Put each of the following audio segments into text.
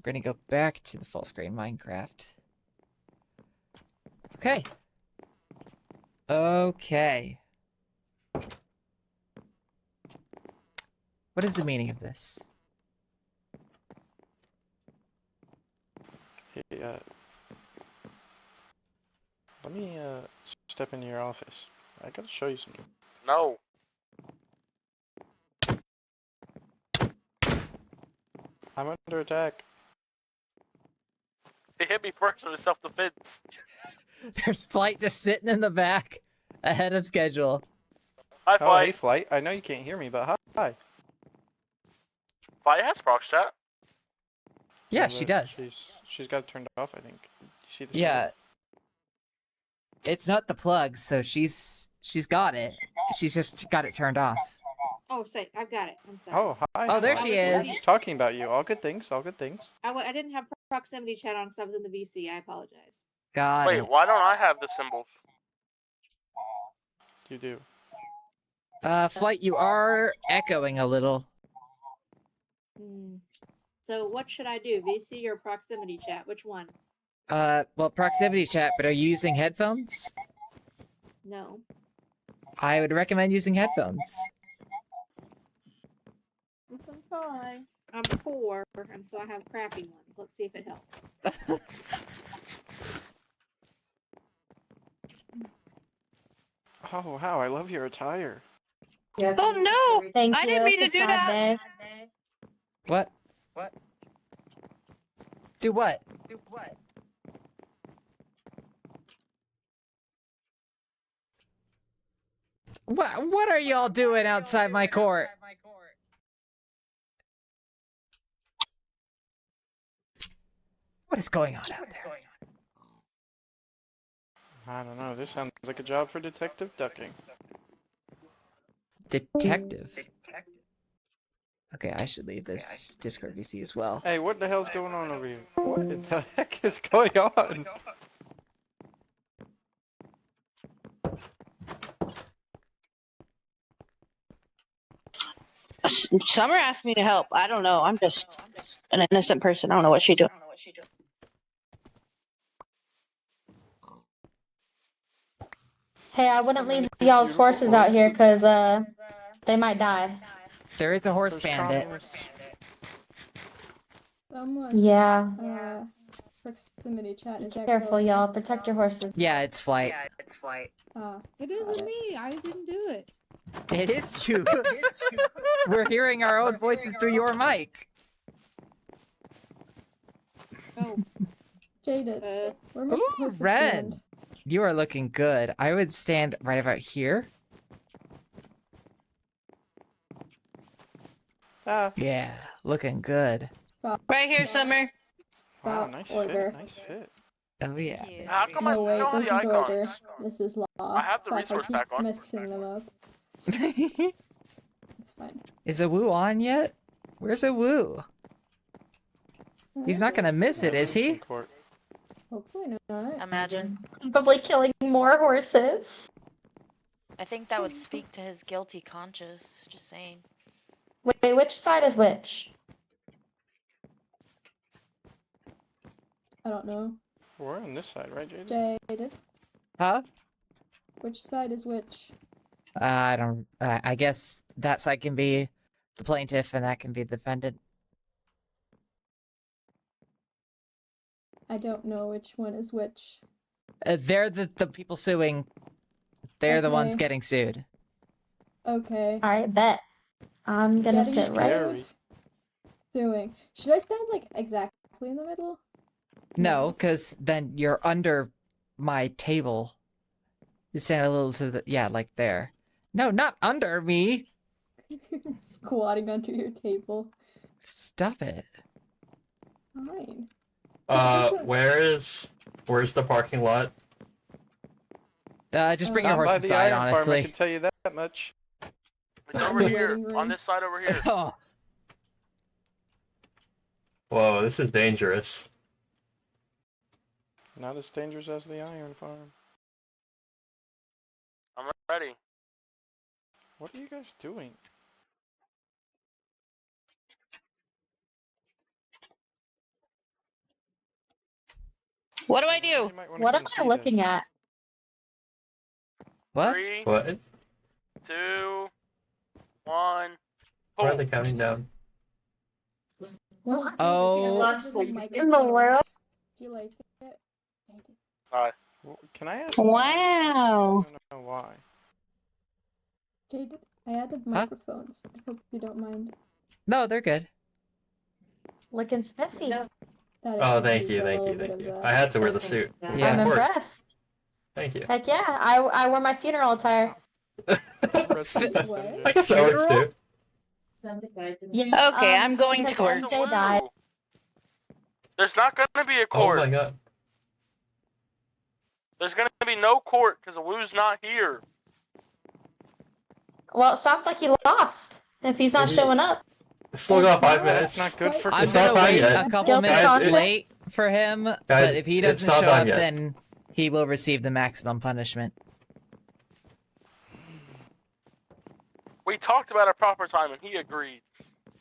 gonna go back to the full screen Minecraft. Okay. Okay. What is the meaning of this? Hey, let me step into your office. I gotta show you something. No. I'm under attack. He hit me first with self-defense. There's Flight just sitting in the back, ahead of schedule. Hi, Oh, hey, Flight. Flight. I know you can't hear me, but hi. Flight has prox chat. Yeah, she does. She's got it turned off, I think. You see the Yeah. symbol? It's not the plug, so she's got it. She's just got it turned off. Oh, say, I've got it. I'm sorry. Oh, hi. Oh, there Flight. she I was is. just talking about you. All good things. All good things. I didn't have proximity chat on because I was in the VC. I apologize. Got Wait, it. why don't I have the symbol? You do. Flight, you are echoing a little. So what should I do? VC or proximity chat? Which one? Well, proximity chat, but are you using headphones? No. I would recommend using headphones. You can try. I'm poor, and so I have crappy ones. Let's see if it helps. Oh, wow. I love your attire. Yes. Oh no! Thank I you. didn't mean to It's a do sad that. day. What? What? Do what? Do what? What are y'all doing outside my court? What is going on out there? I don't know. This sounds like a job for Detective Ducking. Detective? Okay, I should leave this Discord VC as well. Hey, what the hell's going on over here? What the heck is going on? Summer asked me to help. I don't know. I'm just an innocent person. I don't know what she do. Hey, I wouldn't leave y'all's horses out here because they might die. There is a horse There's bandit. Someone. Yeah. Proximity chat. Be Is that careful, correct? y'all. Protect your horses. Yeah, it's Flight. It isn't me. I didn't do it. It is you. We're hearing our own voices through your mic. Oh. Jaded. Where am I Ooh, supposed to Ren. stand? You are looking good. I would stand right about here. Ah. Yeah, looking good. Right here, Summer. Wow, Stop. nice Order. fit. Nice fit. Oh yeah. How come No, I wait. don't have This the is order. icons? This is law. I have the Fuck, resource I pack keep on. mixing them up. Is It's fine. Awoo on yet? Where's Awoo? He's not gonna miss it, is he? Court. Hopefully not. Imagine. Probably killing more horses. I think that would speak to his guilty conscience. Just saying. Wait, which side is which? I don't know. We're on this side, right, Jaded? Jaded. Huh? Which side is which? I don't. I guess that side can be the plaintiff, and that can be the defendant. I don't know which one is which. They're the people suing. They're the ones Okay. getting sued. Okay. Alright, bet. I'm gonna Getting sit right. Scary. Doing. Should I stand like exactly in the middle? No, because then you're under my table. You stand a little to the like there. No, not under me. Squatting under your table. Stop it. Fine. Where's the parking lot? Just bring your Not by horse the aside, iron farm, I honestly. can tell you that much. It's In over the here. waiting room. On this side over here. Oh, Whoa, this is dangerous. Not as dangerous as the iron farm. I'm ready. What are you guys doing? What do I do? You might wanna What come am see I looking this. at? What? 3, What? 2, 1. Why are Pull. they counting down? Oh. In the world? Do you like it? Alright. Well, can I add? Wow. I don't know why. Jaded, I added microphones. I hope you don't mind. No, they're good. Looking spiffy. That Oh, thank includes you, a thank little you, bit thank of you. that. I had to wear the suit. Yeah. I'm Of course. impressed. Thank you. Heck yeah, I wore my funeral attire. What? I guess that works too. Yeah, Okay, I'm going to because court. MJ died. Woo. There's not gonna be a Oh court. my god. There's gonna be no court because Awoo's not here. Well, it sounds like he lost if he's not Maybe- showing up. Still got 5 It's minutes. That's not good for. I'm It's not gonna time wait yet. a couple Guilty minutes conscience? late for him, but if he it's doesn't not show time up, yet. then he will receive the maximum punishment. We talked about a proper time and he agreed.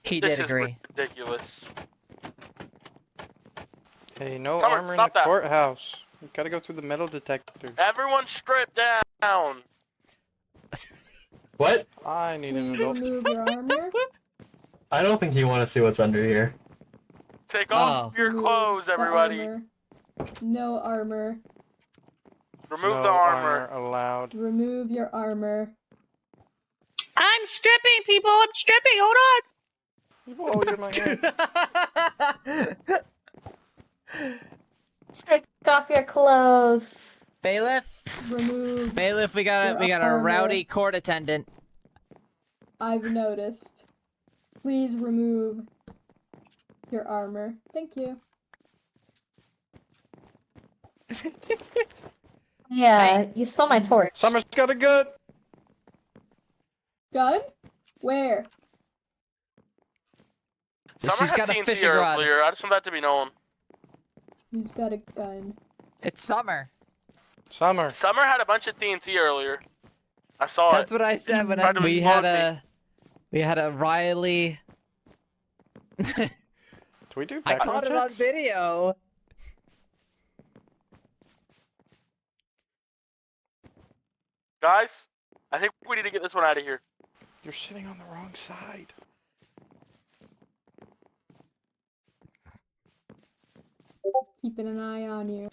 He This did is agree. ridiculous. Hey, no Summer, armor in stop the that. courthouse. You gotta go through the metal detector. Everyone strip down. What? I need an Please adult. remove your armor. I don't think you want to see what's under here. Take off your Remove clothes, the everybody. armor. No armor. Remove No the armor. allowed. Remove your armor. I'm stripping, people. I'm stripping. Hold on. Oh, you're my hand. Take off your clothes. Bailiff, Remove. bailiff, we got a armor. rowdy court attendant. I've noticed. Please remove your armor. Thank you. Yeah, you stole my torch. Summer's got a gun. Gun? Where? Summer She's had got a TNT fishing rod. earlier. I just want that to be known. Who's got a gun? It's summer. Summer. Summer had a bunch of TNT earlier. I saw That's it. what I said when Tried to we explode had a Riley. Do we do I background caught it on checks? video. Guys, I think we need to get this one out of here. You're sitting on the wrong side. Keeping an eye on you.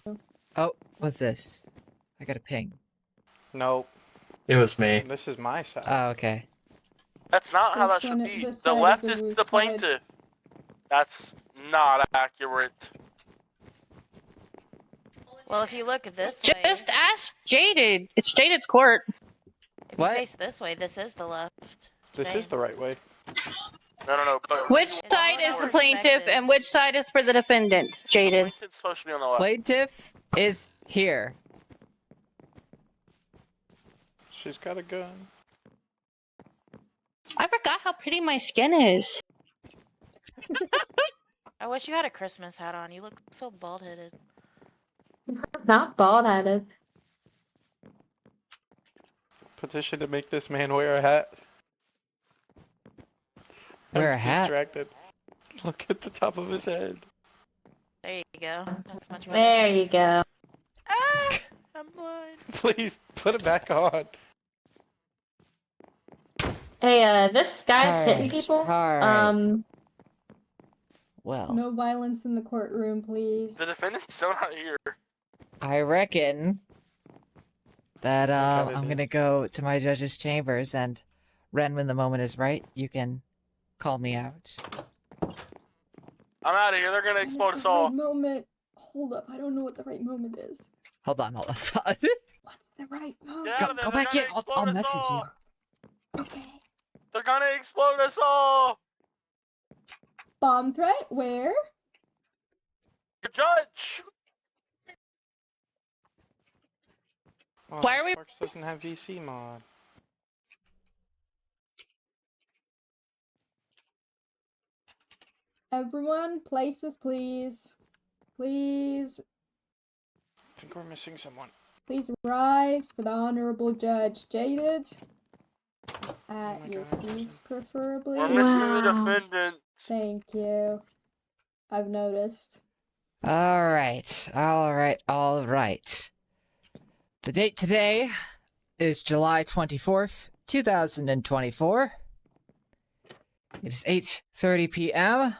Oh, what's this? I got a ping. Nope. It was me. This is my side. Oh, okay. That's not how This that should one- be. this The side is left a is loose the side. plaintiff. That's not accurate. Well, if you look this way, Just ask Jaded. It's Jaded's court. if What? you face this way, this is the left. This Same. is the right way. No. But Which It's side all is the about plaintiff perspective. and which side is for the defendant? Jaded. Plaintiff's supposed to be on the left. Plaintiff is here. She's got a gun. I forgot how pretty my skin is. I wish you had a Christmas hat on. You look so bald-headed. Not bald-headed. Petition to make this man wear a hat. Wear a I'm hat? distracted. Look at the top of his head. There you go. That's much better. There you go. Ah, I'm blind. Please put it back on. Hey, this guy's hitting Alright, people. alright. Well, No violence in the courtroom, please. The defendant's still not here. I reckon that Okay, I'm it gonna is. go to my judge's chambers, and Ren, when the moment is right, you can call me out. I'm out of here. They're gonna When is explode the us all. right moment? Hold up, I don't know what the right moment is. Hold on. What's the right moment? Yeah. Go, they're go back gonna in. I'll explode us message you. all. Okay. They're gonna explode us all. Bomb threat? Where? The judge. Oh, Why are we- Sparks doesn't have VC mod. Everyone, places, please. Please, I think we're missing someone. please rise for the honorable judge. Jaded. At my your God, seats, preferably. We're missing the Wow. defendant. Thank you. I've noticed. All right. All right. The date today is July 24th, 2024. It is 8:30 p.m.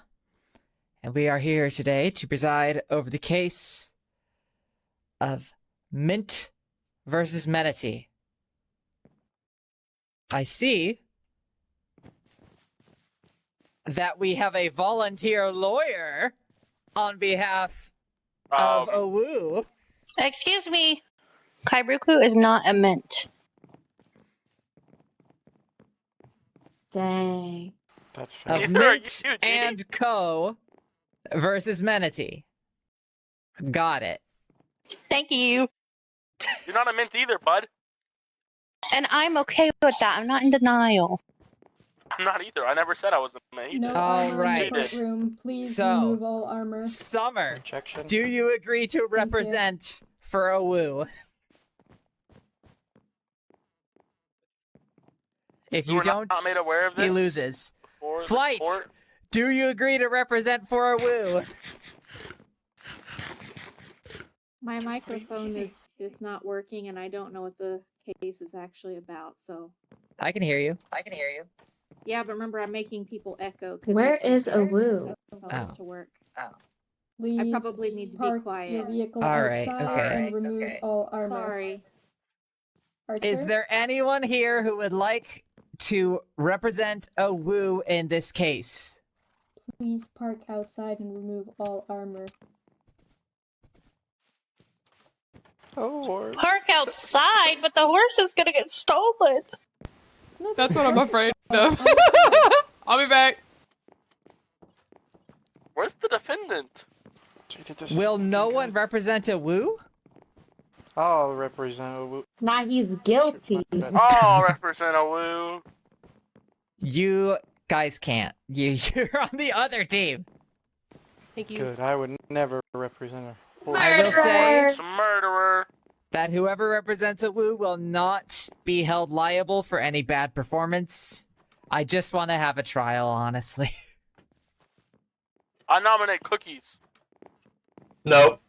and we are here today to preside over the case of Mint versus Menity. I see that we have a volunteer lawyer on behalf of Awoo. Excuse me. Kairuku is not a mint. Dang. That's fair. Of Neither are Mint you, G. and Co. versus Menity. Got it. Thank you. You're not a mint either, bud. And I'm okay with that. I'm not in denial. I'm not either. I never said I was a mint No either. All armor in the right. courtroom. Please So- remove all armor. Summer, Objection. do you agree to you. represent for Awoo? If We you were don't, not made aware of this he loses. before the Flight! court. Do you agree to represent for Awoo? My microphone is not working, and I don't know what the case is actually about. So I can hear you. yeah, but remember, I'm making people echo. 'Cause Where I can't is get Awoo? headphones Oh. to work. Please probably need to be park your quiet. vehicle All right, outside okay, and remove okay. all armor. Sorry. Archer? Is there anyone here who would like to represent Awoo in this case? Please park outside and remove all armor. Oh, Lord. Park outside, but the horse is gonna get stolen. No, That's the what I'm horse is afraid fine. of. I'll be back. Where's the defendant? Jaded, this is Will no looking one good. represent Awoo? I'll represent Awoo. Nah, he's guilty. Oh, Represent Awoo. You guys can't. You're on the other team. Thank you. Good. I would never represent a horse. I will say It's a murderer. that whoever represents Awoo will not be held liable for any bad performance. I just want to have a trial, honestly. I nominate Cookies. Nope.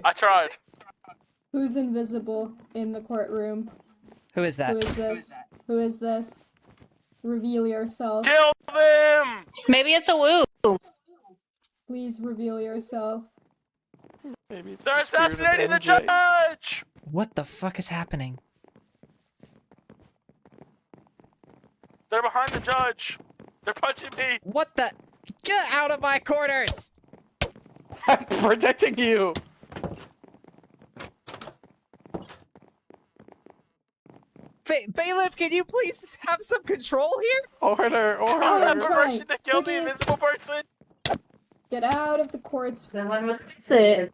I tried. Who's invisible in the courtroom? Who is that? Who is this? Who is this? Reveal yourself. Kill them! Maybe it's a woo. Please reveal yourself. Maybe it's They're the spirit of assassinating the NJ. judge! What the fuck is happening? They're behind the judge. They're punching me. What the? Get out of my quarters! I'm protecting you. Bailiff, can you please have some control here? Order, I don't have I'm order. permission to kill the Cookies. invisible person. Get out of the court's What's it?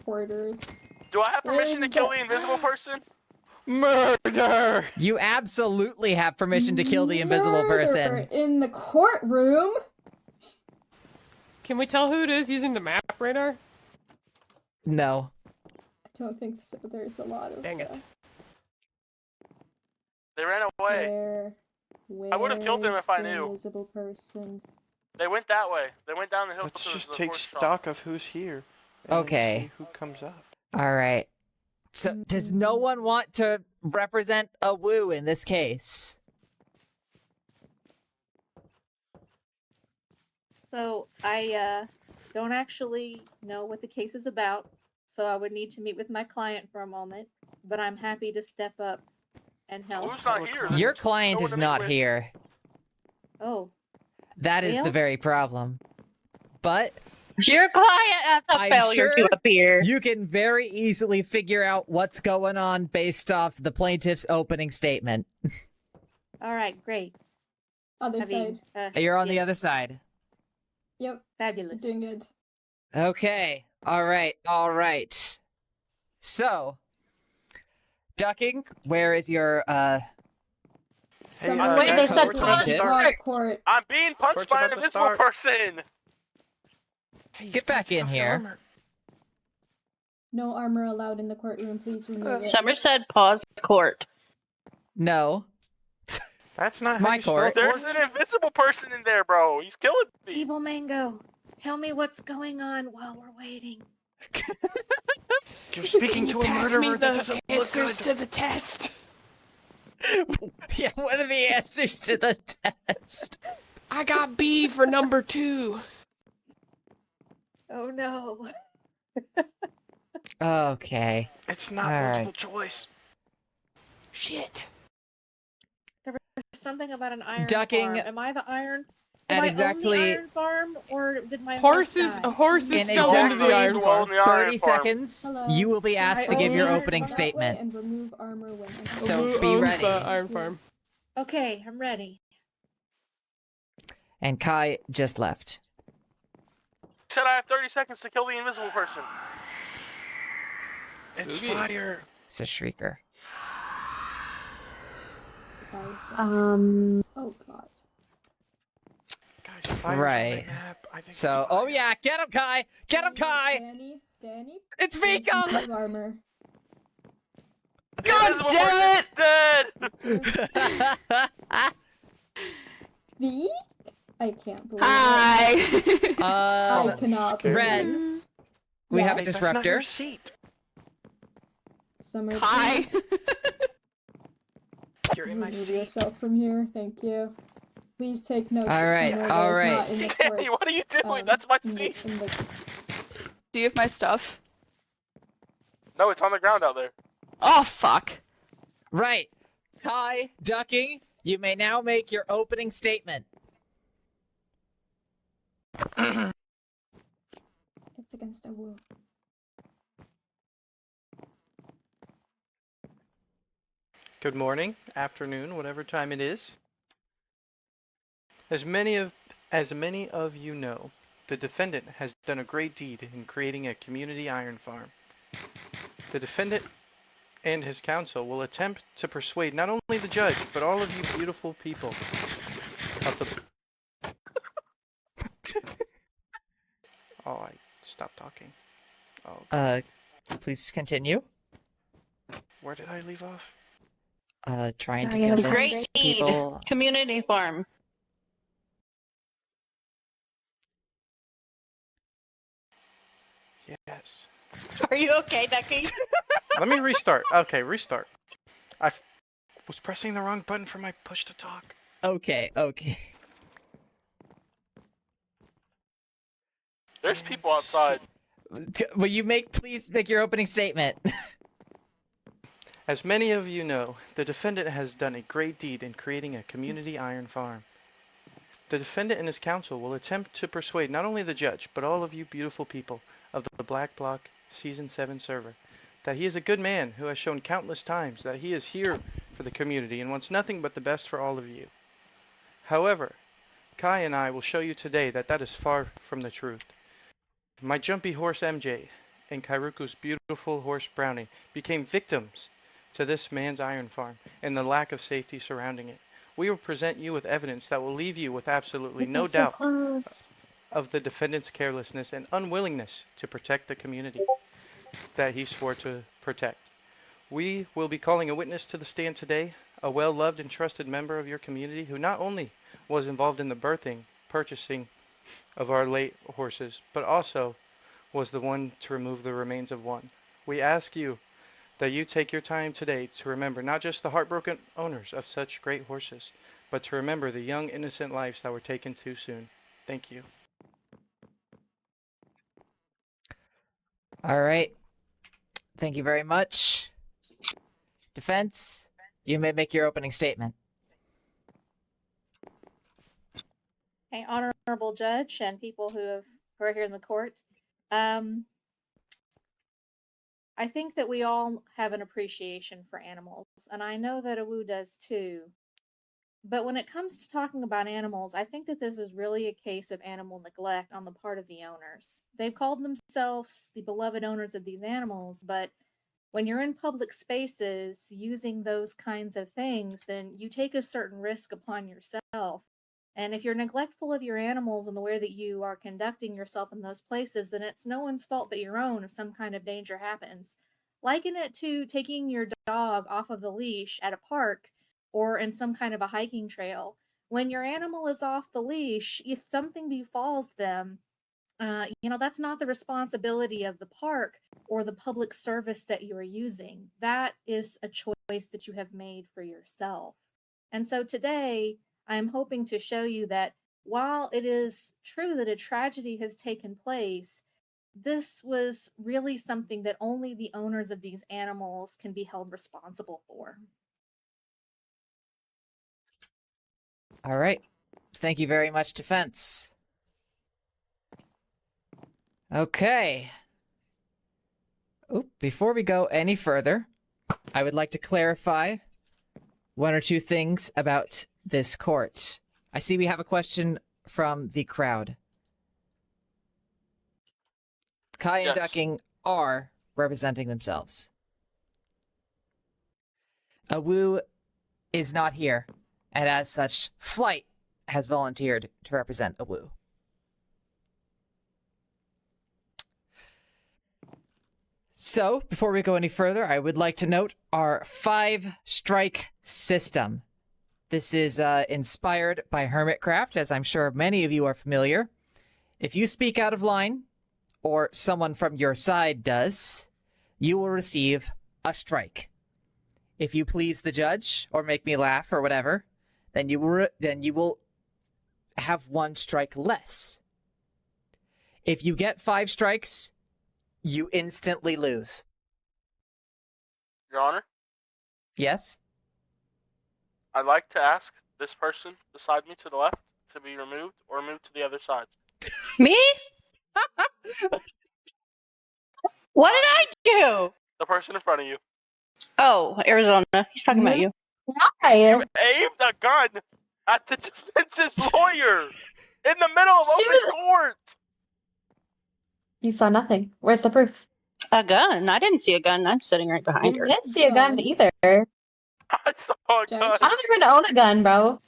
quarters. Do I have permission to Where's kill the- the invisible person? Murder. You absolutely have permission to kill the invisible person. Murder in the courtroom. Can we tell who it is using the map radar? No. I don't think so. There's a lot of. Dang it. They ran away. Where? I would've killed them where if I is the knew. Invisible person. They went that way. They went down the hill. Let's to just the take horse shop. stock of who's here. and then Okay. see who comes up. All right. So, does no one want to represent Awoo in this case? So I don't actually know what the case is about, so I would need to meet with my client for a moment. But I'm happy to step up and help. Who's not here? Your There's client no one is to meet not with. here. Oh, That is the Well? very problem. But Your client has a I'm failure sure to appear. you can very easily figure out what's going on based off the plaintiff's opening statement. all right, great. Other I mean, side. You're on the yes, other side. Yep. You're Fabulous. doing good. Okay. All right. So, Ducking, where is your Someone Wait, they said Plaintiff. pause court. I'm being punched Court's by an about to invisible start. person. Hey, Get back in here. No armor allowed in the courtroom. Please remove it. Summer said pause court. No. That's not My how you spell court. There's court. an invisible person in there, bro. He's killing me. Evil Mango. Tell me what's going on while we're waiting. You're speaking to a Pass me murderer. That the doesn't answers look to good. the test. Yeah, what are the answers to the test? I got B for number 2. Oh no. Okay. It's not All multiple right. choice. Shit. There's something about an iron Ducking farm. Am I the iron? Do at I own the exactly iron farm, or did my Horses horse die? In fell into exactly the iron You farm. own the iron 30 farm. seconds, Hello. you will be I asked to give own your the iron opening farm. statement. And remove armor when So Who be owns ready. the iron farm? Okay, I'm ready. And Kai just left. Said I have 30 seconds to kill the invisible person. It's Spooky. fire. It's a shrieker. Um, Oh god. Guys, fire's Right. on the map. I think So, it's oh fire. yeah, get him, Kai! Get him, Kai! Danny? It's me, come! Remove armor. The invisible person's dead! The? I can't believe hi. it. I cannot believe Red. it. We Yeah. have a Wait, that's not your disruptor. seat. Summer, Hi. please You're in my remove seat. yourself from here. Thank you. Please take notes. All right, Summer, all that is right. not in the Danny, correct, what are you doing? um, That's my in the- seat. in the- Do you have my stuff? No, it's on the ground out there. Oh, fuck. Right. Kai, Ducking, you may now make your opening statement. It's against Awoo. Good morning, afternoon, whatever time it is. As many of you know, the defendant has done a great deed in creating a community iron farm. The defendant and his counsel will attempt to persuade not only the judge, but all of you beautiful people of the... Oh, I stopped talking. Oh, Please continue. where did I leave off? Trying Sorry, to I was- convince Great deed. people. Community farm. Yes. Are you okay, Ducky? Let me restart. Okay, restart. I was pressing the wrong button for my push to talk. Okay, okay. There's people outside. Will you please make your opening statement? As many of you know, the defendant has done a great deed in creating a community iron farm. The defendant and his counsel will attempt to persuade not only the judge, but all of you beautiful people of the Blackblock Season 7 server, that he is a good man who has shown countless times that he is here for the community and wants nothing but the best for all of you. However, Kai and I will show you today that that is far from the truth. My jumpy horse MJ and Kairuku's beautiful horse Brownie became victims to this man's iron farm and the lack of safety surrounding it. We will present you with evidence that will leave you with absolutely no So doubt close. of the defendant's carelessness and unwillingness to protect the community that he swore to protect. We will be calling a witness to the stand today, a well-loved and trusted member of your community who not only was involved in the birthing, purchasing of our late horses, but also was the one to remove the remains of one. We ask you that you take your time today to remember not just the heartbroken owners of such great horses, but to remember the young innocent lives that were taken too soon. Thank you. All right. Thank you very much. Defense, you may make your opening statement. Hey, honorable judge and people who are here in the court. I think that we all have an appreciation for animals, and I know that Awoo does too. But when it comes to talking about animals, I think that this is really a case of animal neglect on the part of the owners. They've called themselves the beloved owners of these animals, but when you're in public spaces using those kinds of things, then you take a certain risk upon yourself. And if you're neglectful of your animals and the way that you are conducting yourself in those places, then it's no one's fault but your own if some kind of danger happens. Liken it to taking your dog off of the leash at a park or in some kind of a hiking trail. When your animal is off the leash, if something befalls them, that's not the responsibility of the park or the public service that you are using. That is a choice that you have made for yourself. And so today, I'm hoping to show you that while it is true that a tragedy has taken place, this was really something that only the owners of these animals can be held responsible for. All right. Thank you very much, defense. Okay. Before we go any further, I would like to clarify one or two things about this court. I see we have a question from the crowd. Kai and Yes. Ducking are representing themselves. Awoo is not here, and as such, Flight has volunteered to represent Awoo. So, before we go any further, I would like to note our 5-strike system. This is inspired by Hermitcraft, as I'm sure many of you are familiar. If you speak out of line, or someone from your side does, you will receive a strike. If you please the judge, or make me laugh, or whatever, then you will have 1 strike less. If you get 5 strikes, you instantly lose. Your Honor, Yes? I'd like to ask this person beside me to the left to be removed or moved to the other side. Me? What did I do? The person in front of you. Oh, Arizona. He's talking about you. Why? You aimed a gun at the defense's lawyer in the middle of She open was- court. You saw nothing. Where's the proof? A gun? I didn't see a gun. I'm sitting right behind I her. didn't see a gun either. I I saw a Judge? gun. don't even own a gun, bro.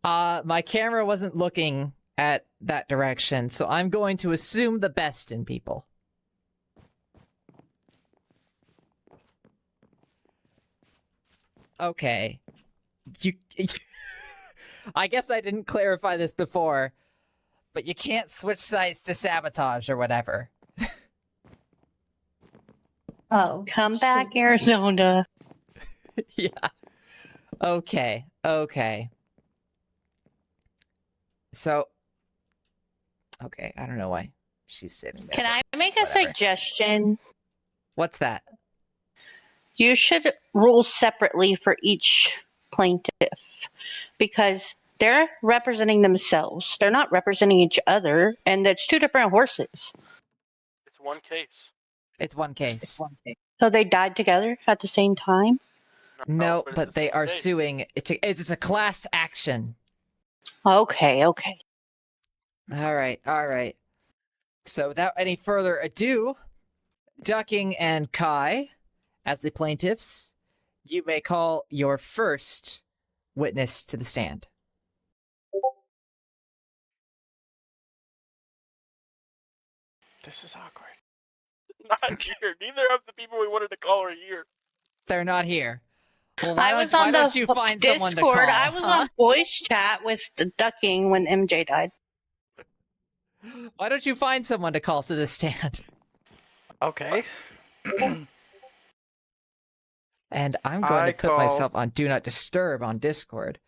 My camera wasn't looking at that direction, so I'm going to assume the best in people. Okay. I guess I didn't clarify this before, but you can't switch sides to sabotage or whatever. Oh. Come back, shoot. Arizona. Yeah. Okay. So, okay, I don't know why she's sitting there. Can I make a Whatever. suggestion? What's that? You should rule separately for each plaintiff because they're representing themselves. They're not representing each other, and it's 2 different horses. It's one case. It's one case. So they died together at the same time? No, it's but the they same are case. suing. It's a class action. Okay. All right. So without any further ado, Ducking and Kai, as the plaintiffs, you may call your first witness to the stand. This is awkward. Not here. Neither of the people we wanted to call are here. They're not here. Well, I was on why the don't you find someone to call? Discord. I was huh? on voice chat with the Ducking when MJ died. Why don't you find someone to call to the stand? Okay. And I'm going I to put call- myself on Do Not Disturb on Discord.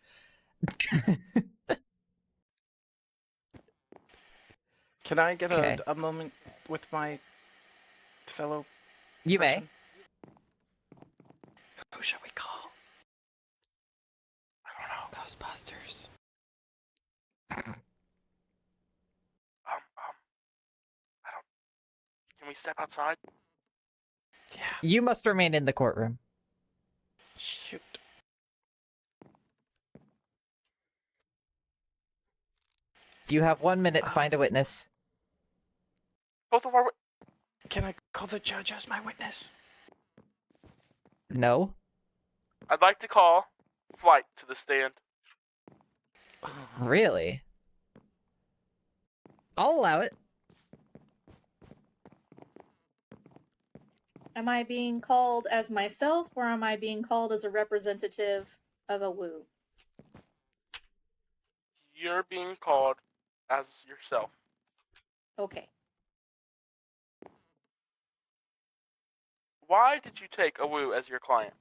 Can I get Okay. a moment with my fellow You may. person? Who should we call? I don't know. Ghostbusters. I don't. Can we step outside? Yeah. You must remain in the courtroom. Shoot. You have 1 minute to find a witness. Both of our. Can I call the judge as my witness? No? I'd like to call Flight to the stand. Really? I'll allow it. Am I being called as myself, or am I being called as a representative of Awoo? You're being called as yourself. Okay. Why did you take Awoo as your client?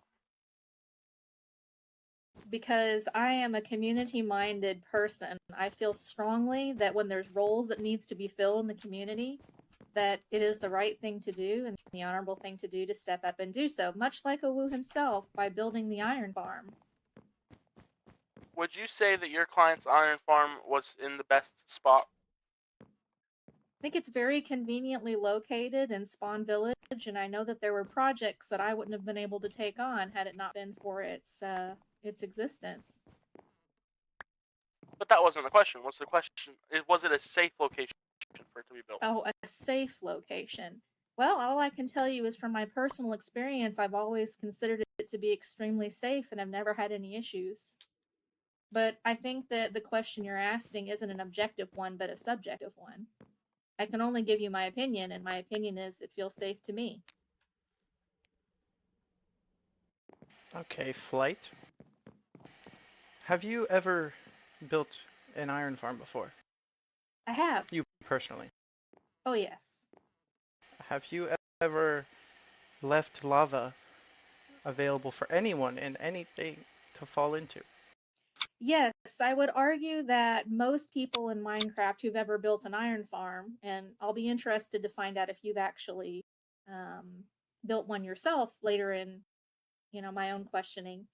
Because I am a community-minded person. I feel strongly that when there's roles that needs to be filled in the community, that it is the right thing to do and the honorable thing to do to step up and do so, much like Awoo himself by building the iron farm. Would you say that your client's iron farm was in the best spot? I think it's very conveniently located in Spawn Village, and I know that there were projects that I wouldn't have been able to take on had it not been for its existence. But that wasn't the question. What's the question? Was it a safe location for it to be built? Oh, a safe location. Well, all I can tell you is from my personal experience, I've always considered it to be extremely safe and I've never had any issues. But I think that the question you're asking isn't an objective one, but a subjective one. I can only give you my opinion, and my opinion is it feels safe to me. Okay, Flight. Have you ever built an iron farm before? I have. You personally. Oh, yes. Have you ever left lava available for anyone and anything to fall into? Yes, I would argue that most people in Minecraft who've ever built an iron farm, and I'll be interested to find out if you've actually built one yourself later in, my own questioning.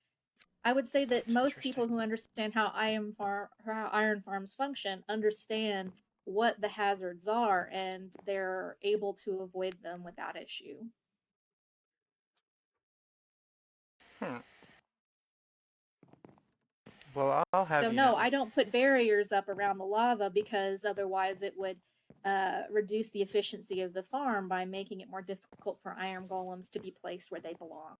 I would say that most people who understand how iron farms function understand what the hazards are, and they're able to avoid them without issue. Well, I'll have So you no, know. I don't put barriers up around the lava because otherwise it would reduce the efficiency of the farm by making it more difficult for iron golems to be placed where they belong.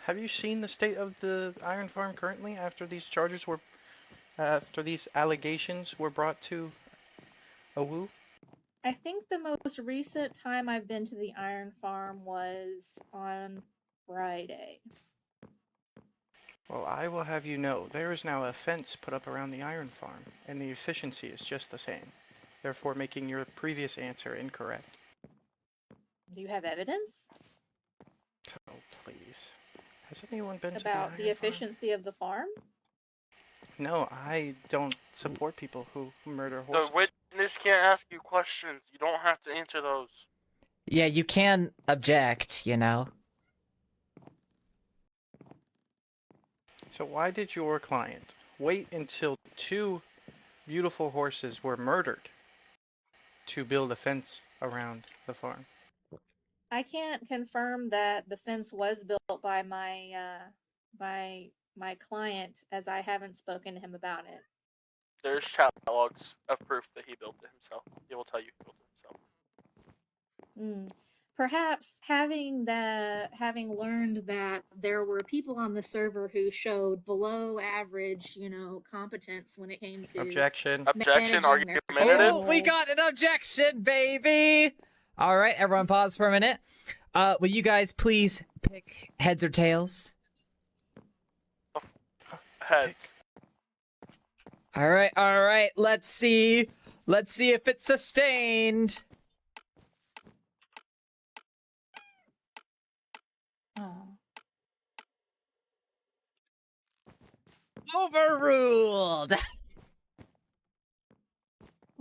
Have you seen the state of the iron farm currently after these allegations were brought to Awoo? I think the most recent time I've been to the iron farm was on Friday. Well, I will have you know, there is now a fence put up around the iron farm, and the efficiency is just the same, therefore making your previous answer incorrect. Do you have evidence Oh, please. Has anyone been to the about iron the farm? efficiency of the farm? No, I don't support people who murder horses. The witness can't ask you questions. You don't have to answer those. Yeah, you can object, So why did your client wait until 2 beautiful horses were murdered to build a fence around the farm? I can't confirm that the fence was built by my client, as I haven't spoken to him about it. There's chat logs of proof that he built it himself. He will tell you he built it himself. Perhaps having learned that there were people on the server who showed below average, competence when it came to Objection, managing their argumentative. Oh, we got an objection, baby! All right, everyone pause for a minute. Will you guys please pick heads or tails? Heads. All right. Let's see if it's sustained. Overruled.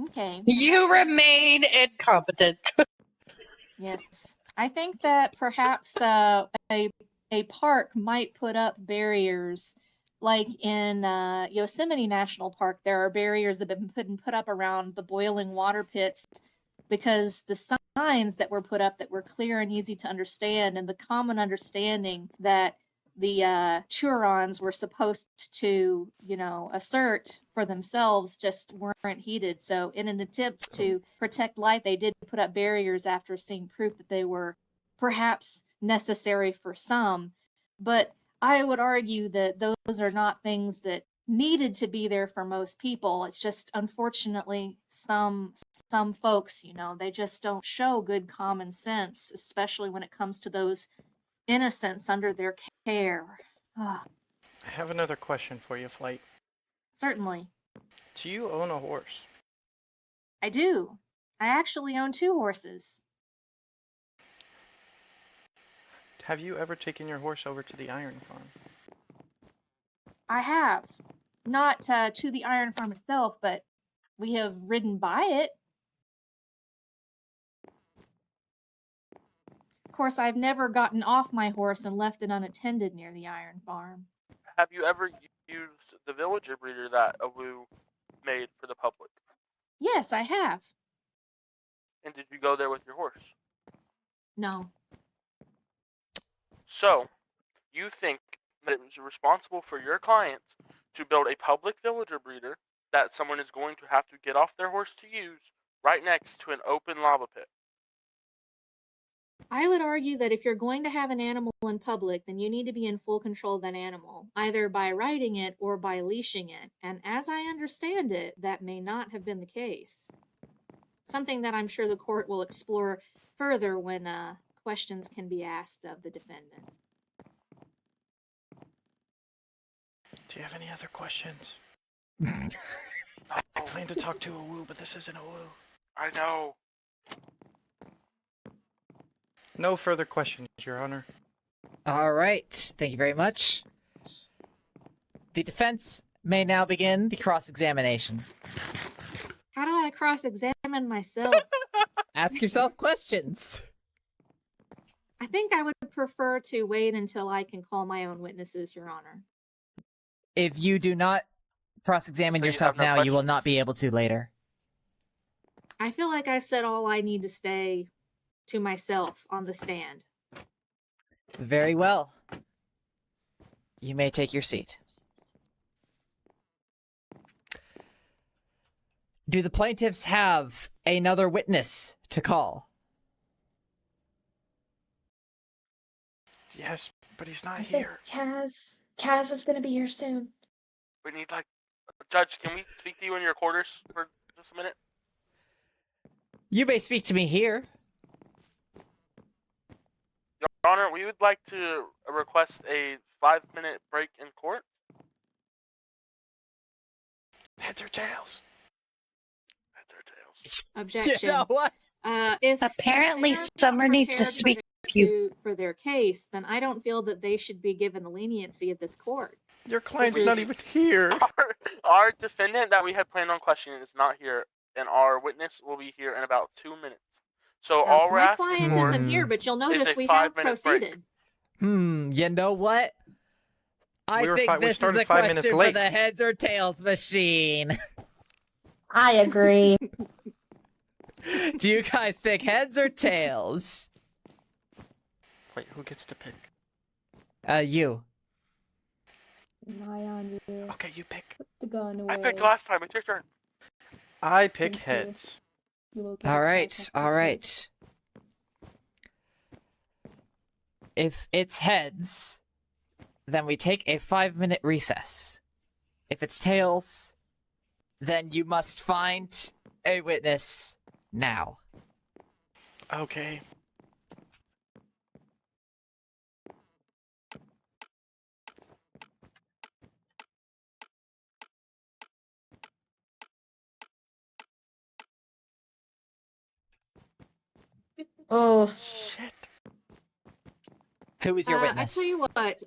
Okay. You remain incompetent. Yes. I think that perhaps a park might put up barriers, like in Yosemite National Park. There are barriers that have been put up around the boiling water pits because the signs that were put up that were clear and easy to understand, and the common understanding that the Turons were supposed to, assert for themselves just weren't heeded. So in an attempt to protect life, they did put up barriers after seeing proof that they were perhaps necessary for some. But I would argue that those are not things that needed to be there for most people. It's just, unfortunately, some folks, they just don't show good common sense, especially when it comes to those innocents under their care. I have another question for you, Flight. Certainly. Do you own a horse? I do. I actually own 2 horses. Have you ever taken your horse over to the iron farm? I have. Not to the iron farm itself, but we have ridden by it. Of course, I've never gotten off my horse and left it unattended near the iron farm. Have you ever used the villager breeder that Awoo made for the public? Yes, I have. And did you go there with your horse? No. So, you think that it was responsible for your clients to build a public villager breeder that someone is going to have to get off their horse to use right next to an open lava pit? I would argue that if you're going to have an animal in public, then you need to be in full control of that animal, either by riding it or by leashing it. And as I understand it, that may not have been the case. Something that I'm sure the court will explore further when questions can be asked of the defendant. Do you have any other questions? I plan to talk to Awoo, but this isn't Awoo. I know. No further questions, Your Honor. All right. Thank you very much. The defense may now begin the cross-examination. How do I cross-examine myself? Ask yourself questions. I think I would prefer to wait until I can call my own witnesses, Your Honor. If you do not cross-examine So you yourself have no now, you will questions? not be able to later. I feel like I said all I need to say to myself on the stand. Very well. You may take your seat. Do the plaintiffs have another witness to call? Yes, but he's not I said here. Kaz is gonna be here soon. We need, like, Judge, can we speak to you in your quarters for just a minute? You may speak to me here. Your Honor, we would like to request a 5-minute break in court. Heads or tails? Heads or tails? Objection. You know what? If Apparently they're not Summer needs to prepared speak to you. for their case, then I don't feel that they should be given the leniency of this court. Your client's This not is- even here. Our defendant that we had planned on questioning is not here, and our witness will be here in about 2 minutes. So all we're my asking client for isn't here, but you'll notice a we have 5-minute break. proceeded. You know what? I We think we this is started a 5 minutes question for late. the heads or tails machine. I agree. Do you guys pick heads or tails? Wait, who gets to pick? You. Lie on you. Okay, you pick. Put the gun away. I picked last time. It's your turn. I pick Thank you. heads. You will get All it right, back all after right. If it's heads, then we take a 5-minute recess. If it's tails, then you must find a witness now. Okay. Oh, Shit. Who is your I witness? tell you what,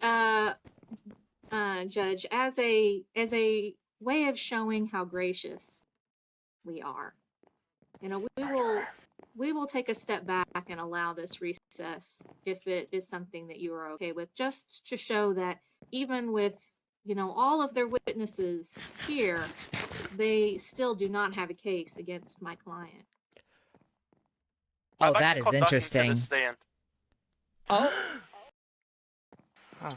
Judge, as a way of showing how gracious we are, we will take a step back and allow this recess if it is something that you are okay with, just to show that even with all of their witnesses here, they still do not have a case against my client. Oh, I'd like that to is call Ducking to the interesting. stand. Oh, Huh.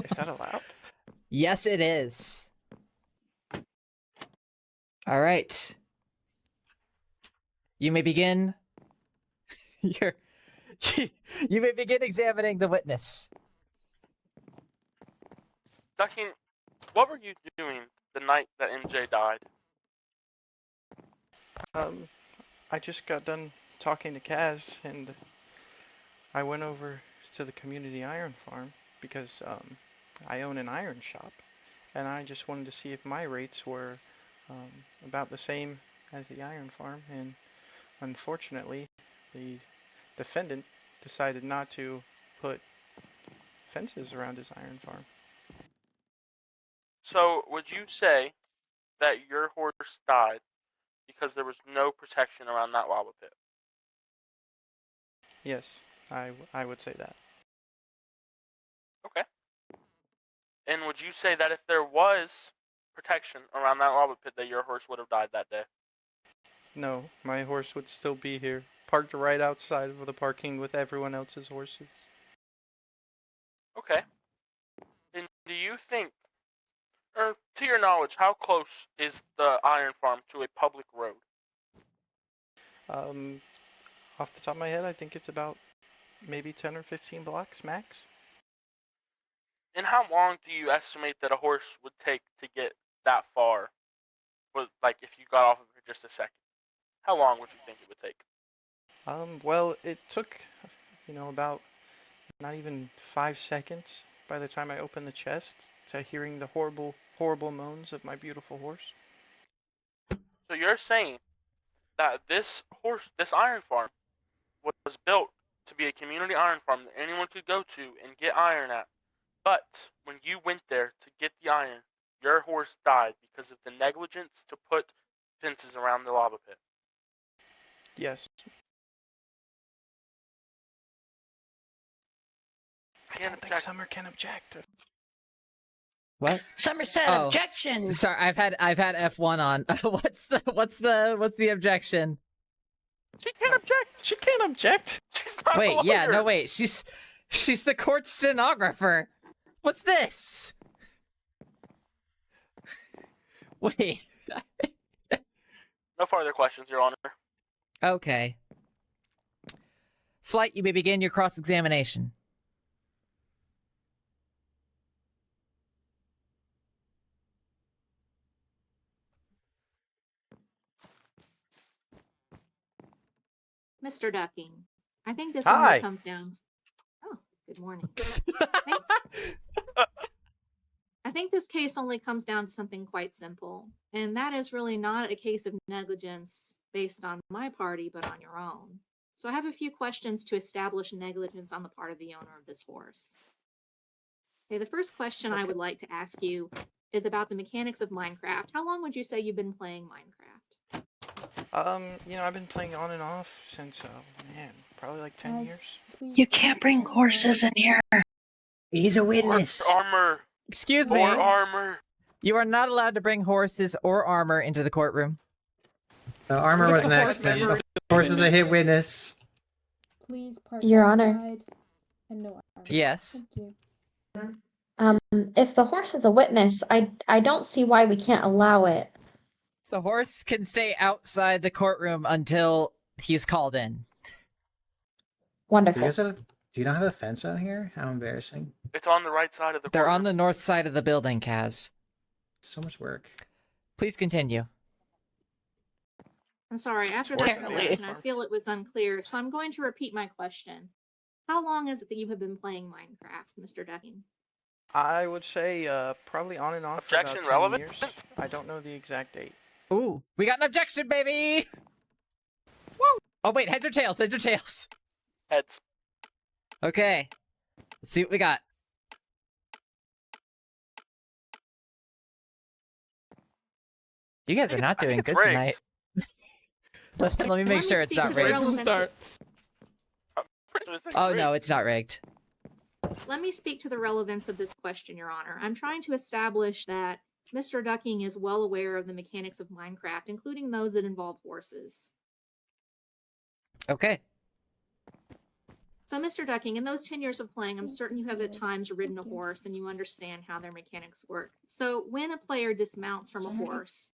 Is that allowed? yes, it is. All right. You may begin. You may begin examining the witness. Ducking, what were you doing the night that MJ died? I just got done talking to Kaz, and I went over to the community iron farm because I own an iron shop, and I just wanted to see if my rates were about the same as the iron farm, and unfortunately, the defendant decided not to put fences around his iron farm. So, would you say that your horse died because there was no protection around that lava pit? Yes, I would say that. Okay. And would you say that if there was protection around that lava pit, that your horse would have died that day? No, my horse would still be here, parked right outside of the parking with everyone else's horses. Okay. And do you think, or to your knowledge, how close is the iron farm to a public road? Off the top of my head, I think it's about maybe 10 or 15 blocks max. And how long do you estimate that a horse would take to get that far? Like, if you got off of it for just a second, how long would you think it would take? Well, it took, about not even 5 seconds by the time I opened the chest to hearing the horrible, horrible moans of my beautiful horse. So you're saying that this iron farm was built to be a community iron farm that anyone could go to and get iron at. But when you went there to get the iron, your horse died because of the negligence to put fences around the lava pit. Yes. I don't think Summer can object. What? Somerset Oh. objection. Sorry, I've had F1 on. what's the objection? She can't object. She can't object. She's not a Wait, lawyer. yeah, no, wait. She's the court stenographer. What's this? Wait. No further questions, Your Honor. Okay. Flight, you may begin your cross-examination. Mr. Ducking, I think this Hi. only comes down. Oh, good morning. I think this case only comes down to something quite simple, and that is really not a case of negligence based on my party, but on your own. So I have a few questions to establish negligence on the part of the owner of this horse. Okay, the first question I would like to ask you is about the mechanics of Minecraft. How long would you say you've been playing Minecraft? I've been playing on and off since, probably like 10 years. You can't bring horses in here. He's a witness. Horse armor. Excuse me. More armor. You are not allowed to bring horses or armor into the courtroom. The armor was next. The horse is a hit witness. Please park Your Honor. outside and no armor. Yes. Thank you. If the horse is a witness, I don't see why we can't allow it. The horse can stay outside the courtroom until he's called in. Do Wonderful. you not have a fence out here? How embarrassing. It's on the right side of the They're on courtroom. the north side of the building, Kaz. So much work. Please continue. I'm sorry, after that Apparently. introduction, I feel it was unclear, so I'm going to repeat my question. How long is it that you have been playing Minecraft, Mr. Ducking? I would say, probably on and off Objection for about 10 relevant? years. I don't know the exact date. Ooh, we got an objection, baby! Woo! Oh, wait, heads or tails? Heads or tails? Heads. Okay. Let's see what we got. You guys are not I doing think it's good rigged. tonight. Let me make sure it's speak not to the rigged. relevance- Start. Pretty sure this thing's Oh, rigged. no, it's not rigged. Let me speak to the relevance of this question, Your Honor. I'm trying to establish that Mr. Ducking is well aware of the mechanics of Minecraft, including those that involve horses. Okay. So, Mr. Ducking, in those 10 years of playing, I'm Yes, certain you have at sir. times ridden a Thank you. horse and you understand how their mechanics work. So, when a player dismounts from a Sorry. horse,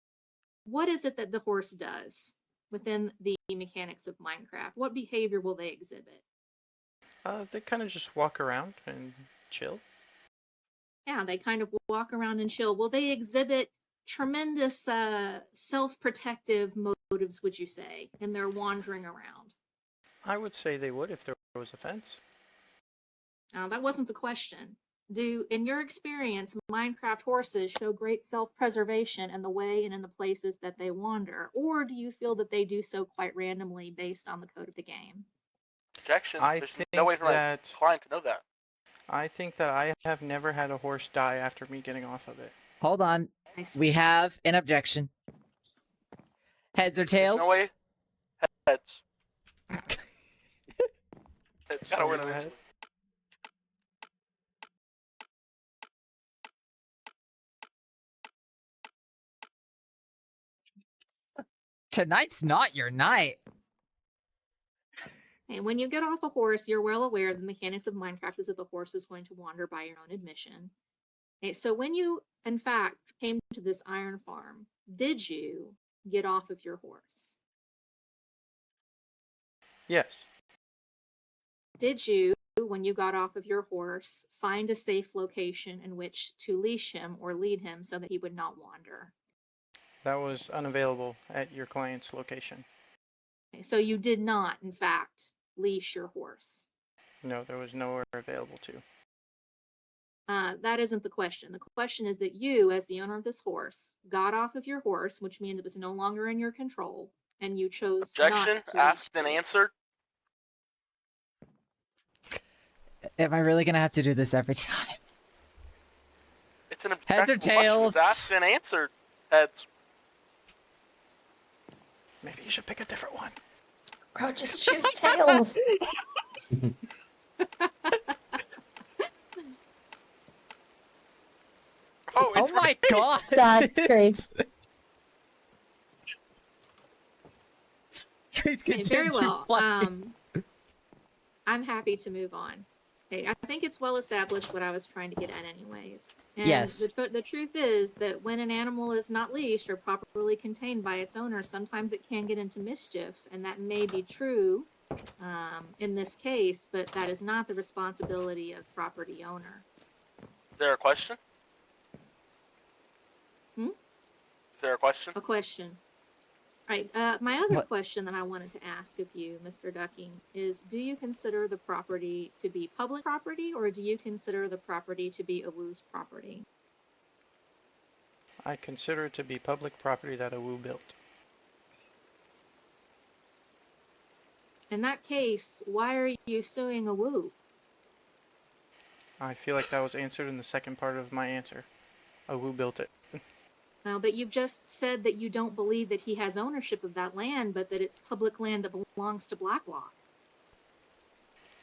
what is it that the horse does within the mechanics of Minecraft? What behavior will they exhibit? They kind of just walk around and chill. Yeah, they kind of walk around and chill. Will they exhibit tremendous self-protective motives, would you say, in their wandering around? I would say they would if there was a fence. That wasn't the question. in your experience, Minecraft horses show great self-preservation in the way and in the places that they wander, or do you feel that they do so quite randomly based on the code of the game? Objection. I There's think no way for my that client to know that. I think that I have never had a horse die after me getting off of it. Hold on. We have an objection. Heads or There's tails? no way. Heads. Heads. Gotta win Go ahead. eventually. Tonight's not your night. And when you get off a horse, you're well aware the mechanics of Minecraft is that the horse is going to wander by your own admission. Okay, so when you, in fact, came to this iron farm, did you get off of your horse? Yes. Did you, when you got off of your horse, find a safe location in which to leash him or lead him so that he would not wander? That was unavailable at your client's location. Okay, so you did not, in fact, leash your horse. No, there was nowhere available to. That isn't the question. The question is that you, as the owner of this horse, got off of your horse, which means it was no longer in your control, and you chose Objection. not to Asked leash and it. answered. Am I really gonna have to do this every time? It's an Heads or objectionable question. tails? It's asked and answered. Heads. Maybe you should pick a different one. Bro, just choose tails. Oh, Oh it's my god! That's great. Please Okay, continue very well. playing. I'm happy to move on. Okay, I think it's well established what I was trying to get at anyways. And Yes. the truth is that when an animal is not leashed or properly contained by its owner, sometimes it can get into mischief, and that may be true in this case, but that is not the responsibility of property owner. Is there a question? Hmm? Is there a question? A question. All right. My other What? question that I wanted to ask of you, Mr. Ducking, is do you consider the property to be public property, or do you consider the property to be Awoo's property? I consider it to be public property that Awoo built. In that case, why are you suing Awoo? I feel like that was answered in the second part of my answer. Awoo built it. Well, but you've just said that you don't believe that he has ownership of that land, but that it's public land that belongs to Blackblock.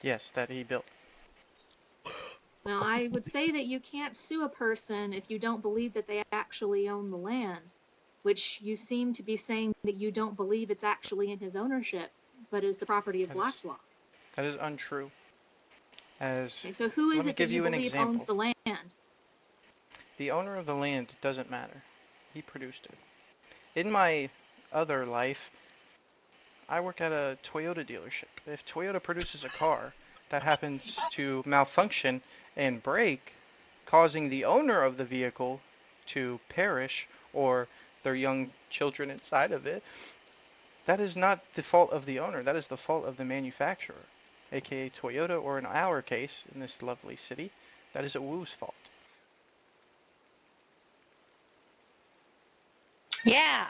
Yes, that he built. Well, I would say that you can't sue a person if you don't believe that they actually own the land, which you seem to be saying that you don't believe it's actually in his ownership, but is the property of Blackblock. That is untrue. As Okay, so who is let me it that give you you an believe owns the example. land? The owner of the land doesn't matter. He produced it. In my other life, I work at a Toyota dealership. If Toyota produces a car that happens to malfunction and break, causing the owner of the vehicle to perish or their young children inside of it, that is not the fault of the owner. That is the fault of the manufacturer, aka Toyota, or in our case, in this lovely city, that is Awoo's fault. Yeah.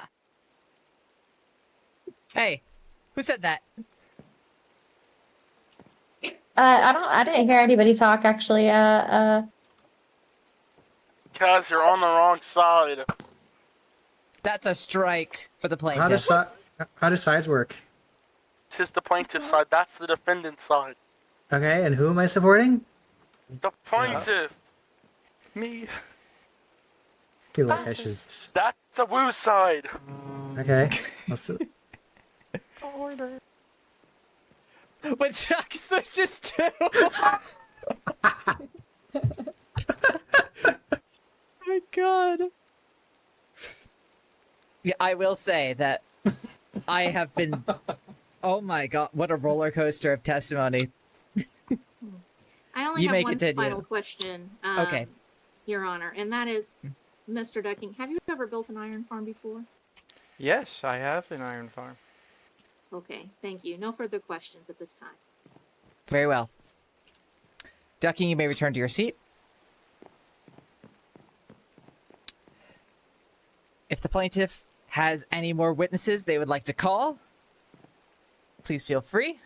Hey, who said that? I didn't hear anybody talk actually. Because you're on the wrong side. That's a strike for the How does plaintiff. how do sides work? This is the plaintiff side. That's the defendant side. Okay, and who am I supporting? The plaintiff. Me. I feel like I should. That's a woo side. Okay. Let's... Order. When Chuck switches to. My God. Yeah, I will say that I have been. Oh my God! What a roller coaster of testimony. I only You have may one continue. final question, Okay. Your Honor, and that is, Mr. Ducking, have you ever built an iron farm before? Yes, I have an iron farm. Okay, thank you. No further questions at this time. Very well. Ducking, you may return to your seat. If the plaintiff has any more witnesses they would like to call, please feel free.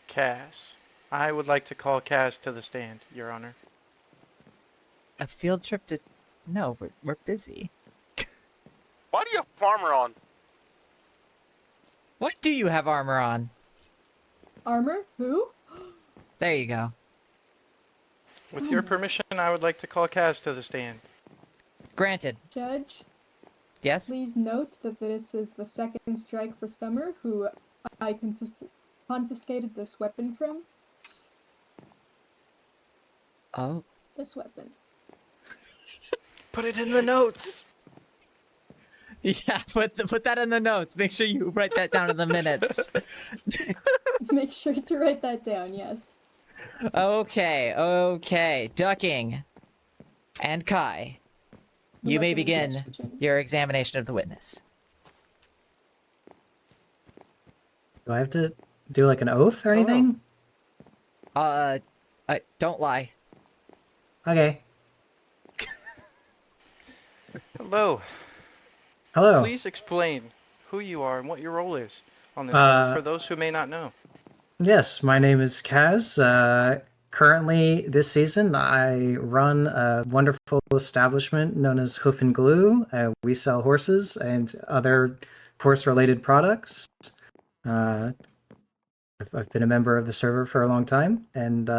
Cass. I would like to call Cass to the stand, Your Honor. A field trip to... No, we're busy. Why do you have armor on? What do you have armor on? Armor? Who? There you go. With your Summer. permission, I would like to call Cass to the stand. Granted. Judge, Yes? please note that this is the second strike for Summer, who I confiscated this weapon from. Oh. This weapon. Put it in the notes! Yeah, put that in the notes. Make sure you write that down in the minutes. Make sure to write that down, yes. Okay. Ducking and Kai, you may Weapon begin question. your examination of the witness. Do I have to do like an oath or anything? Don't lie. Okay. Hello. Hello. Please explain who you are and what your role is on this server for those who may not know. Yes, my name is Kaz. Currently, this season, I run a wonderful establishment known as Hoof and Glue. We sell horses and other horse-related products. I've been a member of the server for a long time, and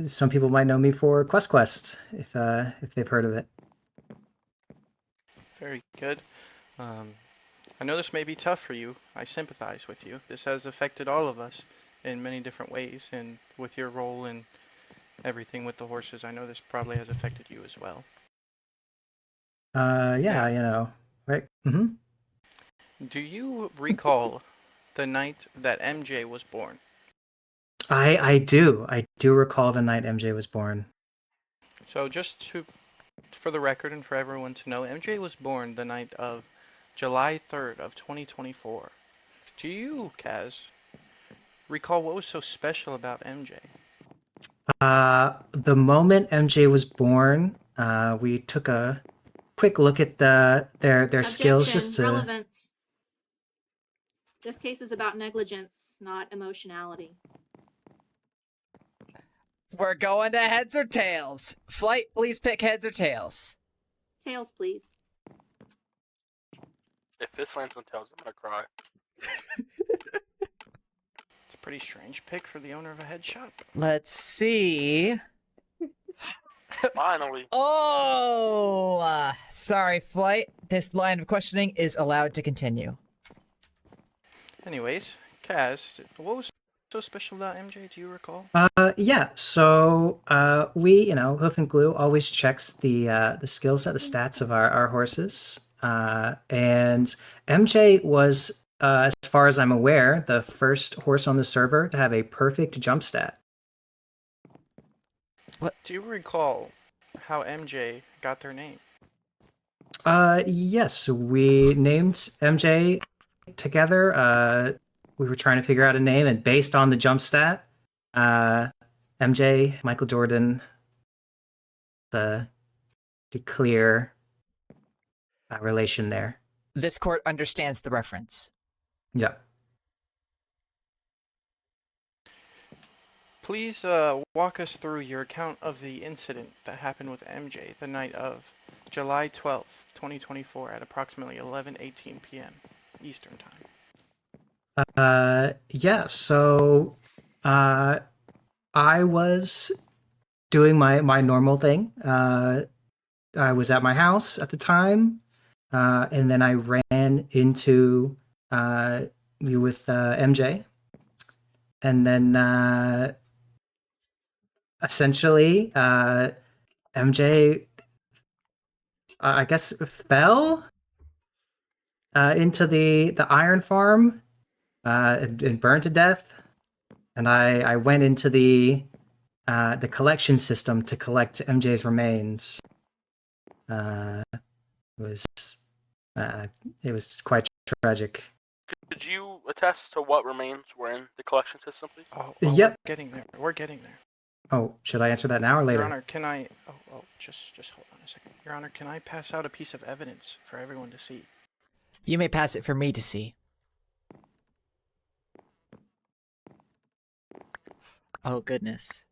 some people might know me for Quest, if they've heard of it. Very good. I know this may be tough for you. I sympathize with you. This has affected all of us in many different ways, and with your role and everything with the horses, I know this probably has affected you as well. Yeah, you know, right? Mm-hmm. Do you recall the night that MJ was born? I do. I do recall the night MJ was born. So for the record and for everyone to know, MJ was born the night of July 3rd of 2024. Do you, Kaz, recall what was so special about MJ? The moment MJ was born, we took a quick look at their skills just to. Relevance. This case is about negligence, not emotionality. We're going to heads or tails. Flight, please pick heads or tails. Tails, please. If this lands on tails, I'm gonna cry. It's a pretty strange pick for the owner of a head shop. Let's see. Finally. Oh, sorry, Flight. This line of questioning is allowed to continue. Anyways, Kaz, what was so special about MJ? Do you recall? Yeah. So, we, Hoof and Glue always checks the skill set, the stats of our horses. And MJ was, as far as I'm aware, the first horse on the server to have a perfect jump stat. What? Do you recall how MJ got their name? Yes, we named MJ together. We were trying to figure out a name, and based on the jump stat, MJ, Michael Jordan, the clear relation there. This court understands the reference. Yeah. Please walk us through your account of the incident that happened with MJ the night of July 12th, 2024 at approximately 11:18 p.m. Eastern Time. Yeah, so I was doing my normal thing. I was at my house at the time, and then I ran into you with MJ. And then essentially MJ, I guess, fell into the iron farm and burned to death. And I went into the collection system to collect MJ's remains. It was quite tragic. Could you attest to what remains were in the collection system, please? Oh, Yep. We're getting there. We're getting there. Oh, should I answer that now or later? Your Honor, can I... Oh, just hold on a second. Your Honor, can I pass out a piece of evidence for everyone to see? You may pass it for me to see. Oh, goodness.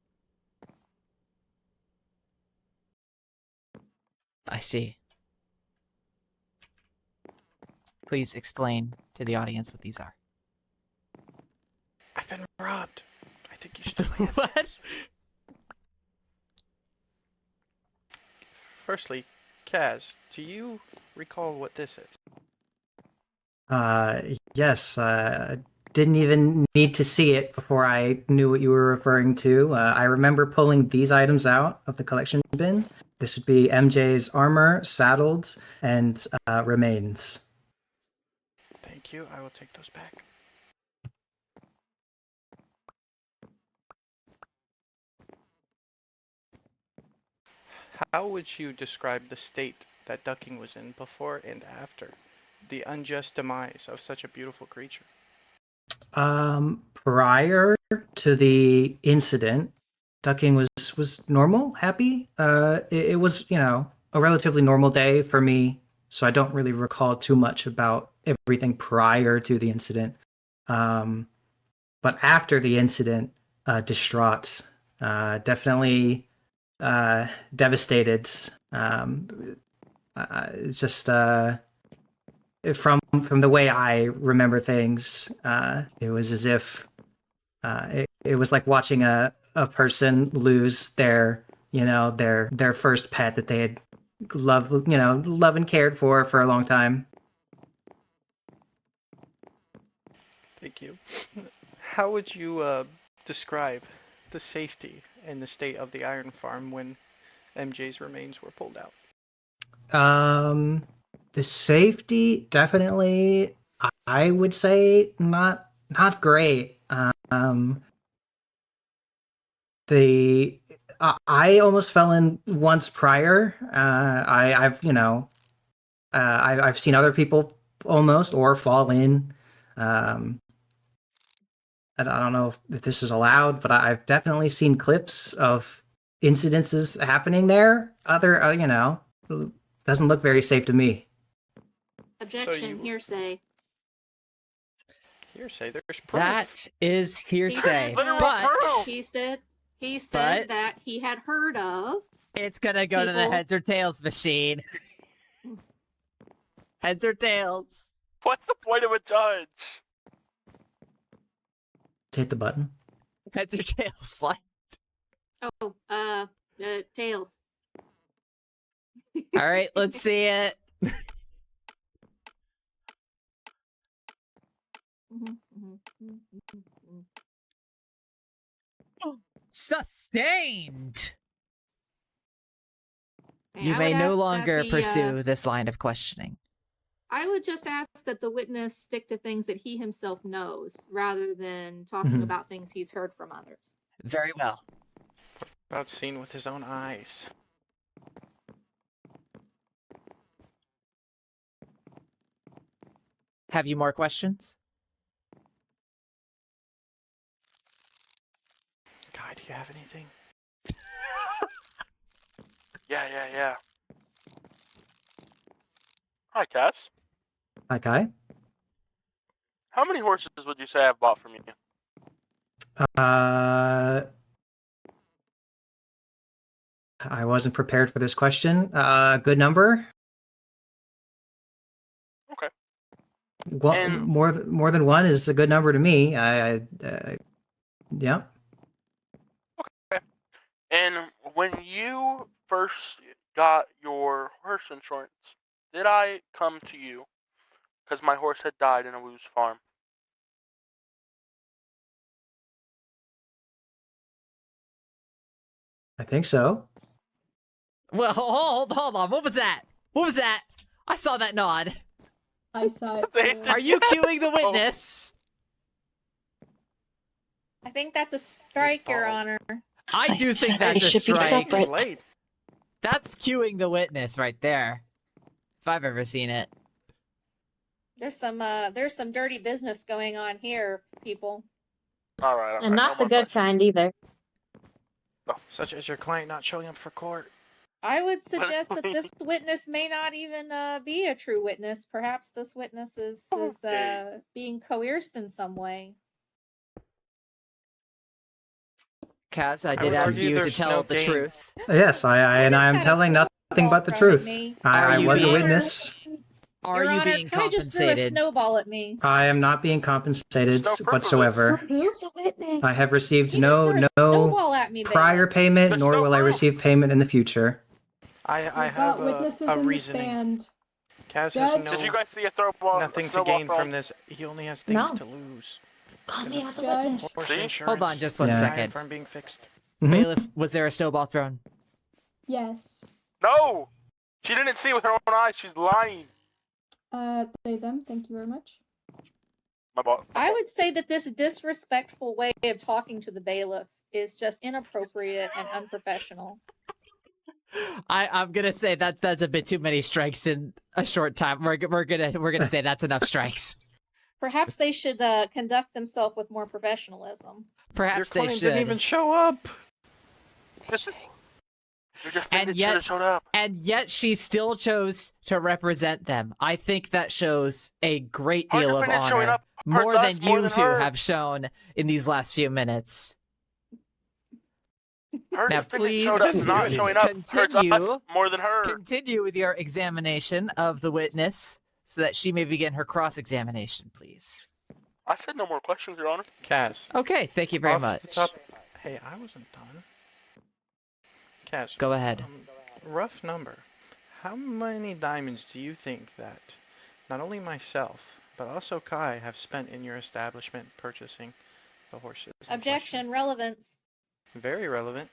I see. Please explain to the audience what these are. I've been robbed. I think you stole my evidence. What? Firstly, Kaz, do you recall what this is? Yes, didn't even need to see it before I knew what you were referring to. I remember pulling these items out of the collection bin. This would be MJ's armor, saddled, and remains. Thank you. I will take those back. How would you describe the state that Ducking was in before and after the unjust demise of such a beautiful creature? Prior to the incident, Ducking was normal, happy. It was, a relatively normal day for me, so I don't really recall too much about everything prior to the incident. But after the incident, distraught, definitely devastated. Just from the way I remember things, it was as if it was like watching a person lose their first pet that they had loved and cared for a long time. Thank you. How would you describe the safety and the state of the iron farm when MJ's remains were pulled out? The safety, definitely, I would say not great. I almost fell in once prior. I've seen other people almost or fall in. I don't know if this is allowed, but I've definitely seen clips of incidences happening there. Doesn't look very safe to me. Objection, hearsay. Hearsay, there's proof. That is hearsay, Literal but proof. He said But- that he had heard of. it's gonna go to the People- heads or tails machine. Heads or tails. What's the point of a judge? Hit the button. Heads or tails, fly. Oh, tails. All right, let's see it. Sustained. Okay, You I may would no ask that longer the, pursue this line of questioning. I would just ask that the witness stick to things that he himself knows rather than talking Mhm. about things he's heard from others. Very well. About seen with his own eyes. Have you more questions? Guy, do you have anything? Yeah. Hi, Cass. Okay. How many horses would you say I've bought from you? I wasn't prepared for this question. Good number. Okay. Well, And- more than one is a good number to me. Yeah. And when you first got your horse insurance, did I come to you because my horse had died in Awoo's farm? I think so. Well, hold on. What was that? What was that? I saw that nod. I saw it. They too. did- Are you Yes. cueing the Oh. witness? I think that's a strike, Your bald. Honor. I do think They that's a should be strike. separate. Late. That's cueing the witness right there. If I've ever seen it. There's some dirty business going on here, people. All right. And not no the more good questions. kind either. Such as your client not showing up for court. I would suggest that this witness may not even be a true witness. Perhaps this witness is Okay. being coerced in some way. Kaz, I I did would ask argue you to there's tell no the gain. truth. Yes, I am telling nothing but the Snowball thrown at truth. me. Are I you was a being- witness. Are Your you Honor, being Kai just threw a compensated? snowball at me. I am not being compensated There's no whatsoever. Here's a witness. I have received He just threw a no snowball at me, prior bailiff. payment, There's nor no will I proof. receive payment in the future. I We've have got witnesses a in the reasoning. stand. Kaz Judge? has Did you guys see a snowball? nothing a to snowball gain thrown? from this. He only has things No. to lose. Call me as a Judge? witness. Horse See? insurance. Hold on just one Yeah. iron second. farm being fixed. Mhm. Bailiff, was there a snowball thrown? Yes. No! She didn't see it with her own eyes. She's lying. They, them, thank you very much. My ball. I would say that this disrespectful way of talking to the bailiff is just inappropriate and unprofessional. I'm gonna say that's a bit too many strikes in a short time. We're gonna say that's enough strikes. Perhaps they should conduct themselves with more professionalism. Your Perhaps they client should. didn't even show up. This is. Your defendant And should yet- have showed up. And yet she still chose to represent them. I think that shows a great Her deal of defendant showing honor. up More hurts us than more you than two her. have shown in these last few minutes. Her Now, defendant showed up, please not showing up hurts continue. us more than her. Continue with your examination of the witness so that she may begin her cross-examination, please. I said no more questions, Your Honor. Kaz. Okay, thank you very off the much. top- Hey, I wasn't done. Kaz. Go ahead. Rough number. How many diamonds do you think that not only myself, but also Kai have spent in your establishment purchasing the horses? in Objection, relevance. question? Very relevant.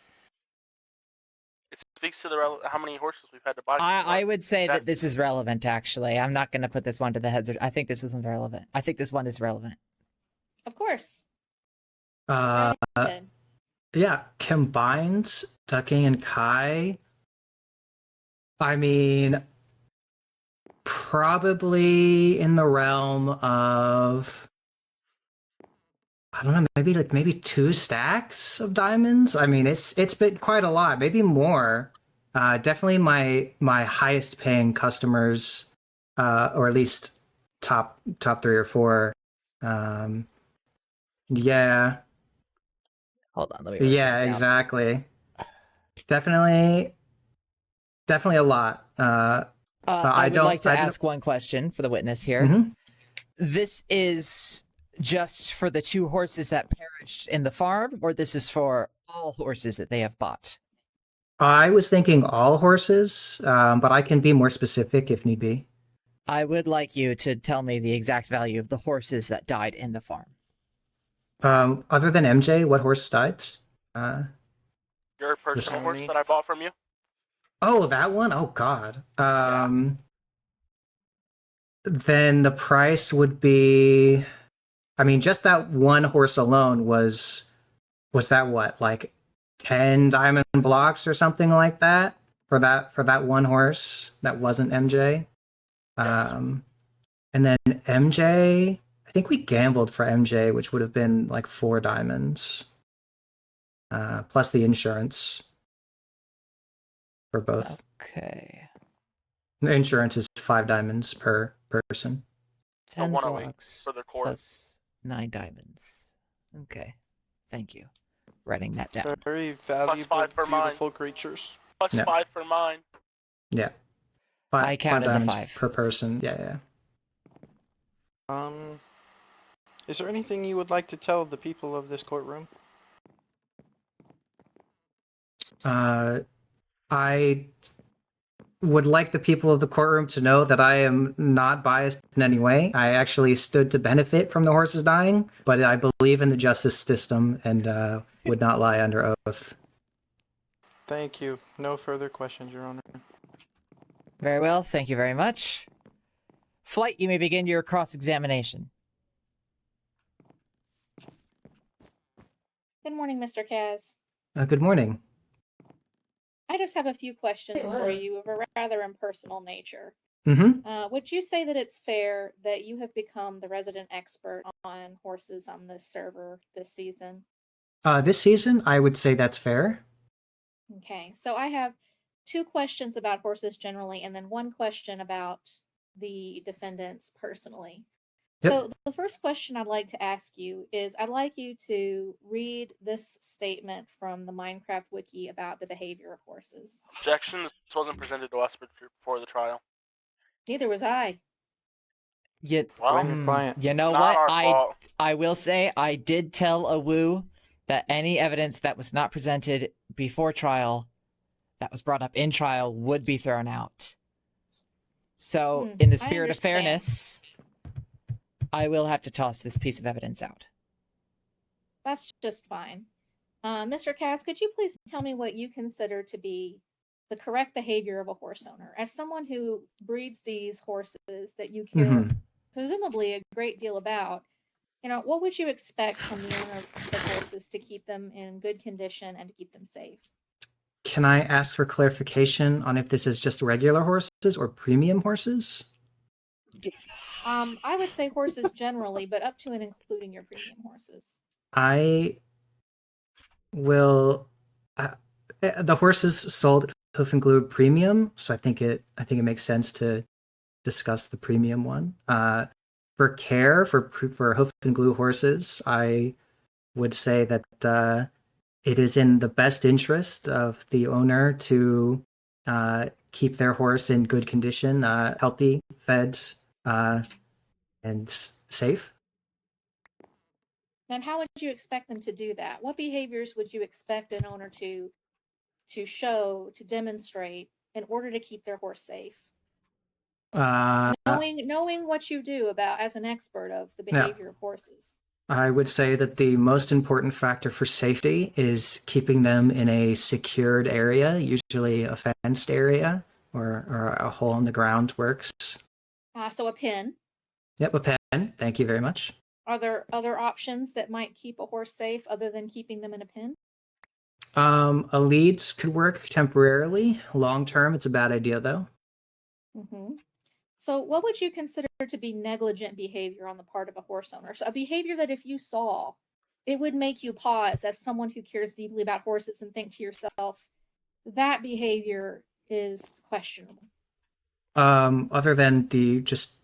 It speaks to how many horses we've had to buy. I would say that That- this is relevant, actually. I'm not going to put this one to the heads. I think this isn't relevant. I think this one is relevant. Of course. Uh, Good. yeah, combined Ducking and Kai. I mean, probably in the realm of, I don't know, maybe 2 stacks of diamonds. I mean, it's been quite a lot, maybe more. Definitely my highest paying customers, or at least top 3 or 4. Yeah. Hold on, let me write Yeah, this down. exactly. Definitely a lot. I would don't- like to I don't- ask one question for the witness here. Mhm. This is just for the 2 horses that perished in the farm, or this is for all horses that they have bought? I was thinking all horses, but I can be more specific if need be. I would like you to tell me the exact value of the horses that died in the farm. Other than MJ, what horse died? Your personal horse Sony. that I bought from you. Oh, that one? Oh, God. Then the price would be, I mean, just that one horse alone was that what, like 10 diamond blocks or something like that for that one horse that wasn't MJ? And then MJ, I think we gambled for MJ, which would have been like 4 diamonds, plus the insurance for both. Okay. The insurance is 5 diamonds per person. 10 one a week blocks for the court. plus 9 diamonds. Okay. Thank you. Writing that down. Very valuable, 5 for mine. beautiful creatures. Plus Yeah. 5 for mine. Yeah. I counted the diamonds 5. per person. Yeah. Is there anything you would like to tell the people of this courtroom? I would like the people of the courtroom to know that I am not biased in any way. I actually stood to benefit from the horses dying, but I believe in the justice system and would not lie under oath. Thank you. No further questions, Your Honor. Very well. Thank you very much. Flight, you may begin your cross-examination. Good morning, Mr. Kaz. Good morning. I just have a few questions for you of a rather impersonal nature. Mm-hmm. Would you say that it's fair that you have become the resident expert on horses on this server this season? This season, I would say that's fair. Okay, so I have 2 questions about horses generally, and then 1 question about the defendants personally. Yep. So the first question I'd like to ask you is, I'd like you to read this statement from the Minecraft wiki about the behavior of horses. Objection. This wasn't presented to us before the trial. Neither was I. You, Blame your client. you know Not what? our fault. I will say I did tell Awoo that any evidence that was not presented before trial, that was brought up in trial, would be thrown out. So, in the I spirit of understand. fairness, I will have to toss this piece of evidence out. That's just fine. Mr. Cass, could you please tell me what you consider to be the correct behavior of a horse owner? As someone who breeds these horses that you care Mhm. presumably a great deal about, what would you expect from the owners of horses to keep them in good condition and to keep them safe? Can I ask for clarification on if this is just regular horses or premium horses? I would say horses generally, but up to and including your premium horses. I will. The horses sold at Hoof and Glue Premium, so I think it makes sense to discuss the premium one. For care for Hoof and Glue horses, I would say that it is in the best interest of the owner to keep their horse in good condition, healthy, fed, and safe. And how would you expect them to do that? What behaviors would you expect an owner to show, to demonstrate in order to keep their horse safe? Knowing what you do about as an expert of the behavior of horses. I would say that the most important factor for safety is keeping them in a secured area, usually a fenced area or a hole in the ground works. So a pen. Yep, a pen. Thank you very much. Are there other options that might keep a horse safe other than keeping them in a pen? A lead could work temporarily. Long term, it's a bad idea though. Mm-hmm. So what would you consider to be negligent behavior on the part of a horse owner? So a behavior that if you saw, it would make you pause as someone who cares deeply about horses and think to yourself, that behavior is questionable. Other than the just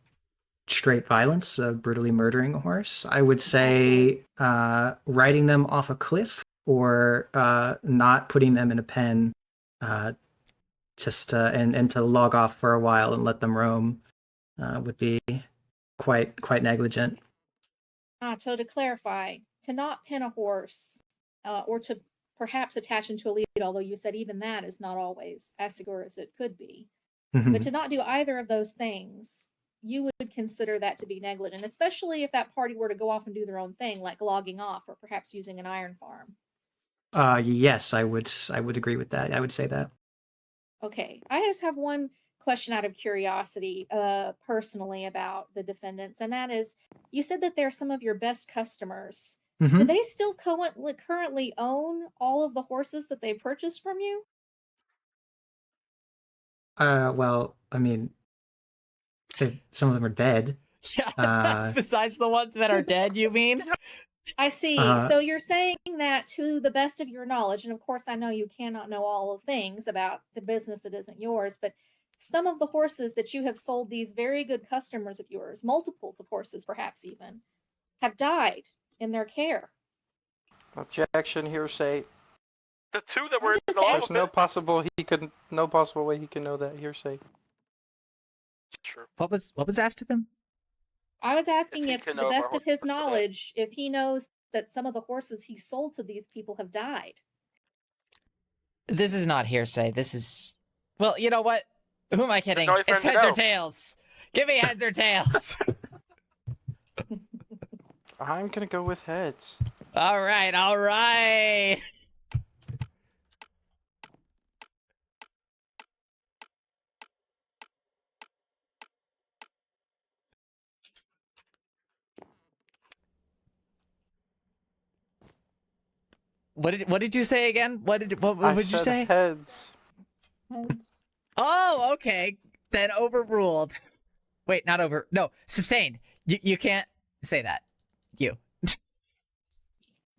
straight violence of brutally murdering a horse, I would say riding them off a cliff or not putting them in a pen, just and to log off for a while and let them roam would be quite negligent. So to clarify, to not pin a horse or to perhaps attach him to a lead, although you said even that is not always as secure as it could be, but to not do either of those things, you would consider that to be negligent, especially if that party were to go off and do their own thing, like logging off or perhaps using an iron farm. Yes, I would agree with that. I would say that. Okay, I just have one question out of curiosity, personally about the defendants, and that is, you said that they're some of your best customers. Do they still currently own all of the horses that they purchased from you? Well, I mean, some of them are dead. Yeah, besides the ones that are dead, you mean? I see. So you're saying that to the best of your knowledge, and of course I know you cannot know all of things about the business that isn't yours, but some of the horses that you have sold these very good customers of yours, multiples of horses perhaps even, have died in their care. Objection, hearsay. The 2 that were in the There's no possible way he can know that. Hearsay. Sure. What was asked of him? I was asking if can to the know if our best of his horses are dead. knowledge, if he knows that some of the horses he sold to these people have died. This is not hearsay. This is... Well, you know what? Who am I kidding? no way for It's him to heads or know. tails. Give me heads or tails. I'm gonna go with heads. All right. What did you say again? What would you say? Heads. Heads. Oh, okay. Then overruled. Wait, not over. No, sustained. You can't say that.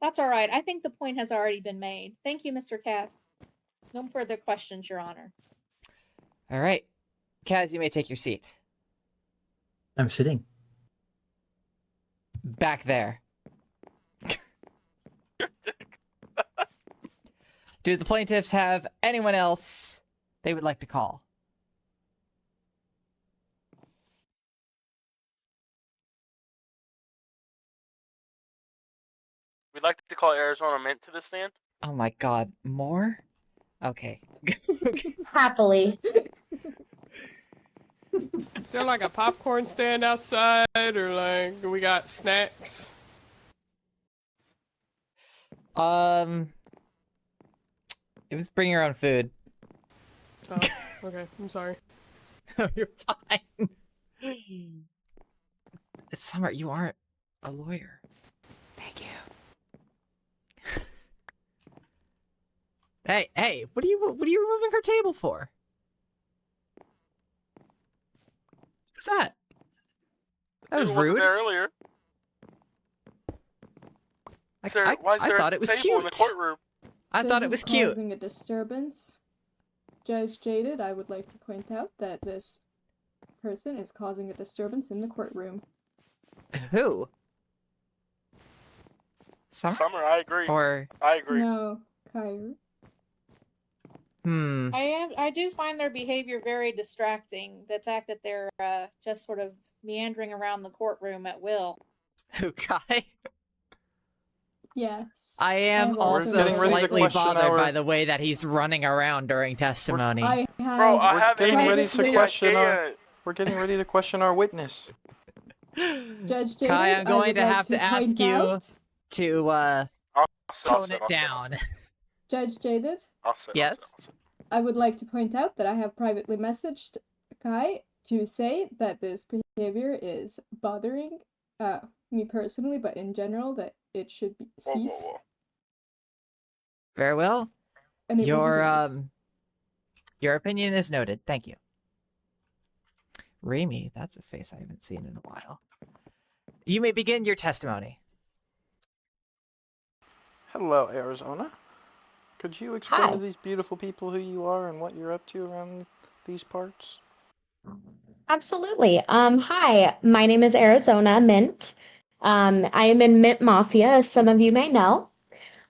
That's all right. I think the point has already been made. Thank you, Mr. Cass. No further questions, Your Honor. All right. Kaz, you may take your seat. I'm sitting. Back there. Do the plaintiffs have anyone else they would like to call? We'd like to call Arizonamint to the stand. Oh my god, more? Okay. Happily. Is there like a popcorn stand outside, or like we got snacks? It was bring your own food. Oh, okay. I'm sorry. No, you're fine. Summer, you aren't a lawyer. Thank you. Hey, what are you removing her table for? What's that? That was It wasn't rude. there earlier. Why is there thought a it was table cute. in the courtroom? I thought it was cute. Causing a disturbance. Judge Jaded, I would like to point out that this person is causing a disturbance in the courtroom. Who? Summer? Summer, I agree. Or I agree. No, Kairu. I do find their behavior very distracting. The fact that they're just sort of meandering around the courtroom at will. who, Kai? Yes. I am We're also getting ready to slightly question bothered our- by the way that he's running around during testimony. I have Bro, I We're have getting ready to ADHD, question I our- can't. We're getting ready to question our witness. Judge Jaded, Kai, I'm I going would to like have to ask point you out- to I'll tone sit, it I'll sit, down. Judge Jaded, I'll sit, Yes? I'll sit. I would like to point out that I have privately messaged Kai to say that this behavior is bothering me personally, but in general that it should be Whoa, cease. whoa, whoa. Very well. And it was agreed. Your opinion is noted. Thank you. Remy, that's a face I haven't seen in a while. You may begin your testimony. Hello, Arizona. Could you explain Hi. to these beautiful people who you are and what you're up to around these parts? Absolutely. Hi, my name is Arizonamint. I am in Mint Mafia, as some of you may know.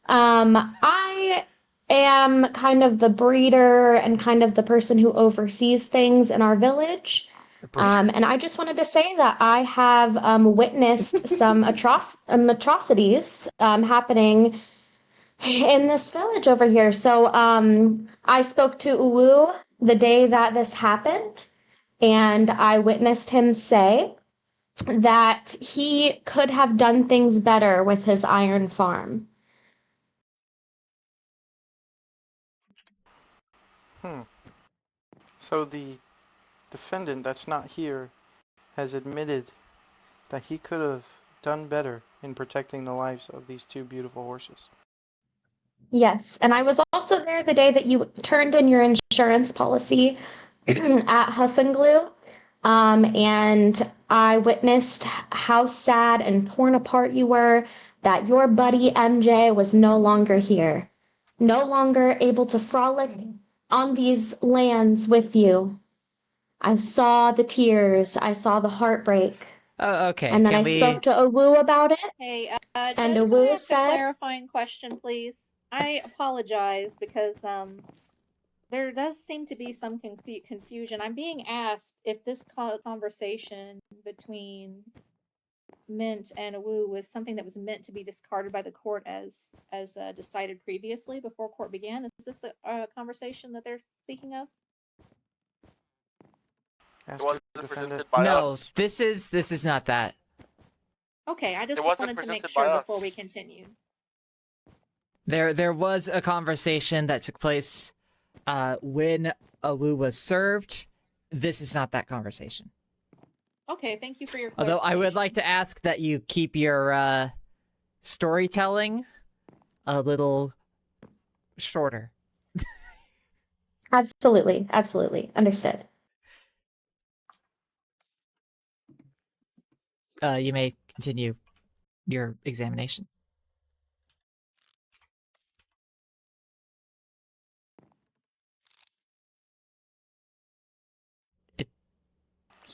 I am kind of the breeder and kind of the person who oversees things in our village. And I just wanted to say that I have witnessed some atrocities happening in this village over here. So I spoke to Awoo the day that this happened, and I witnessed him say that he could have done things better with his iron farm. So the defendant that's not here has admitted that he could have done better in protecting the lives of these two beautiful horses. Yes, and I was also there the day that you turned in your insurance policy at Huff and Glue. And I witnessed how sad and torn apart you were, that your buddy MJ was no longer here, no longer able to frolic on these lands with you. I saw the tears, I saw the heartbreak. Oh, okay. And then I spoke to Awoo about it. Hey, And Judge, can I Awoo ask said- a clarifying question, please? I apologize because there does seem to be some confusion. I'm being asked if this conversation between Mint and Awoo was something that was meant to be discarded by the court as decided previously before court began. Is this the conversation that they're speaking of? Ask It wasn't the defendant. presented by No, us. this is not that. Okay, I just It wasn't wanted to make presented sure by before us. we continue. There was a conversation that took place when Awoo was served. This is not that conversation. Okay, thank you for your Although I would clarification. like to ask that you keep your storytelling a little shorter. Absolutely, absolutely. Understood. You may continue your examination.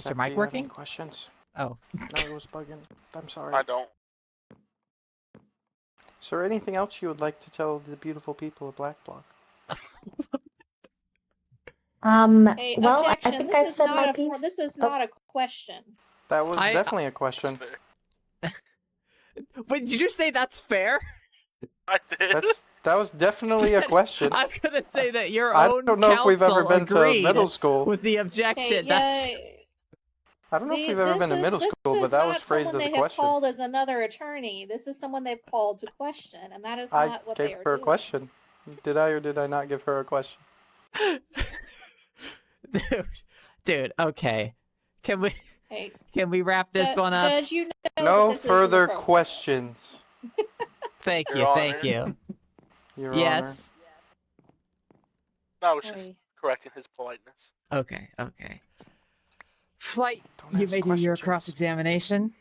Is your Zach, mic do you have any working? questions? Oh. No, it was bugging. I'm sorry. I don't. Is there anything else you would like to tell the beautiful people of Blackblock? Hey, Well, I objection. think This I've is said not my a piece. this is Oh. not a question. That was definitely a question. Wait, did you say that's fair? I did. That was definitely a question. I'm gonna say that your I own don't know if we've ever counsel been to agreed middle school. with the objection. Hey, That's I don't know if we've ever been to middle school, but that was phrased as a They have question. called as another attorney. This is someone they've called to question, and that is I not what gave they are her a doing. question. Did I or did I not give her a question? dude. Okay, can we Hey, wrap this one up? Judge, you know No that this is further inappropriate. questions, Thank Your you, Honor. thank you. Your Yes. I was just Oy. correcting his politeness. Okay. Flight, Don't you ask may do your questions. cross-examination.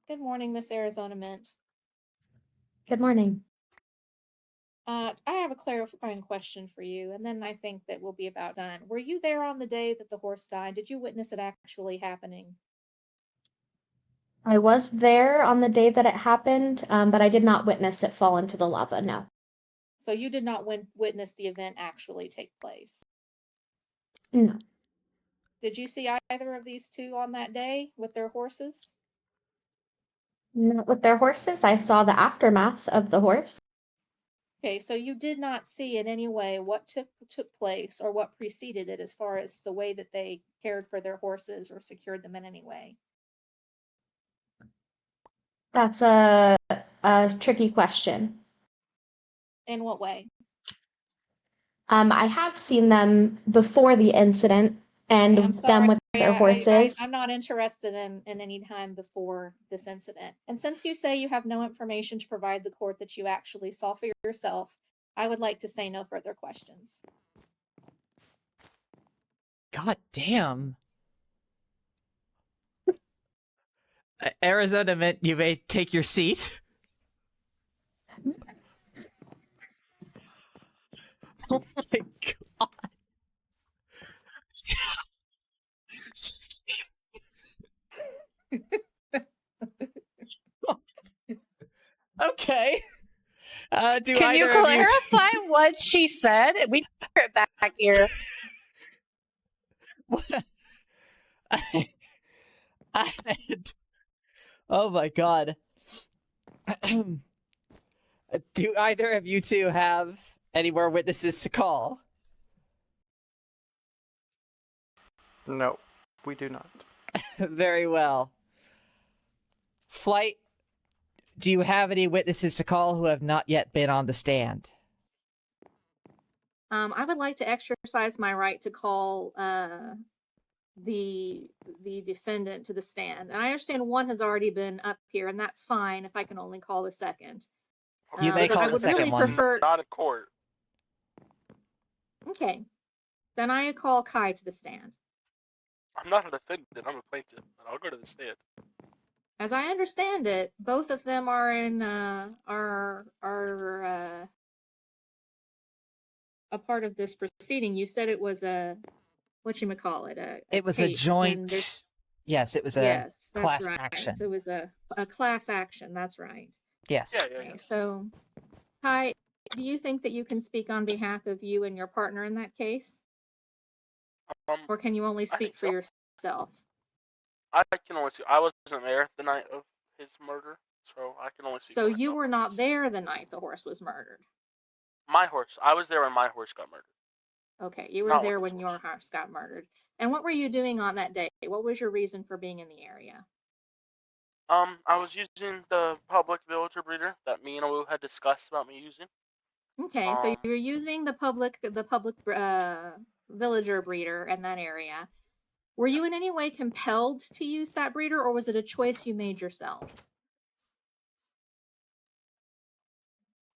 Good morning, Miss Arizonamint. Good morning. I have a clarifying question for you, and then I think that we'll be about done. Were you there on the day that the horse died? Did you witness it actually happening? I was there on the day that it happened, but I did not witness it fall into the lava, no. So you did not witness the event actually take place? No. Did you see either of these two on that day with their horses? Not with their horses. I saw the aftermath of the horse. Okay, so you did not see in any way what took place or what preceded it as far as the way that they cared for their horses or secured them in any way? That's a tricky question. In what way? I have seen them before the incident and Okay, I'm them sorry. with their horses. I'm not interested in any time before this incident. And since you say you have no information to provide the court that you actually saw for yourself, I would like to say no further questions. God damn. Arizonamint, you may take your seat. Oh my god. Just leave. Okay. Do Can you either of clarify what she said? We hear it back here. Oh my god. Do either of you two have any more witnesses to call? No, we do not. Very well. Flight, do you have any witnesses to call who have not yet been on the stand? I would like to exercise my right to call the defendant to the stand. And I understand one has already been up here, and that's fine if I can only call the second. You may but call I the would second really one. prefer. Not a court. Okay. Then I call Kai to the stand. I'm not a defendant. I'm a plaintiff, but I'll go to the stand. As I understand it, both of them are in are a part of this proceeding. You said it was a whatchamacallit, It was a case when joint. there's- Yes, it was a Yes, that's class right. action. So it was a class action. That's right. Yes. Yeah. Okay, so, Kai, do you think that you can speak on behalf of you and your partner in that case? Or can you only I speak think for so. yourself? I can only speak. I wasn't there the night of his murder, so I can only speak. So for you myself. were not there the night the horse was murdered. My horse. I was there when my horse got murdered. Okay, you were Not there with when his your horse. horse got murdered. And what were you doing on that day? What was your reason for being in the area? I was using the public villager breeder that me and Awoo had discussed about me using. Okay, so you were using the public villager breeder in that area. Were you in any way compelled to use that breeder, or was it a choice you made yourself?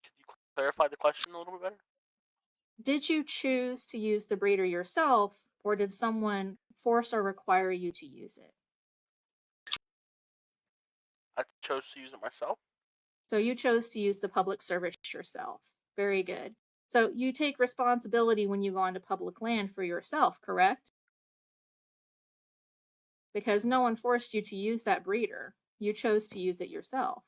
Could you clarify the question a little bit better? Did you choose to use the breeder yourself, or did someone force or require you to use it? I chose to use it myself. So you chose to use the public service yourself. Very good. So you take responsibility when you go onto public land for yourself, correct? because no one forced you to use that breeder. You chose to use it yourself.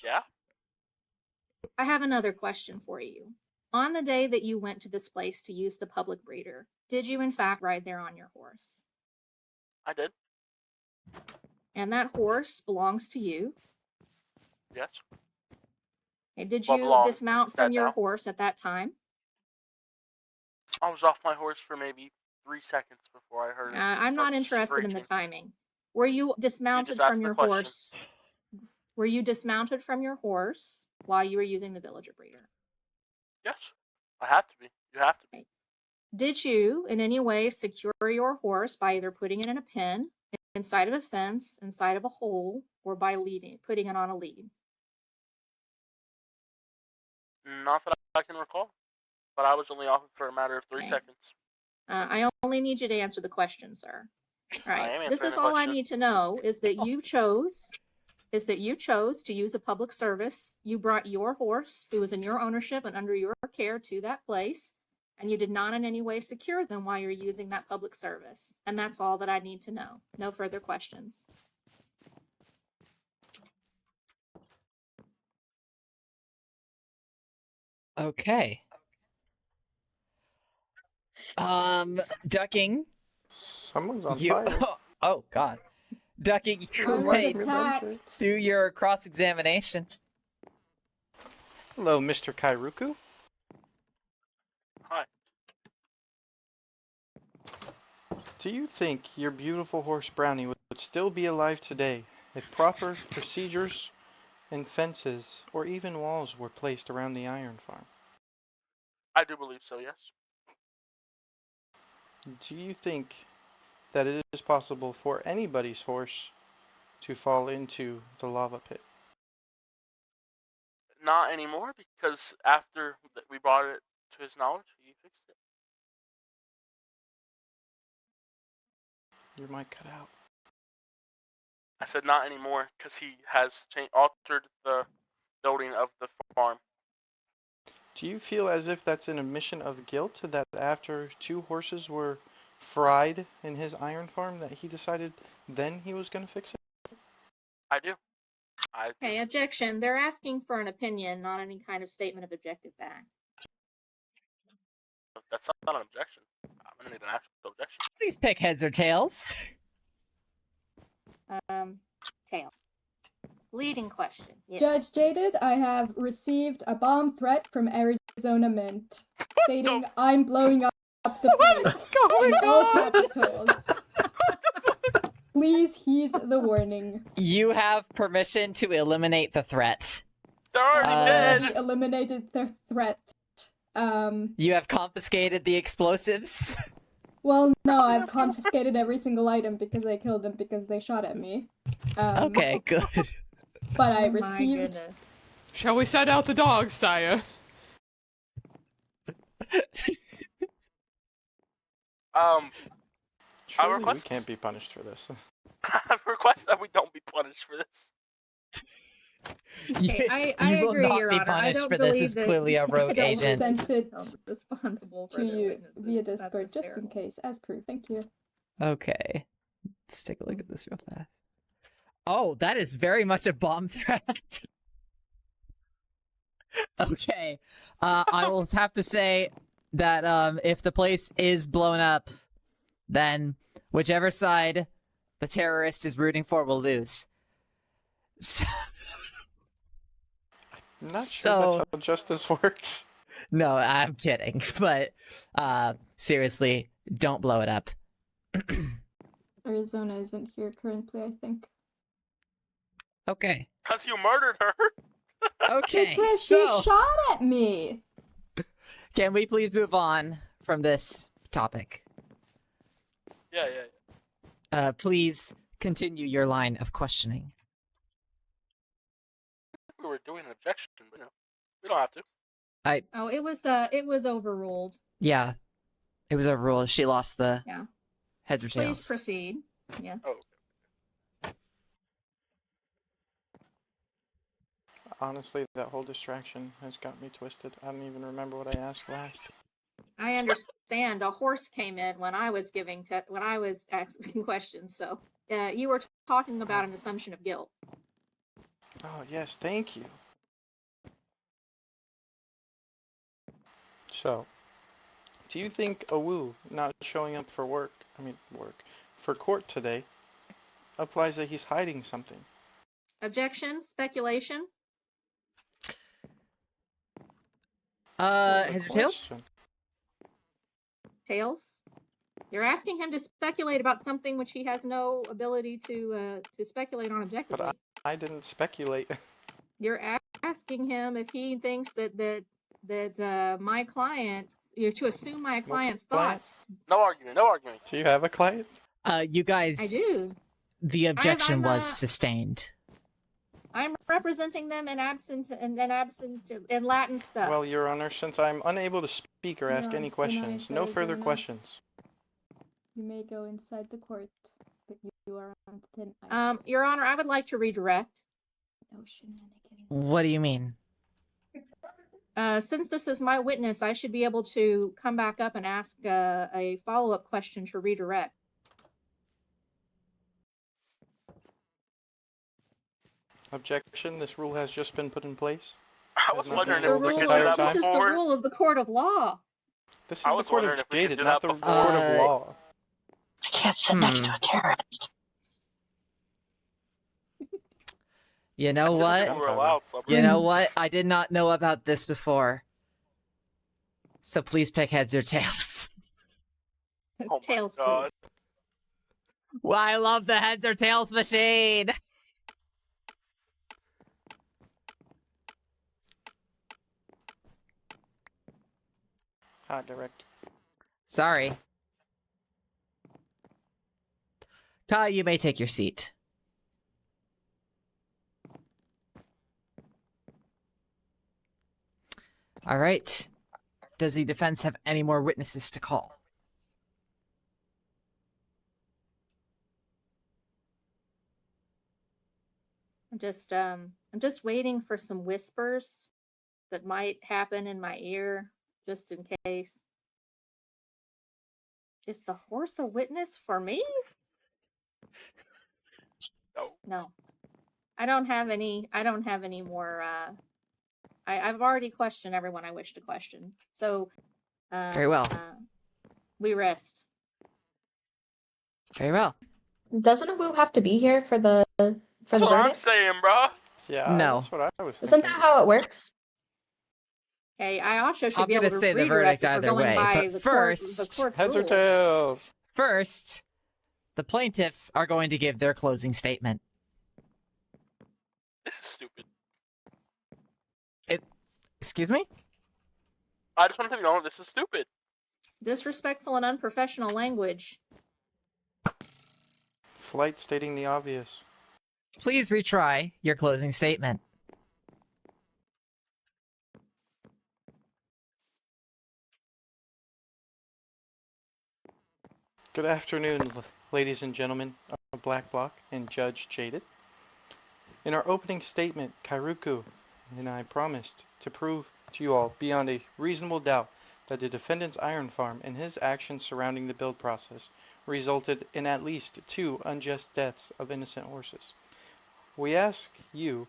Yeah. I have another question for you. On the day that you went to this place to use the public breeder, did you in fact ride there on your horse? I did. And that horse belongs to you? Yes. And did Well, you belongs. dismount It's from dead your now. horse at that time? I was off my horse for maybe 3 seconds before I heard it. I'm not start interested in the screeching. timing. Were you dismounted asked from the your question. horse? Were you dismounted from your horse while you were using the villager breeder? Yes. I have to be. You have to be. Did you in any way secure your horse by either putting it in a pen, inside of a fence, inside of a hole, or by putting it on a lead? Not that I can recall. But I was only off for a matter of 3 Okay. seconds. I only need you to answer the question, sir. All I right. am This answering is the all I question. need to know is that you chose to use a public service. You brought your horse, who was in your ownership and under your care, to that place, and you did not in any way secure them while you're using that public service. And that's all that I need to know. No further questions. Okay. Ducking. Someone's on You. fire. Oh God. Ducking. I You was may attacked. do your cross-examination. Hello, Mr. Kairuku. Hi. Do you think your beautiful horse Brownie would still be alive today if proper procedures and fences or even walls were placed around the iron farm? I do believe so, yes. Do you think that it is possible for anybody's horse to fall into the lava pit? Not anymore, because after we brought it to his knowledge, he fixed it. Your mic cut out. I said not anymore, because he has altered the building of the farm. Do you feel as if that's an admission of guilt that after 2 horses were fried in his iron farm that he decided then he was going to fix it? I do. Okay, objection. They're asking for an opinion, not any kind of statement of objective fact. That's not an objection. I'm gonna need an actual objection. Please pick heads or tails. Tail. Leading question. Yes. Judge Jaded, I have received a bomb threat from Arizonamint, stating I'm blowing up the place in all capitals. Please heed the warning. You have permission to eliminate the threat. They're already Already dead. eliminated the threat. You have confiscated the explosives. Well, no, I've confiscated every single item because I killed them because they shot at me. Okay, good. But I Oh my received. goodness. Shall we send out the dogs, Saya? Surely request- we can't be punished for this. I request that we don't be punished for this. Okay, I you will agree, not Your be Honor. I punished don't for this. believe Is that clearly a I rogue don't agent. sent it held responsible for to their you witnesses. via That's Discord just in hysterical. case, as proof. Thank you. Okay, let's take a look at this real fast. Oh, that is very much a bomb threat. Okay, I will have to say that if the place is blown up, then whichever side the terrorist is rooting for will lose. So, I'm not sure So- that's how justice works. no, I'm kidding, but seriously, don't blow it up. Arizona isn't here currently, I think. Okay. Because you murdered her. Okay, Because so she shot at me! can we please move on from this topic? Yeah. Please continue your line of questioning. We were doing an objection, but we don't have to. Oh, it was overruled. Yeah, it was overruled. She lost the Yeah. heads or Please tails. proceed. Yeah. Oh, Honestly, that whole distraction has got me twisted. I don't even remember what I asked last. I understand. A horse came in when I was when I was asking questions. So you were talking about an assumption of guilt. Oh, yes, thank you. So, do you think Awoo not showing up for for court today applies that he's hiding something? Objection, speculation. Heads or tails? Question. Tails. You're asking him to speculate about something which he has no ability to speculate on objectively. But I didn't speculate. You're asking him if he thinks that my client, you're to assume my client's client? thoughts. No argument. No argument. Do you have a client? You guys. I do. The objection I'm, was sustained. I'm representing them in absent in Latin stuff. Well, Your Honor, since I'm unable to speak or ask No, any good questions, night, no further Arizona. questions. You may go inside the court, but you are on thin ice. Your Honor, I would like to redirect. No shenanigans. What do you mean? Since this is my witness, I should be able to come back up and ask a follow-up question to redirect. Objection, this rule has just been put in place. I was This is wondering the if we rule could of- do that this This is the before. rule of the court of law. This is I the was court wondering of if we could Jaded, do not that the before. court of law. I can't sit next to a terrorist. You know I what? didn't think we were allowed, so You know what? I did not know about this before. So please pick heads or tails. Oh my Tails, God. please. Well, I love the heads or tails machine. Direct. Sorry. Kai, you may take your seat. All right. Does the defense have any more witnesses to call? I'm just waiting for some whispers that might happen in my ear, just in case. Is the horse a witness for me? No. No. I don't have any more I've already questioned everyone I wish to question. So Very well. We rest. Very well. Doesn't Awoo have to be here for the That's what I'm verdict? saying, bro. Yeah, No. that's what I was Isn't thinking. that how it works? Okay, I also should I'm be able gonna to say the redirect verdict if we're either going way, by but the first, court's Heads or rules. tails? First, the plaintiffs are going to give their closing statement. This is stupid. Excuse me? I just want to know this is stupid. Disrespectful and unprofessional language. Flight stating the obvious. Please retry your closing statement. Good afternoon, ladies and gentlemen of Blackblock and Judge Jaded. In our opening statement, Kairuku and I promised to prove to you all beyond a reasonable doubt that the defendant's iron farm and his actions surrounding the build process resulted in at least 2 unjust deaths of innocent horses. We ask that you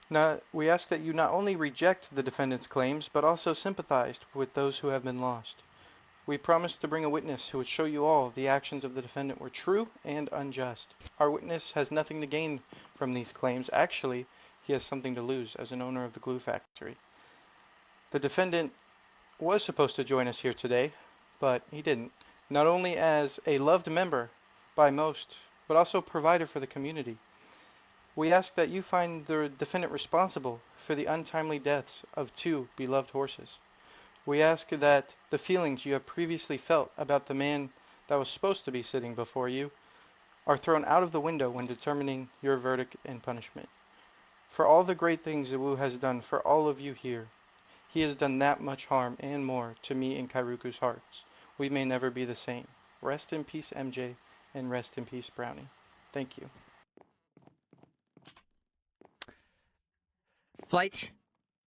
not only reject the defendant's claims, but also sympathize with those who have been lost. We promised to bring a witness who would show you all the actions of the defendant were true and unjust. Our witness has nothing to gain from these claims. Actually, he has something to lose as an owner of the glue factory. The defendant was supposed to join us here today, but he didn't. Not only as a loved member by most, but also provider for the community. We ask that you find the defendant responsible for the untimely deaths of 2 beloved horses. We ask that the feelings you have previously felt about the man that was supposed to be sitting before you are thrown out of the window when determining your verdict and punishment. For all the great things Awoo has done for all of you here, he has done that much harm and more to me and Kairuku's hearts. We may never be the same. Rest in peace, MJ, and rest in peace, Brownie. Thank you. Flight,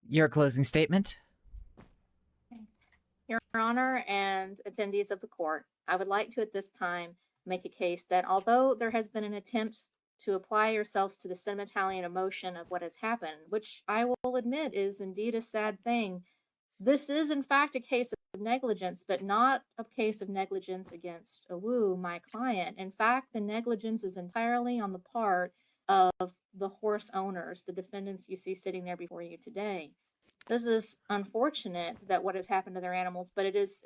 your closing statement. Your Honor and attendees of the court, I would like to at this time make a case that although there has been an attempt to apply yourselves to the sentimentality and emotion of what has happened, which I will admit is indeed a sad thing, this is in fact a case of negligence, but not a case of negligence against Awoo, my client. In fact, the negligence is entirely on the part of the horse owners, the defendants you see sitting there before you today. This is unfortunate that what has happened to their animals, but it is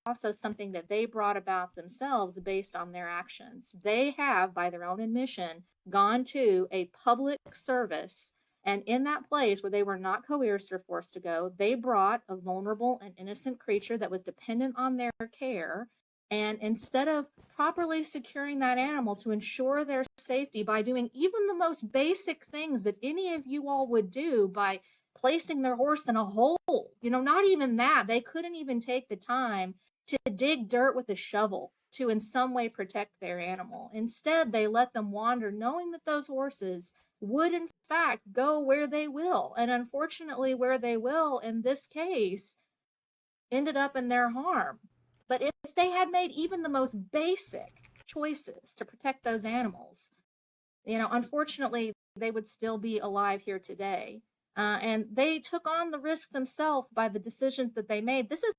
also something that they brought about themselves based on their actions. They have, by their own admission, gone to a public service, and in that place where they were not coerced or forced to go, they brought a vulnerable and innocent creature that was dependent on their care, and instead of properly securing that animal to ensure their safety by doing even the most basic things that any of you all would do by placing their horse in a hole, not even that. They couldn't even take the time to dig dirt with a shovel to in some way protect their animal. Instead, they let them wander, knowing that those horses would in fact go where they will. And unfortunately, where they will in this case ended up in their harm. But if they had made even the most basic choices to protect those animals, unfortunately, they would still be alive here today. And they took on the risk themselves by the decisions that they made. This is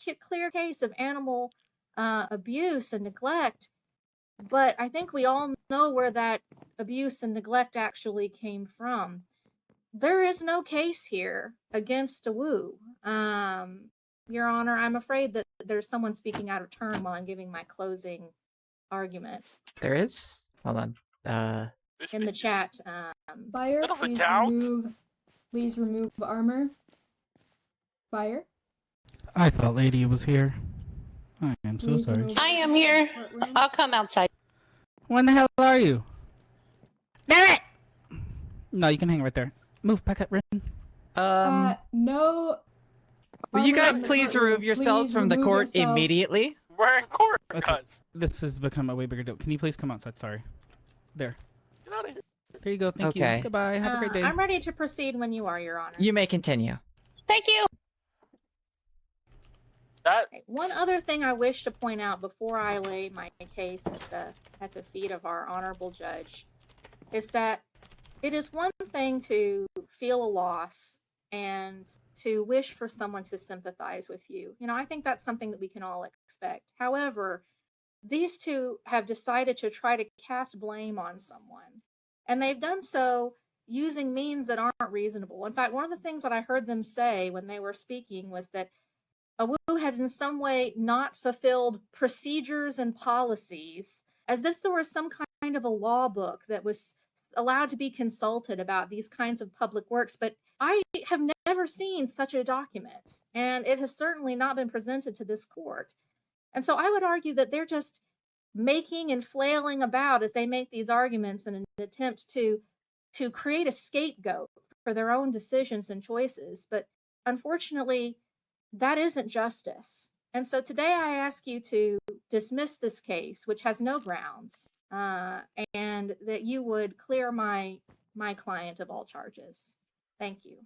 a clear case of animal abuse and neglect, but I think we all know where that abuse and neglect actually came from. There is no case here against Awoo. Your Honor, I'm afraid that there's someone speaking out of turn while I'm giving my closing argument. There is? Hold on. In the chat. Fire, That doesn't please count. please remove armor. Fire. I thought Lady was here. I am so Please sorry. remove I am here. courtroom. I'll come outside. When the hell are you? Damn it! No, you can hang right there. Move back up, Rin. No. Will you armor guys in the please courtroom. remove yourselves Please from the remove court yourselves. immediately? We're in court, Okay. guys. This has become a way bigger deal. Can you please come outside? Sorry. There. Get out of here. There you go. Thank Okay. you. Goodbye. Have a great day. I'm ready to proceed when you are, Your Honor. You may continue. Thank you. That Okay, one other thing I wish to point out before I lay my case at the feet of our honorable judge is that it is one thing to feel a loss and to wish for someone to sympathize with you. I think that's something that we can all expect. However, these two have decided to try to cast blame on someone, and they've done so using means that aren't reasonable. In fact, one of the things that I heard them say when they were speaking was that Awoo had in some way not fulfilled procedures and policies, as if there were some kind of a law book that was allowed to be consulted about these kinds of public works. But I have never seen such a document, and it has certainly not been presented to this court. And so I would argue that they're just making and flailing about as they make these arguments in an attempt to create a scapegoat for their own decisions and choices. But unfortunately, that isn't justice. And so today I ask you to dismiss this case, which has no grounds, and that you would clear my client of all charges. Thank you.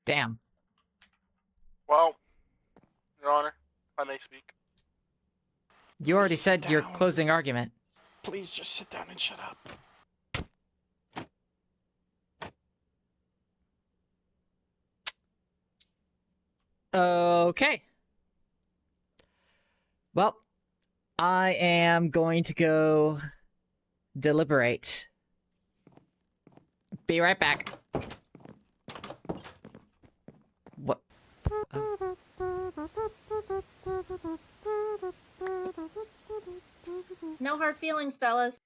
Damn. well, Your Honor, if I may speak. You already said your Down. closing argument. Please just sit down and shut up. Okay. Well, I am going to go deliberate. Be right back. What? No hard feelings, fellas.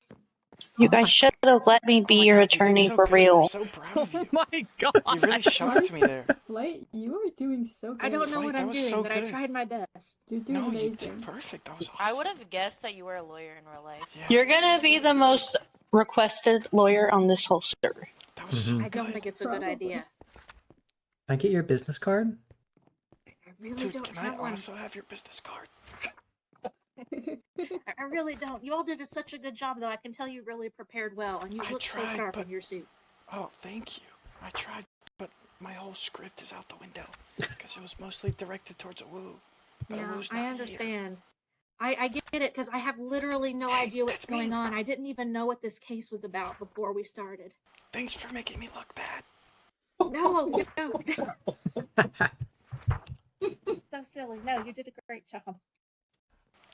You guys should have let me be your attorney for real. I'm so proud of you. my god! You really shocked me there. Light, you are doing so good. I don't know Flight, what that I'm was doing, so but I good. tried my best. You're doing No, you amazing. did perfect. That was awesome. I would have guessed that you were a lawyer in real life. Yeah, You're gonna be the most requested lawyer on this whole server. that was so Mhm. I don't good. think it's a good Probably. idea. Can I get your business card? I really Dude, don't can have I one. also have your business card? I really don't. You all did such a good job, though. I can tell you really prepared well, and you I look so tried, sharp but- in your suit. Oh, thank you. I tried, but my whole script is out the window because it was mostly directed towards Awoo. But Yeah, Awoo's I not here. understand. I get it, because I have literally no idea what's that's me. going on. I didn't even know what this case was about before we started. Thanks for making me look bad. No. So silly. No, you did a great job.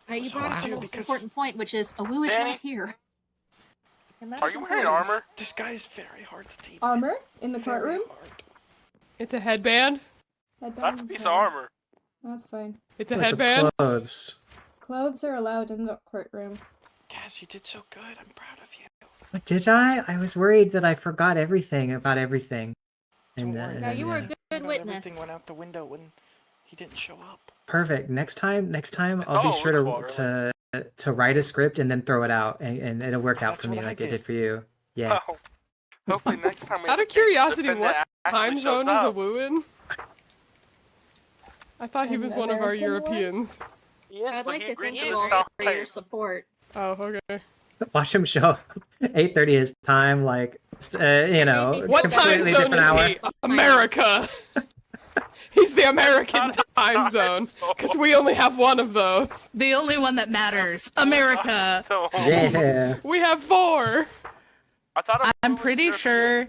You So brought up I the do, most because- important point, which is Awoo is Danny? not here. And that's Are you wearing important. armor? This guy's very hard to teach. Armor in the Very courtroom? hard. It's a headband. That's a piece of armor. That's fine. It's a Like with headband. clothes. Clothes are allowed in the courtroom. Kaz, you did so good. I'm proud of you. What, did I? I was worried that I forgot everything about everything. Don't worry. And No, you were a yeah. good About witness. Everything went out the window when he didn't show up. Perfect. Next time I'll all be it sure was for, to write a script and then throw it out, and it'll work out That's for me what I like it did. did for you. Yeah. Oh. Hopefully next time we Out have of a case, curiosity, defendant what actually time shows zone is up. Awoo in? I thought he An was one of our American one? Europeans. He is, I'd but like he to agreed thank to you the all South for your Pace. support. Oh, okay. Watch him show up. 8:30 his time, like What time completely zone different is hour. he? America. He's the American time Not zone. so. Because we only have one of those. The only one that matters. America. So, Yeah. We have 4. I thought I'm Awoo was pretty European. sure.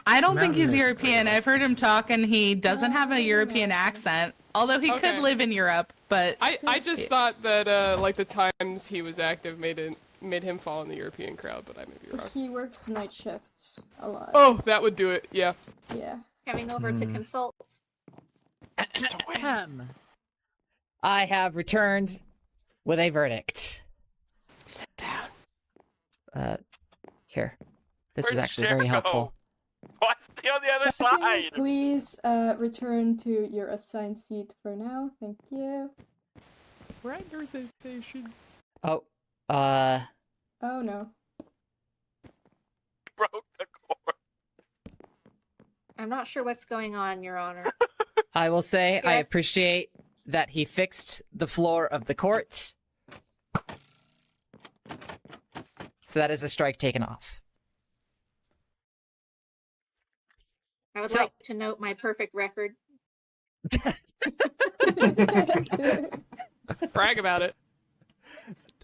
I don't think he's Mountain is European. pretty. I've heard him talk, and he doesn't have a European accent. Although he Okay. could live in Europe, but I just thought that like the times he was active made him fall in the European crowd, but I may be wrong. He works night shifts a lot. Oh, that would do it. Yeah. Yeah. Coming over to consult. To win. I have returned with a verdict. sit down. Here. This was Where's actually very Jericho? helpful. What's the on the other Ducking, side? please return to your assigned seat for now. Thank you. Randomization. Oh, Oh no. Broke the cord. I'm not sure what's going on, Your Honor. I will say I Yes. appreciate that he fixed the floor of the court. So that is a strike taken off. I would So- like to note my perfect record. Brag about it.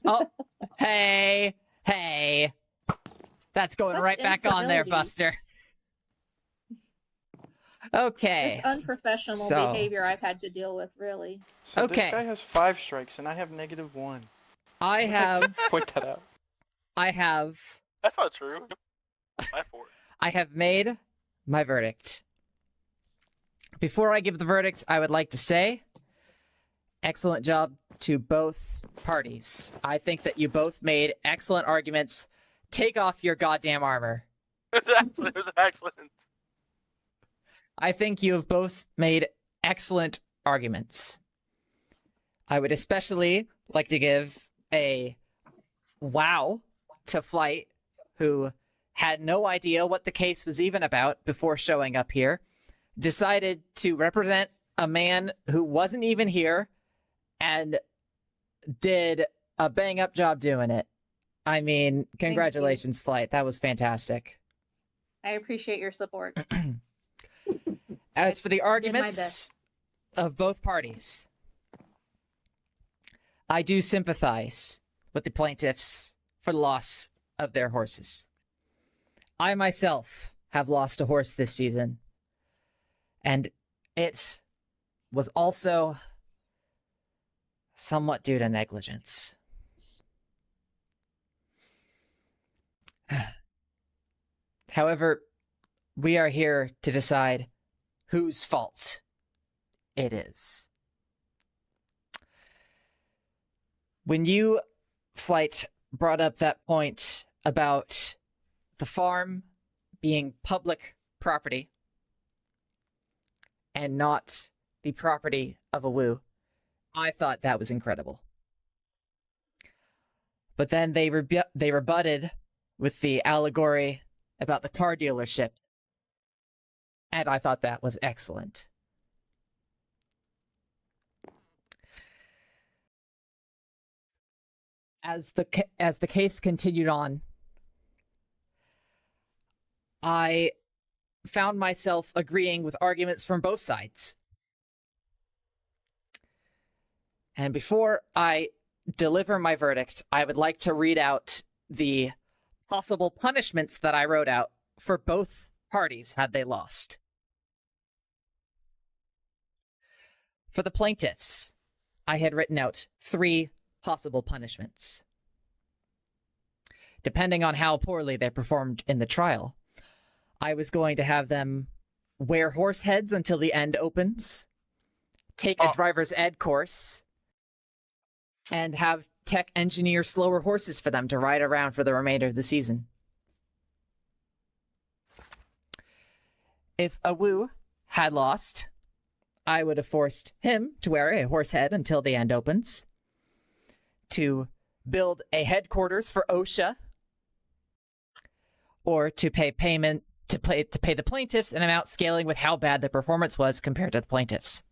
Oh, hey. That's going Such right back on there, incivility. Buster. Okay. This unprofessional So- behavior I've had to deal with, really. So Okay. This guy has 5 strikes and I have -1. I I'd like to have point that out. That's not true. My fault. I have made my verdict. Before I give the verdict, I would like to say excellent job to both parties. I think that you both made excellent arguments. Take off your goddamn armor. It was excellent. I think you have both made excellent arguments. I would especially like to give a wow to Flight, who had no idea what the case was even about before showing up here, decided to represent a man who wasn't even here, and did a bang-up job doing it. I mean, congratulations, Flight. That was fantastic. I appreciate your support. As for the did my arguments best. of both parties, I do sympathize with the plaintiffs for the loss of their horses. I myself have lost a horse this season, and it was also somewhat due to negligence. However, we are here to decide whose fault it is. When you, Flight, brought up that point about the farm being public property and not the property of Awoo, I thought that was incredible. But then they rebutted with the allegory about the car dealership, and I thought that was excellent. As the case continued on, I found myself agreeing with arguments from both sides. And before I deliver my verdict, I would like to read out the possible punishments that I wrote out for both parties had they lost. For the plaintiffs, I had written out 3 possible punishments. Depending on how poorly they performed in the trial, I was going to have them wear horse heads until the end opens, take a driver's ed course, and have tech engineer slower horses for them to ride around for the remainder of the season. If Awoo had lost, I would have forced him to wear a horse head until the end opens, to build a headquarters for OSHA, or to pay the plaintiffs an amount scaling with how bad the performance was compared to the plaintiffs.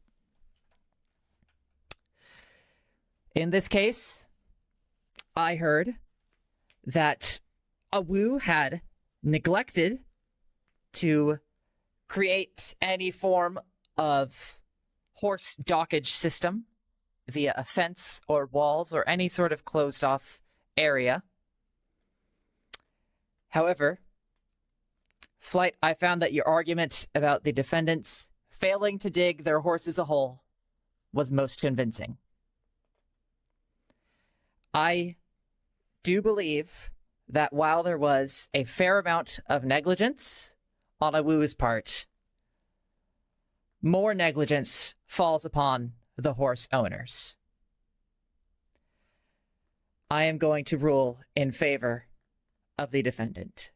In this case, I heard that Awoo had neglected to create any form of horse dockage system via a fence or walls or any sort of closed off area. However, Flight, I found that your argument about the defendants failing to dig their horses a hole was most convincing. I do believe that while there was a fair amount of negligence on Awoo's part, more negligence falls upon the horse owners. I am going to rule in favor of the defendant.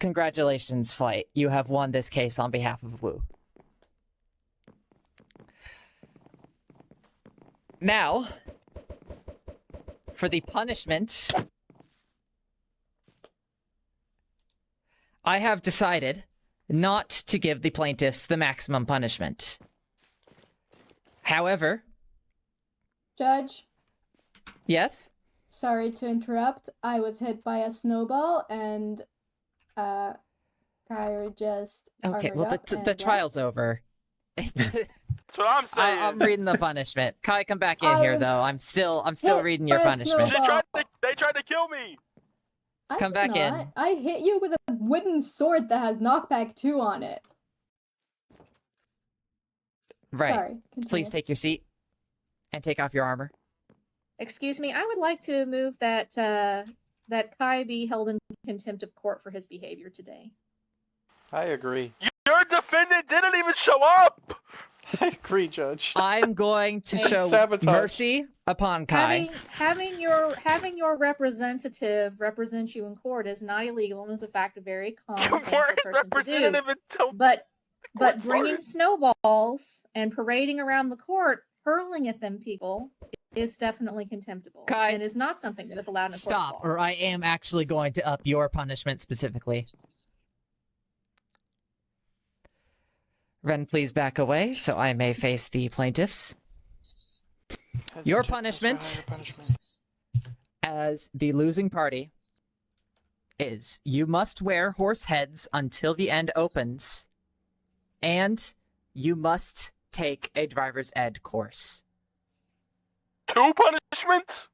Congratulations, Flight. You have won this case on behalf of Awoo. Now, for the punishment, I have decided not to give the plaintiffs the maximum punishment. However... Judge? Yes? Sorry to interrupt. I was hit by a snowball and, Kairu just... Okay, well, the trial's over. That's what I'm saying. I'm reading the punishment. Kai, come back in here, though. I'm still reading your punishment. They tried to kill me. Come back in. I hit you with a wooden sword that has knockback 2 on it. Right. Sorry, continue. Please take your seat and take off your armor. Excuse me, I would like to move that that Kai be held in contempt of court for his behavior today. I agree. Your defendant didn't even show up! I agree, Judge. I'm going to show mercy upon Kai. Having your representative represent you in court is not illegal and is a fact of very common thing for a person to do. But bringing snowballs and parading around the court, hurling at them people, is definitely contemptible. Kai, and is not something that is allowed in a court of stop, law. or I am actually going to up your punishment specifically. Ren, please back away so I may face the plaintiffs. Your punishment as the losing party is you must wear horse heads until the end opens, and you must take a driver's ed course. 2 punishments?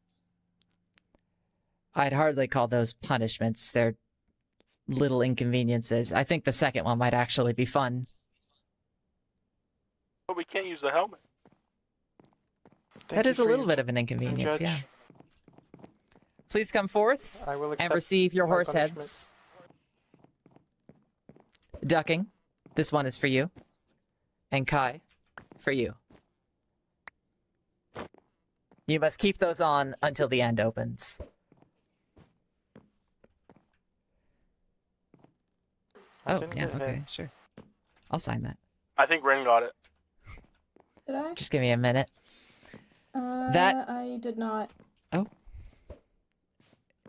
I'd hardly call those punishments. They're little inconveniences. I think the second one might actually be fun. But we can't use the helmet. That is a little bit of an inconvenience, yeah. Please come forth and receive your horse heads. Ducking, this one is for you. And Kai, for you. You must keep those on until the end opens. Oh, yeah, okay, sure. I'll sign that. I think Ren got it. Did I? Just give me a minute. I did not. Oh.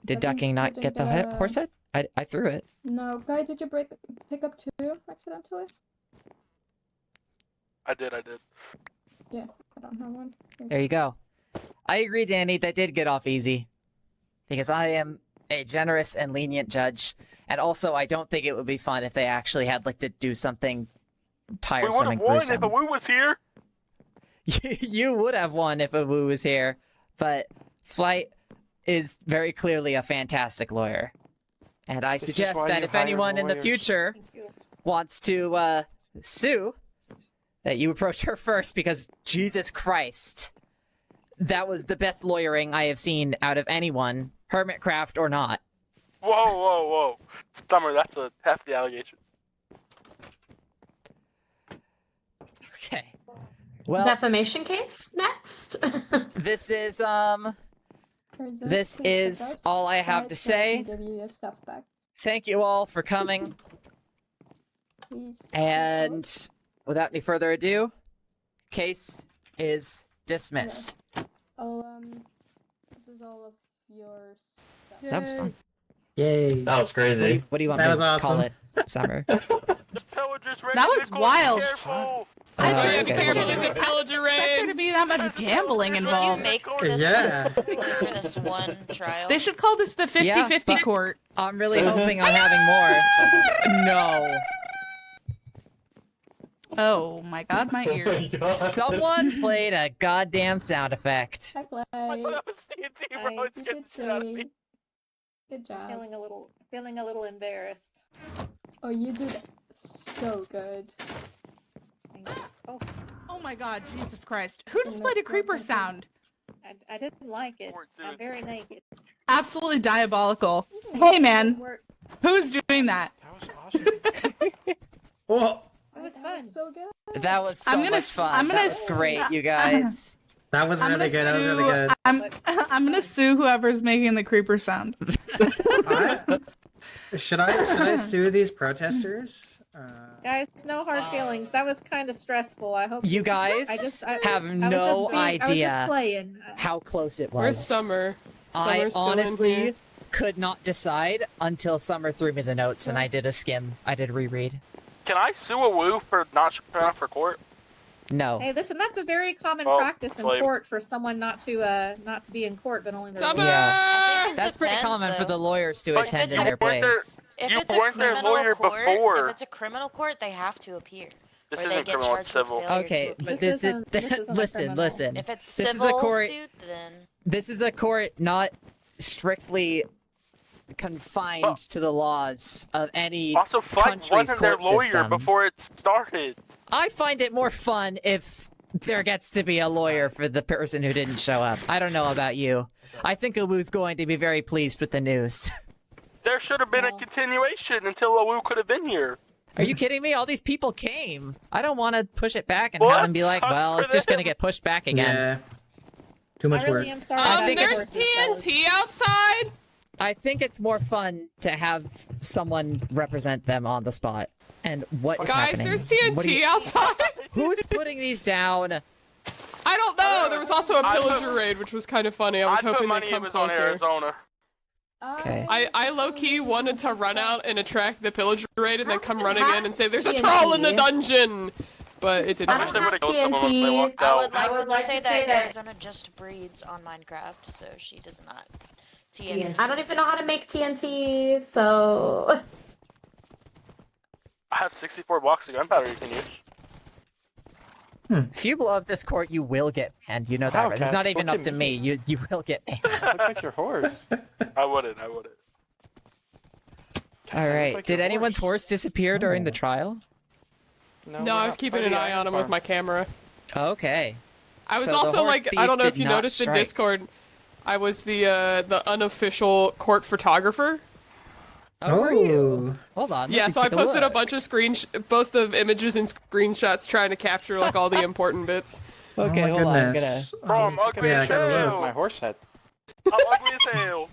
Did Ducking not get the horse head? I threw it. No, Guy, did you pick up 2 accidentally? I did. Yeah, I don't have one. There you go. I agree, Danny. That did get off easy. Because I am a generous and lenient judge. And also, I don't think it would be fun if they actually had like to do something tiresome and gruesome. We would have won if Awoo was here. You would have won if Awoo was here. But Flight is very clearly a fantastic lawyer. And I suggest that if anyone in the future wants to sue, that you approach her first, because Jesus Christ, that was the best lawyering I have seen out of anyone, Hermitcraft or not. Whoa. Summer, that's a hefty allegation. Okay. Well, Defamation case next. this is all I have to say. Give you your stuff back. Thank you all for coming. Please. And without any further ado, case is dismissed. This is all of your stuff. That was fun. Yay. That was crazy. What do you want That me was to call awesome. it, Summer? That was wild. I Oh, be okay. careful, there's a pillager Expect there raid. to be that much gambling Did you involved. make this Yeah. specifically for this one trial? They should call this the 50-50 but- court. I'm really hoping on having more. No. Oh my god, my ears. Someone played a goddamn sound effect. Hi, Blake. That was TNT, bro. It's You getting did shit out of me. great. Good job. Feeling a little embarrassed. Oh, you did so good. Oh, Oh my god, Jesus Christ. Who just played a creeper sound? I didn't like it. Poor I'm dude. very naked. Absolutely diabolical. Hey man, Work. who's doing that? That was awesome. Oh, It was That fun. so good. That was so I'm gonna much s- fun. I'm gonna That was s- great, you guys. that was I'm really gonna good. That was really sue- good. I'm gonna sue whoever's making the creeper sound. Should I sue these protesters? Guys, no hard feelings. That was kind of stressful. I hope You guys have no I was idea just playing. how close it was. Where's Summer? I Summer's still in honestly here. could not decide until Summer threw me the notes and I did a skim. I did reread. Can I sue Awoo for not showing up for court? No. Hey, listen, that's a very common Oh, practice in slave. court for someone not to be in court, but only their Summer! Yeah. It That's pretty depends, common for though. the lawyers to But attend you in their weren't there- place. If You it's a weren't their criminal lawyer court, before. If it's a criminal court, they have to appear. This or they isn't get criminal, charged it's with civil. failure to Okay, appear. but This isn't a listen, criminal. listen. If it's This is a civil court. suit, then This is a court not strictly confined to the laws of any Also, Flight country's wasn't their court lawyer system. before it started. I find it more fun if there gets to be a lawyer for the person who didn't show up. I don't know about you. I think Awoo's going to be very pleased with the news. There should have been a Well- continuation until Awoo could have been here. Are you kidding me? All these people came. I don't want to push it back and Well, have them be that like, sucks well, for it's just going to them. get pushed back again. Yeah. Too much I really work. am sorry. about think the There's horses, fellas. TNT outside. I think it's more fun to have someone represent them on the spot. And what is Guys, happening? there's What do TNT you- outside. Who's putting these down? I don't know. There was also a I put- pillager raid, which was kind of funny. I was I put hoping money they'd it come was on closer. Arizona. Okay. I low-key wanted to run out and attract the pillager raid and then come running in and say, there's a TNT. troll in the dungeon! But it didn't I wish happen. they would have killed TNT. someone when they walked I out. would like to say that Arizona just breeds on Minecraft, so she does not. TNT. I don't even know how to make TNT, so I have 64 blocks of gunpowder you can use. If you blow up this court, you will get banned. You know that, How, right? It's Cass? not even Look up at to me. me. You will get banned. Look like your horse. I wouldn't. All look right. like Did your anyone's horse disappear during the trial? No, we're I was not keeping an fighting eye on him with farm. my camera. Okay. I was So the also horse like, I thief don't know if did you not noticed in strike. Discord, I was the unofficial court photographer. Oh, were you? Oh. Hold on. Yeah, let me so I take posted a look. bunch of both of images and screenshots trying to capture like all the important bits. Okay, oh my hold on. I'm gonna. goodness. From ugly yeah, I as gotta hell. look. My horse head. I'm ugly as hell.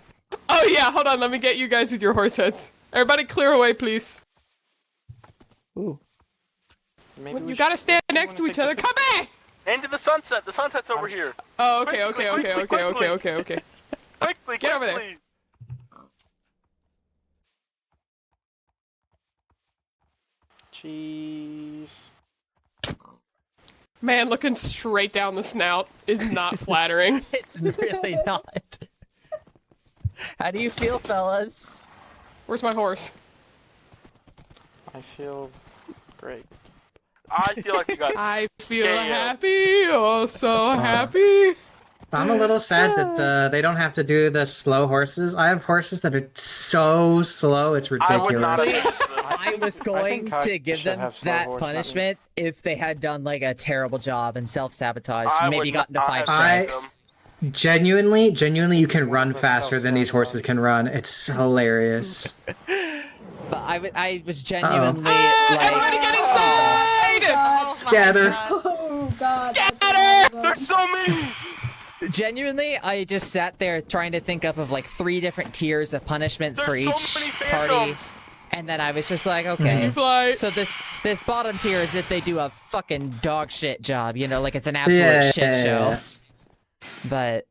Oh yeah, hold on, let me get you guys with your horse heads. Everybody clear away, please. Ooh. Maybe we You should- gotta stand we next to wanna each take other. the Come back! Into the sunset. The sunset's over here. Oh, okay, Quickly, okay, okay, quickly, okay, okay, quickly. okay, okay. Quickly, Get over there. quickly. Cheese. Man, looking straight down the snout is not flattering. It's really not. How do you feel, fellas? Where's my horse? I feel great. I feel like you got I feel scammed. happy, oh so happy. I'm a little sad that they don't have to do the slow horses. I have horses that are so slow, it's I would not ridiculous. have them. I was going I to give should them have slow that horse, not me. punishment if they had done like a terrible job and self-sabotaged. I Maybe would gotten to not 5 have strikes. them. Genuinely, you can run faster than these horses can run. It's hilarious. But I was genuinely Everybody get inside! Scatter. Oh god. Scatter! that's awesome. There's so many. Genuinely, I just sat there trying to think up of like 3 different tiers of punishments for There's each so many party. phantoms. And then I was just like, okay. You fly. So this bottom tier is if they do a fucking dog shit job, you know, like it's an absolute shit show. But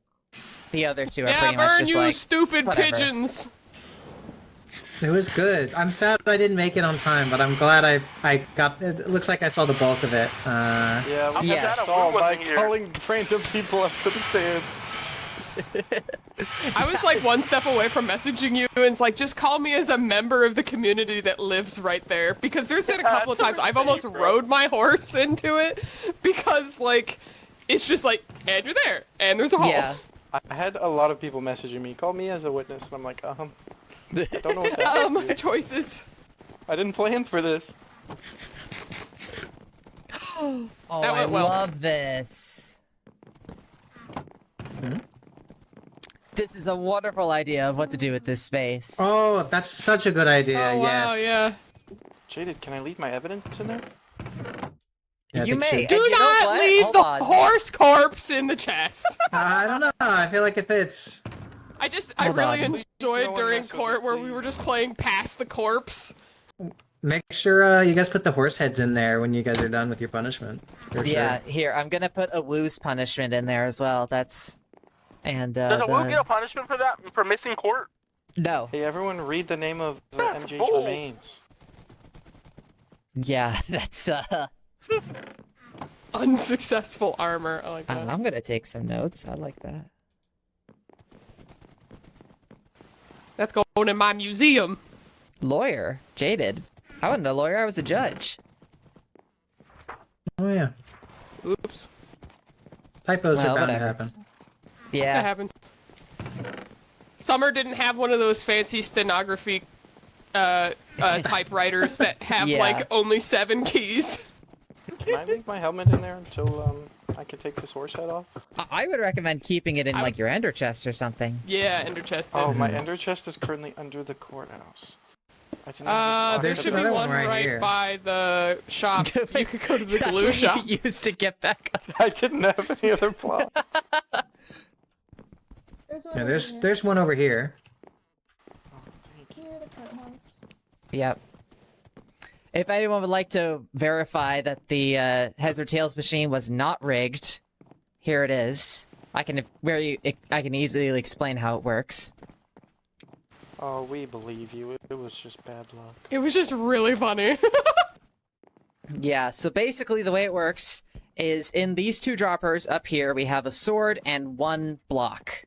the other 2 are Yeah, pretty much burn just you like stupid whatever. pigeons. It was good. I'm sad I didn't make it on time, but I'm glad I got. It looks like I saw the bulk of it. Yeah, we Yes. just saw by Wasn't here. calling random people up to the stand. I was like one step away from messaging you, and it's like, just call me as a member of the community that lives right there. Because there's been a couple of times I've almost rode my horse into it, because like, it's just like, and you're there, and there's a hole. Yeah. I had a lot of people messaging me, call me as a witness, and I'm like, I don't know what that My is. choices. I didn't plan for this. Oh, That I went well. love this. This is a wonderful idea of what to do with this space. Oh, that's such a good idea. Oh wow, yes. yeah. Jaded, can I leave my evidence in there? Yeah, I You think may. so. Do And you know not what? leave Hold the on. horse corpse in the chest. I don't know. I feel like it fits. I Hold really on. No enjoyed one during mess with court it, where we please. were just playing past the corpse. Make sure you guys put the horse heads in there when you guys are done with your punishment. For Yeah, sure. here, I'm gonna put Awoo's punishment in there as well. That's... And, Does a the- Woo get a punishment for that? For missing court? No. Hey, everyone read the name of the That's MJ's bold. remains. Yeah, that's, Unsuccessful armor. I like that. I'm gonna take some notes. I like that. That's going in my museum. Lawyer. Jaded. I wasn't a lawyer, I was a judge. Oh yeah. Oops. Typos Well, are bound to whatever. happen. That Yeah. happens. Summer didn't have one of those fancy stenography typewriters that have Yeah. like only 7 keys. Can I leave my helmet in there until I can take this horse head off? I would recommend keeping it in, I like, your ender chest or something. Yeah, ender chest. Oh, my ender chest is currently under the courthouse. I did not lock There it should up. be another one one right right here. by the shop. You could go to the That's glue what shop. you used to get back up. I didn't have any other plot. There's one Yeah, over here. there's one over here. Near the courthouse. Yep. If anyone would like to verify that the heads or tails machine was not rigged, here it is. I can easily explain how it works. Oh, we believe you. It was just bad luck. It was just really funny. Yeah, so basically the way it works is in these 2 droppers up here, we have a sword and 1 block.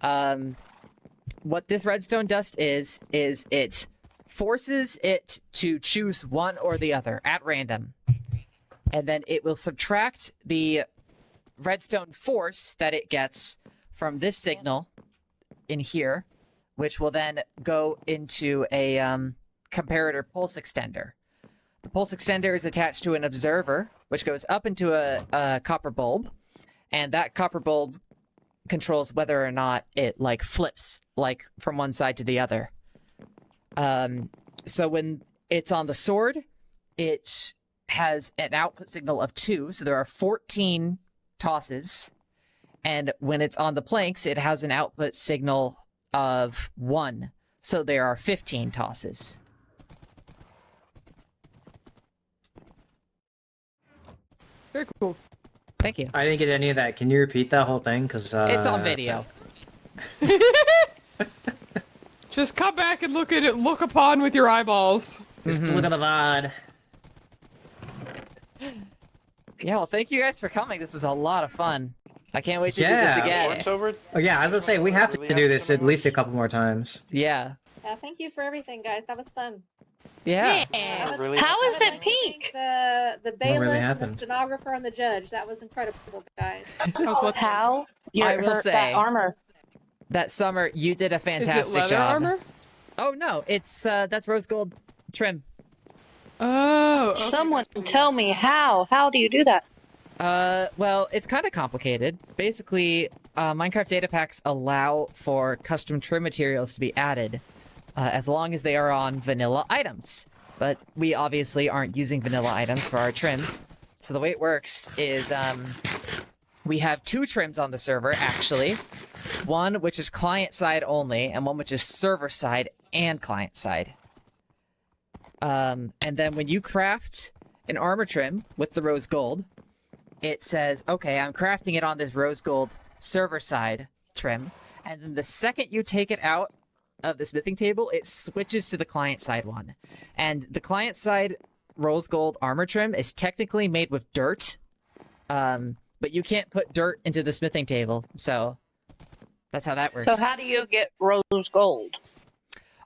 What this redstone dust is it forces it to choose one or the other at random. And then it will subtract the redstone force that it gets from this signal in here, which will then go into a comparator pulse extender. The pulse extender is attached to an observer, which goes up into a copper bulb, and that copper bulb controls whether or not it, like, flips, like, from one side to the other. So when it's on the sword, it has an output signal of 2, so there are 14 tosses, and when it's on the planks, it has an output signal of 1, so there are 15 tosses. Very cool. Thank you. I didn't get any of that. Can you repeat that whole thing? Cause It's on video. Just come back and look at it. Look upon with your eyeballs. Just look at the VOD. Yeah, well, thank you guys for coming. This was a lot of fun. I can't wait to do this Yeah. again. It's over. Oh yeah, I will say we have to do this at least a couple more times. Yeah. Thank you for everything, guys. That was fun. Yeah. Really How I is would it like to pink? thank the What bailiff, really and the happened? stenographer, and the judge. That was incredible, guys. How? I will say- that armor. That summer, you did a Is fantastic it leather job. armor? Oh no, it's that's rose gold trim. Oh. Okay. Someone tell me how. How do you do that? Well, it's kind of complicated. Basically, Minecraft data packs allow for custom trim materials to be added, as long as they are on vanilla items. But we obviously aren't using vanilla items for our trims. So the way it works is, we have 2 trims on the server, actually. One which is client-side only, and one which is server-side and client-side. And then when you craft an armor trim with the rose gold, it says, okay, I'm crafting it on this rose gold server-side trim. And then the second you take it out of the smithing table, it switches to the client-side one. And the client-side rose gold armor trim is technically made with dirt. But you can't put dirt into the smithing table, so that's how that works. So how do you get rose gold?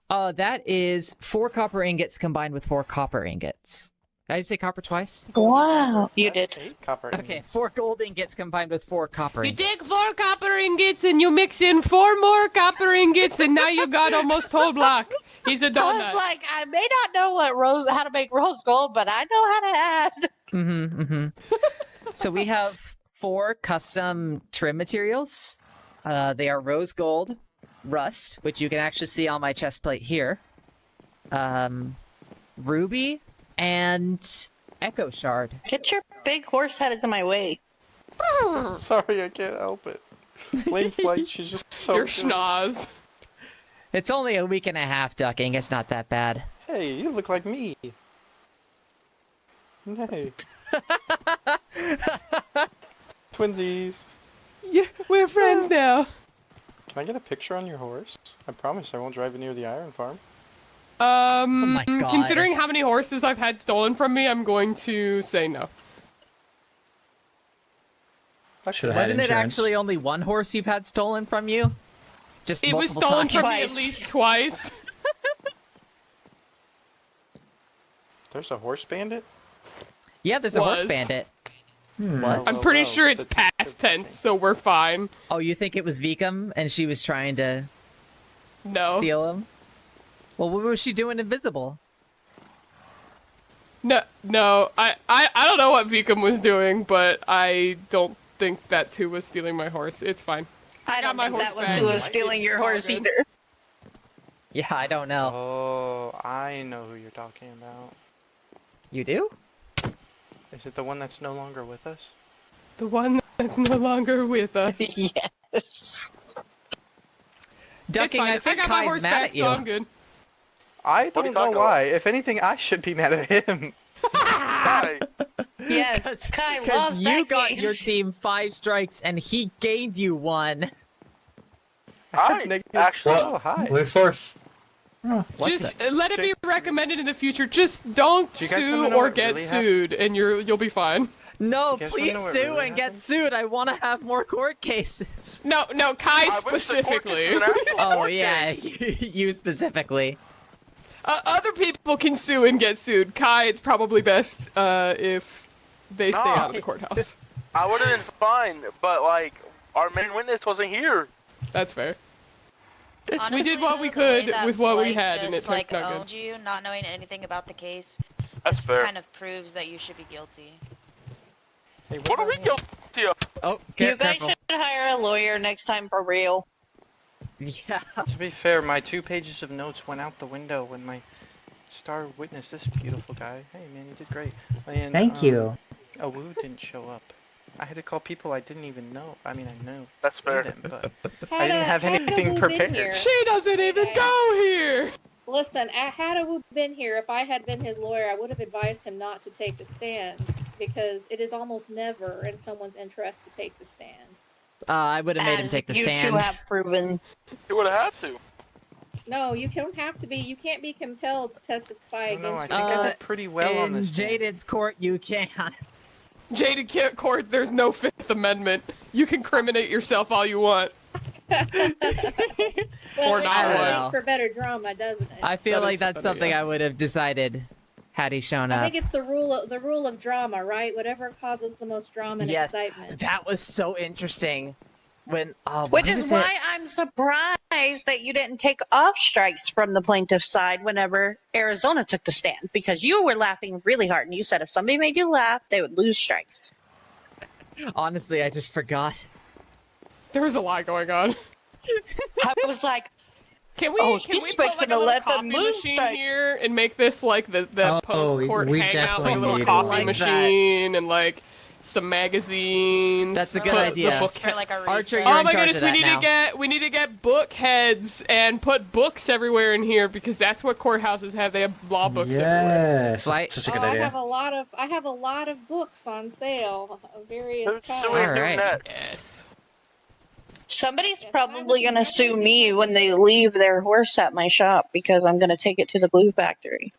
That is 4 copper ingots combined with 4 copper ingots. Did I just say copper twice? Wow, you did. 8 copper. Okay, 4 gold ingots combined with 4 copper You ingots. take 4 copper ingots and you mix in 4 more copper ingots, and now you got almost whole block. He's a I donut. was like, I may not know how to make rose gold, but I know how to add. So we have 4 custom trim materials. They are rose gold, rust, which you can actually see on my chest plate here, ruby, and echo shard. Get your big horse head in my way. Sorry, I can't help it. Lane flight, she's just so Your good. schnoz. It's only a week and a half ducking. It's not that bad. Hey, you look like me. Hey. Twinsies. Yeah, we're friends now. Can I get a picture on your horse? I promise I won't drive it near the iron farm. my God. Considering how many horses I've had stolen from me, I'm going to say no. Should have had Wasn't it insurance. actually only 1 horse you've had stolen from you? Just It was multiple stolen times? from me at least twice. There's a horse bandit? Yeah, there's a horse Was. bandit. Was. I'm pretty sure it's That's- past tense, so we're fine. Oh, you think it was Vikum and she was trying to No. steal him? Well, what was she doing invisible? No, I don't know what Vikum was doing, but I don't think that's who was stealing my horse. It's fine. I got don't my think horse that was back. who was stealing your horse It's all either. Yeah, I don't know. Oh, I know who you're talking about. You do? Is it the one that's no longer with us? The one that's no longer with us. Yes. Ducking, It's fine. I think got my Kai's horse mad back, at you. so I'm good. I are you don't know talking why. If anything, I should be mad at him. Hi. Yes, Kai Because loves you that got game. your team 5 strikes and he gained you 1. Hi. Actually, Oh, hi. Loose horse. What's Just it? let it be recommended in the future. Just don't Do you guys sue wanna know or what get really happened? sued, and you'll be fine. No, You guys wanna please know what sue really and get happened? sued. I want to have more court cases. No, Kai I wish the court could specifically. do an actual Oh, court yeah, case. you specifically. Other people can sue and get sued. Kai, it's probably best if they stay No. out of the courthouse. I would have been fine, but like our main witness wasn't here. That's fair. Honestly, did what though, we the way could that with what we Blake had, and just, it turned like, out good. owned you, not knowing anything about the case, That's fair. kind of proves that you should be guilty. Hey, What are we guilty of? Oh, You guys careful. should hire a lawyer next time for real. Yeah. To be fair, my 2 pages of notes went out the window when my star witness, this beautiful guy. Hey man, you did great. And, Thank you. Awoo didn't show up. I had to call people I didn't even know. I mean, I knew That's fair. them, but Had didn't have had anything Awoo been prepared. here- She doesn't even go here. Listen, had Awoo been here, if I had been his lawyer, I would have advised him not to take the stand because it is almost never in someone's interest to take the stand. I would have made him As take the you stand. two have proven. You would have had to. No, you don't have to be. You can't be compelled to testify I don't know, I against think I yourself. did pretty well on In this. stand. Jaded's court, you can. Jaded Court, there's no Fifth Amendment. You can criminate yourself all you want. Well, Or it not does one. make for better drama, doesn't it? I feel That like is that's funny, something yeah. I would have decided had he shown I up. think it's the rule of drama, right? Whatever causes the most drama and Yes, excitement. that was so interesting. When Which is why I'm surprised that you didn't take off strikes from the plaintiff's side whenever Arizona took the stand, because you were laughing really hard, and you said if somebody made you laugh, they would lose strikes. honestly, I just forgot. There was a lot going on. I was like, Can we Oh, can we she's put like fixing a to little let them coffee move machine strike. here and make this like the Oh, post-court we hangout, like a definitely little need coffee one. machine and like some magazines. That's a good put idea. the book For like a Archer, research. you're Oh in my charge goodness, of we that now. need to get book heads and put books everywhere in here, because that's what courthouses have. They have law books everywhere. Yes, Like- that's such a good I idea. have a lot of books on sale of various Who's kinds. suing Alright. who next? Yes. somebody's Yes, probably I going to would sue be me when they happy. leave their horse at my shop because I'm going to take it to the glue factory.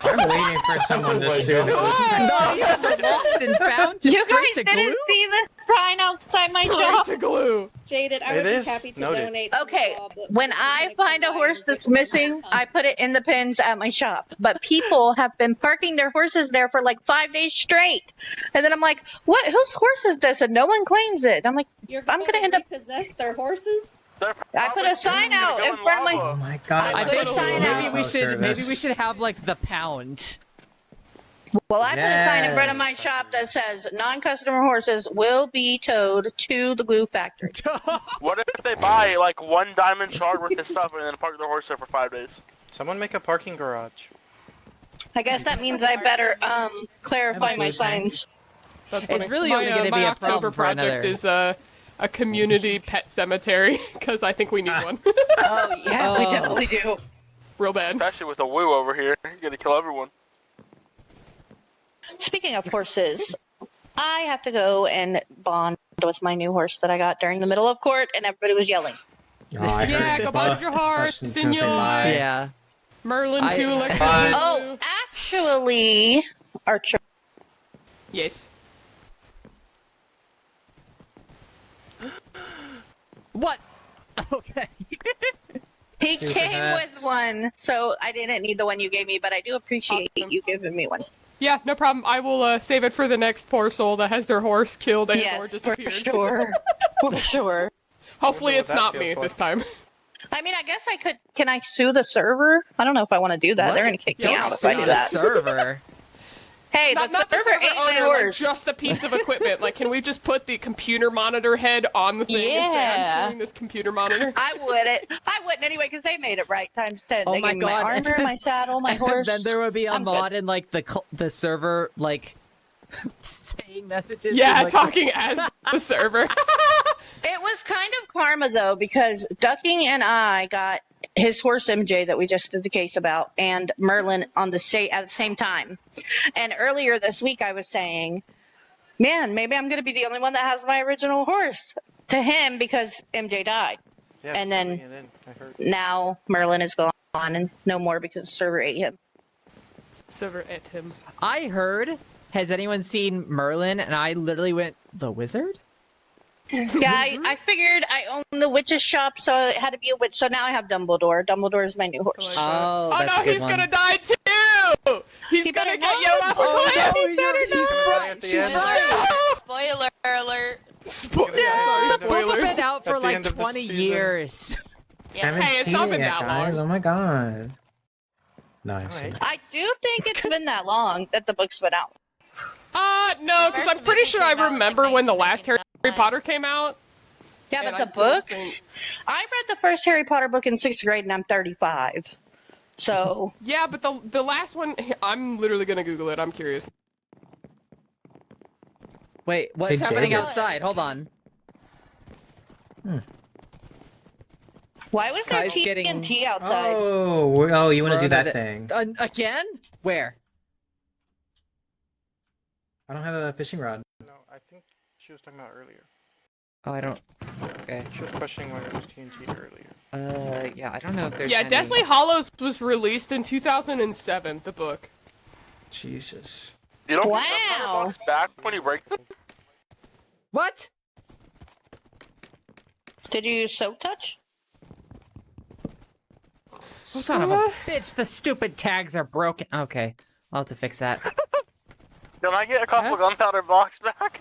I'm waiting for someone to my sue me. No, you have the lost and found just You straight guys to didn't glue? see the sign outside my Straight shop? to glue. Jaded, I It would is be happy to noted. donate. some Okay, law books when if you'd I like to find a buy horse and that's give them missing, some. I put it in the pens at my shop. But people have been parking their horses there for like 5 days straight. And then I'm like, what? Whose horse is this? And no one claims it. I'm like, You're I'm gonna end up- repossess their horses. They're I put probably a sign gonna out go in front of my- Oh lava. my god! I I put think a sign maybe out. we should maybe we Service. should have like the pound. well, I put a sign in front of my Yes. shop that says non-customer horses will be towed to the glue factory. What if they buy like one diamond shard worth of stuff and then park their horse there for 5 days? Someone make a parking garage. I guess that means I better clarify my signs. That's It's funny. really my, only gonna my be a October problem for project another- is a community pet cemetery, because I think we need one. Oh yeah, we Oh. definitely do. Real bad. Especially with a woo over here. You're gonna kill everyone. Speaking of horses, I have to go and bond with my new horse that I got during the middle of court, and everybody was yelling. Oh, I Yeah, heard go it. bond your heart, Preston's gonna say senor. bye. Yeah. Merlin I- too, like Bye. Oh, actually, Archer. yes. What? Okay. He Super came hats. with one, so I didn't need the one you gave me, but I do appreciate Awesome. you giving me one. Yeah, no problem. I will save it for the next poor soul that has their horse killed and or Yes, for disappeared. sure. For sure. Hopefully Wonder what it's that not feels me like. this time. I mean, I guess I could. Can I sue the server? I don't know if I want to do that. What? They're going to kick me Don't out if sue I do the that. server. Hey, Not the the server server ate my owner, like horse. just the piece of equipment. Like, can we just put the computer monitor head on the thing and say, Yeah. I'm suing this computer monitor? I wouldn't anyway because they made it right times 10. Oh they my gave me God. my armor, my saddle, my horse. Then there would be a I'm mod good. in like the server like saying messages. Yeah, in, like, talking as the server. It was kind of karma though because Ducking and I got his horse MJ that we just did the case about and Merlin on the at the same time. And earlier this week I was saying, man, maybe I'm going to be the only one that has my original horse to him because MJ died. Yeah, And then- bring it in, I heard. Now Merlin is gone and no more because the server ate him. server at him. I heard. Has anyone seen Merlin? And I literally went, the wizard? Yeah, I figured I own the witch's shop, so it had to be a witch. So now I have Dumbledore. Dumbledore is my new horse. Oh, Oh that's no, a good he's one. gonna die too! He's He gonna better get yelled off a Oh, cliff! no, He better he's not! Right at the end. Spoiler alert. Yeah, sorry, Book's spoilers. been out for At the like end of the 20 season. years. Yeah. Haven't Hey, it's seen not it been yet, that guys. long. Oh my god. No, I've seen Alright. it. I do think it's been that long that the book's been out. No, because I'm pretty sure I remember when the last Harry Potter came out. Yeah, And but I the don't books. I read the first Harry Potter book in 6th grade, and I'm 35. So Yeah, but the last one, I'm literally gonna Google it. I'm curious. Wait, what's Hey, happening Jaded. outside? Hold on. why was there Kai's getting- TNT outside? Oh, you want to do that Thrown thing? Again? Where? I don't have a fishing rod. No, I think she was talking about earlier. Oh, I don't. Okay. She was questioning why it was TNT earlier. Yeah, I don't know if there's. Yeah, any... Deathly Hollows was released in 2007. The book. Jesus. You don't Wow. get gunpowder blocks back when you break them? What? Did you use soak touch? Son of a bitch, the stupid tags are broken. Okay, I'll have to fix that. Can I get a couple gunpowder blocks back?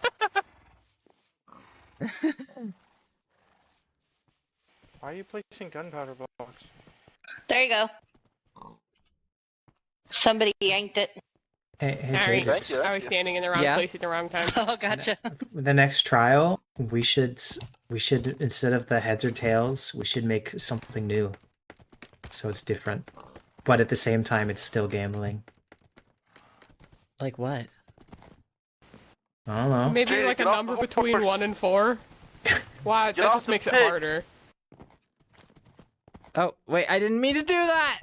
Why are you placing gunpowder blocks? There you go. Somebody yanked it. Hey, Alright, Jaded. I was standing in the wrong Yeah. place at the wrong time. Oh, gotcha. The next trial, we should instead of the heads or tails, we should make something new, so it's different, but at the same time, it's still gambling. Like what? I don't know. Maybe Jaded, like a get off number the between horse. 1 and 4. Why? Get That off just the makes it pig. harder. Oh, wait, I didn't mean to do that!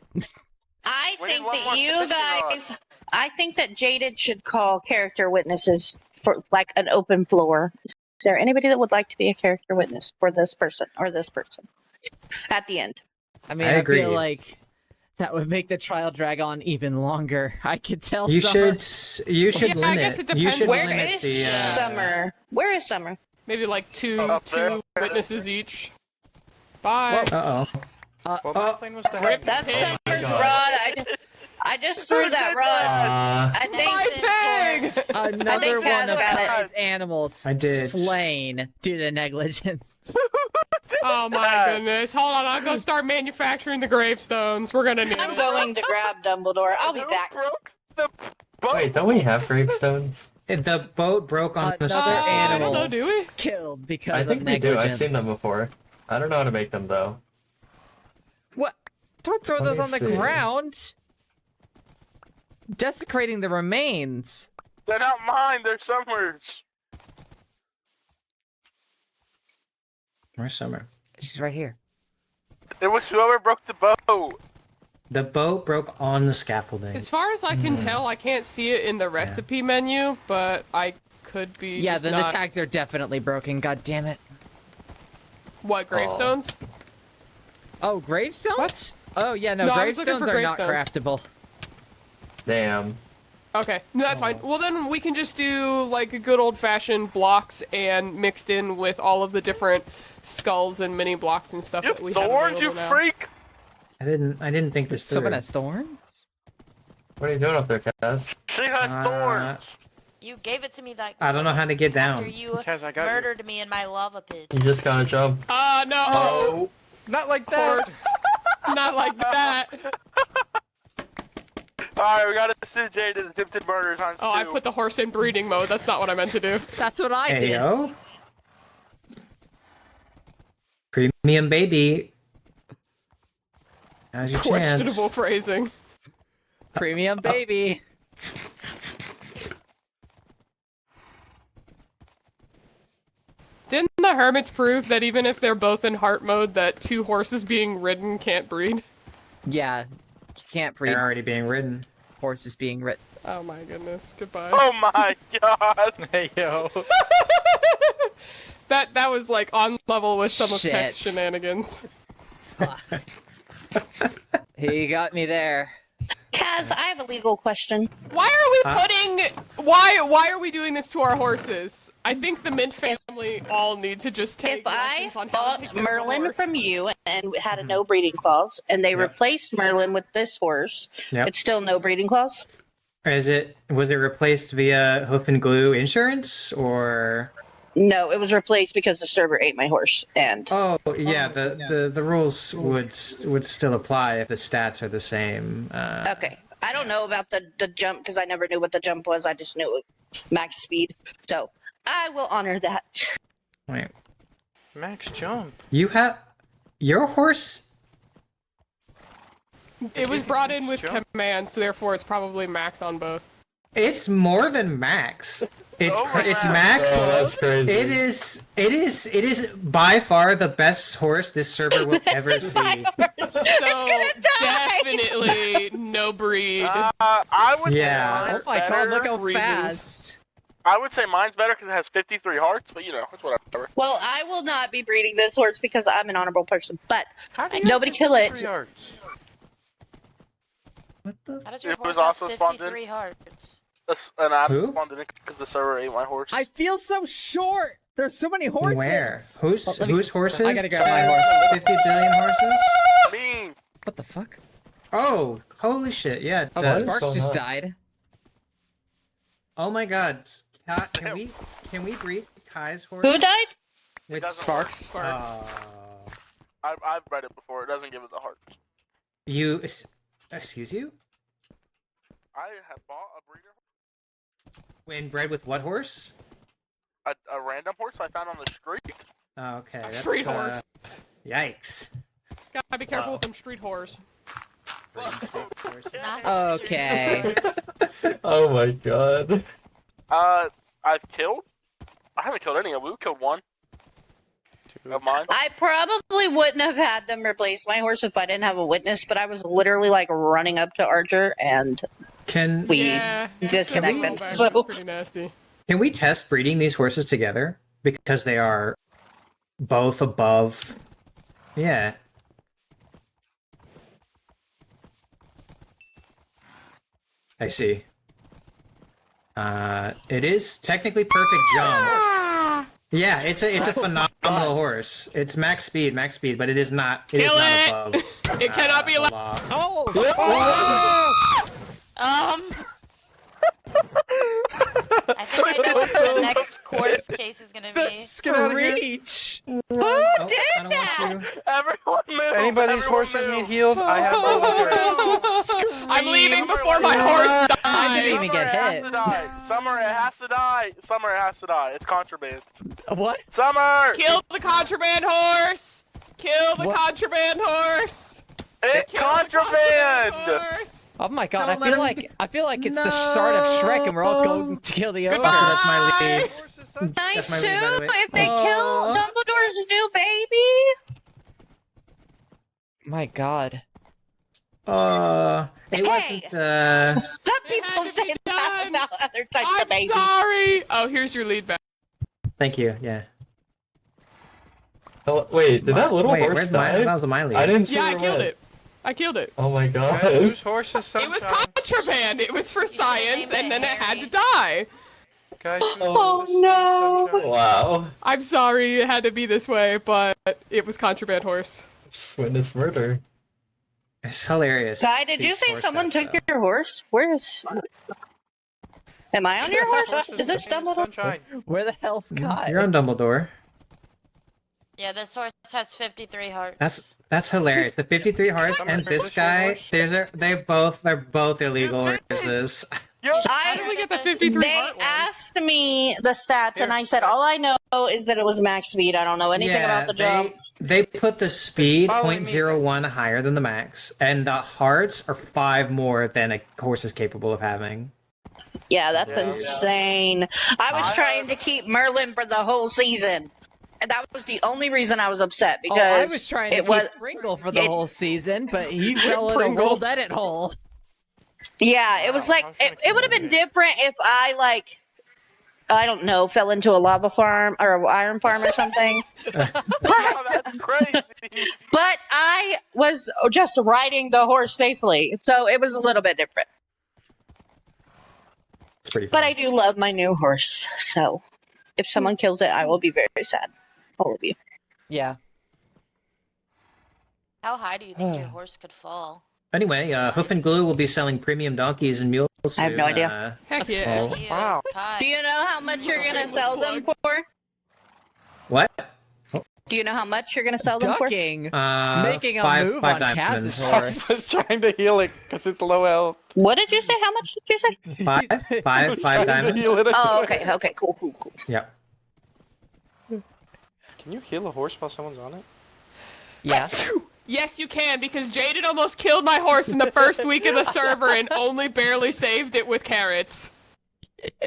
I We need think one that more you fishing guys, I think that Jaded should call character witnesses for like an open floor. Is there anybody that would like to be a character witness for this person or this person at the end? I mean, I I agree. feel like that would make the trial drag on even longer. I could tell You Summer... you should Yeah, I limit. guess it You depends should Where limit is the. Summer? Where is Summer? Maybe like two Up there. witnesses each. Bye. Uh oh. Well, my plan was to Rip have the That's pig. Summer's God. rod. I just threw that rod. I think My pig! Another Kaz one of got it. Kai's animals I did. slain due to negligence. Oh my goodness. Hold on, I'll go start manufacturing the gravestones. We're gonna need I'm it. going to grab Dumbledore. I'll be Who back. broke the boat? Wait, don't we have gravestones? The boat broke on the Another stern. I don't animal. know, do we? Killed because I think of we do. negligence. I've seen them before. I don't know how to make them though. What? Don't throw Let those me on the see. ground. Desecrating the remains. They're not mine, they're Summer's. Where's Summer? She's right here. It was whoever broke the boat. The boat broke on the scaffolding. As far as I can tell, I can't see it in the recipe menu, but I could be Yeah, just then not... the tags are definitely broken. God damn it. What, gravestones? Oh, gravestones? What? Oh, yeah, no, No, I was looking gravestones for are not gravestones. craftable. Damn. Okay, no, that's fine. Well, then we can just do like a good old-fashioned blocks and mixed in with all of the different skulls and mini blocks and stuff You that we have have thorns, you available now. freak! I didn't think this through. Someone has thorns? What are you doing up there, Kaz? She has thorns! You gave it to me that. I don't know how to get After down. you Kaz, I got you. murdered me in my lava pit. You just gotta jump. Ah, no! Oh. Not like that! Horse. Not like that. Alright, we gotta sue Jaded attempted murders on Oh, I Stu. put the horse in breeding mode. That's not what I meant to do. That's what I Hey did. yo. Premium baby. Now's your chance. Questionable phrasing. Premium baby. Didn't the hermits prove that even if they're both in heart mode, that two horses being ridden can't breed? Yeah, you can't breed They're already being ridden. horses being ridden. Oh my goodness. Goodbye. Oh my god! Hey, yo. That was like on level with some of Tech's Shit. shenanigans. He got me there. Kaz, I have a legal question. Why are we putting? Why are we doing this to our horses? I think the Mint family all need to just take If I lessons on how to take bought care of a Merlin horse. from you and had a no breeding clause, and they replaced Merlin with this horse, Yep. it's still no breeding clause? Was it replaced via hoof and glue insurance or? No, it was replaced because the server ate my horse, and Oh yeah, the rules would still apply if the stats are the same. okay. I don't know about the jump because I never knew what the jump was. I just knew it was max speed. So I will honor that. Wait, Max jump. you have your horse. It was brought in with Jump. commands, so therefore it's probably max on both. It's more than max. It's Oh my it's God. max. Oh, that's crazy. It is by far the best horse this server will ever see. So definitely no breed. I would Yeah. say Oh mine's my god, better. look how reasons. fast. I would say mine's better because it has 53 hearts, but you know, it's whatever. Well, I will not be breeding this horse because I'm an honorable person. But How do you nobody have kill it. 53 yards? What the? How does your It was horse also have spawned in. 53 hearts? and I Who? spawned in because the server ate my horse. I feel so short. There's so many horses. Where? Whose Let me- whose horses? I gotta grab my horse. 50 billion horses? Me. What the fuck? Oh, holy shit! Yeah, it Oh, does. Sparks so just nuts. died. Oh my god. Can we breed Kai's horse? Who died? With doesn't Sparks. Sparks. I've read it before. It doesn't give it the hearts. You, excuse you? I have bought a breeder, When bred with what horse? a random horse I found on the street. Oh, okay. A That's, street horse. Yikes. Gotta be careful with them street whores. Okay. Oh my god. I've killed. I haven't killed any. We killed one of mine. I probably wouldn't have had them replace my horse if I didn't have a witness, but I was literally like running up to Archer and Can Yeah. disconnected. That's So pretty nasty. Can we test breeding these horses together? Because they are both above. Yeah. I see. It is technically perfect jump. Yeah, it's a phenomenal horse. It's max speed, but it is not. It Kill is not it! above. It cannot be the allowed. law. Oh! I think I know what the next court case is gonna The be. screech! Who did that? Everyone move. Anybody's Everyone horses move. need healed? I have no other. I'm leaving before my horse I didn't dies. even get Summer, it has hit. to die. Summer, it has to die. Summer, it has to die. It's contraband. What? Summer! Kill the contraband horse! Kill the What? contraband horse! It's Kill the contraband contraband! horse! Oh my god, Don't let I feel like it's the start of Shrek and we're all going to kill the ogre. Goodbye. Also, that's my lead. nice That's my Sue, lead, by the way. if they kill Dumbledore's new baby. My god. It wasn't. Some people had to say be that done. about other types I'm of babies. sorry! Oh, here's your lead back. Thank you. Yeah. Oh, wait, did that little Wait, horse where's my? die? That was my lead. I didn't see Yeah, I her killed win. it. I killed it. Oh my god. Guys, whose horse is It was sunshine? contraband. It was for science, named and then it it had Harry. to die. Guys, whose Oh, horse is no. sunshine? Wow. I'm sorry it had to be this way, but it was contraband horse. Just witnessed murder. It's hilarious. Guy, did you These say horse someone stuff, took though. your horse? Where is? Am I on your horse? Is this Dumbledore? Sunshine. Where the hell's Kai? You're on Dumbledore. Yeah, this horse has 53 hearts. That's hilarious. The 53 hearts Summer, and is this this your guy, horse? they're both illegal horses. How did we get the 53 They heart one? asked me the stats, and I said all I know is that it was max speed. I don't know anything about the jump. they put the speed Follow me. 0.01 higher than the max, and the hearts are 5 more than a horse is capable of having. Yeah, that's Yeah. insane. I was trying to keep Merlin for the whole season, and that was the only reason I was upset because Oh, I was trying to it keep was. Pringle for the it- whole season, but he fell in a Pringle. gold edit hole. Yeah, it was Wow, like I was trying to it would have keep been it. different if I don't know, fell into a lava farm or an iron farm or something. Oh, that's crazy. But I was just riding the horse safely, so it was a little bit different. It's pretty But funny. I do love my new horse, so if someone kills it, I will be very sad. All of you. Yeah. How high do you think your horse could fall? Anyway, Hoof and Glue will be selling premium donkeys and mules soon. I have no idea. Heck yeah. Oh. Ew, Wow. Kai. Do you know how much you're gonna sell them for? What? Do you know how much you're gonna sell them for? Ducking. Uh, Making a five, move five on diamonds. Kaz's I'm just horse. trying to heal it because it's low health. What did you say? How much did you say? Five Trying to diamonds. heal it Oh, anyway. okay, cool. Yep. Can you heal a horse while someone's on it? Yeah. Yes, you can, because Jaded almost killed my horse in the first week of the server and only barely saved it with carrots.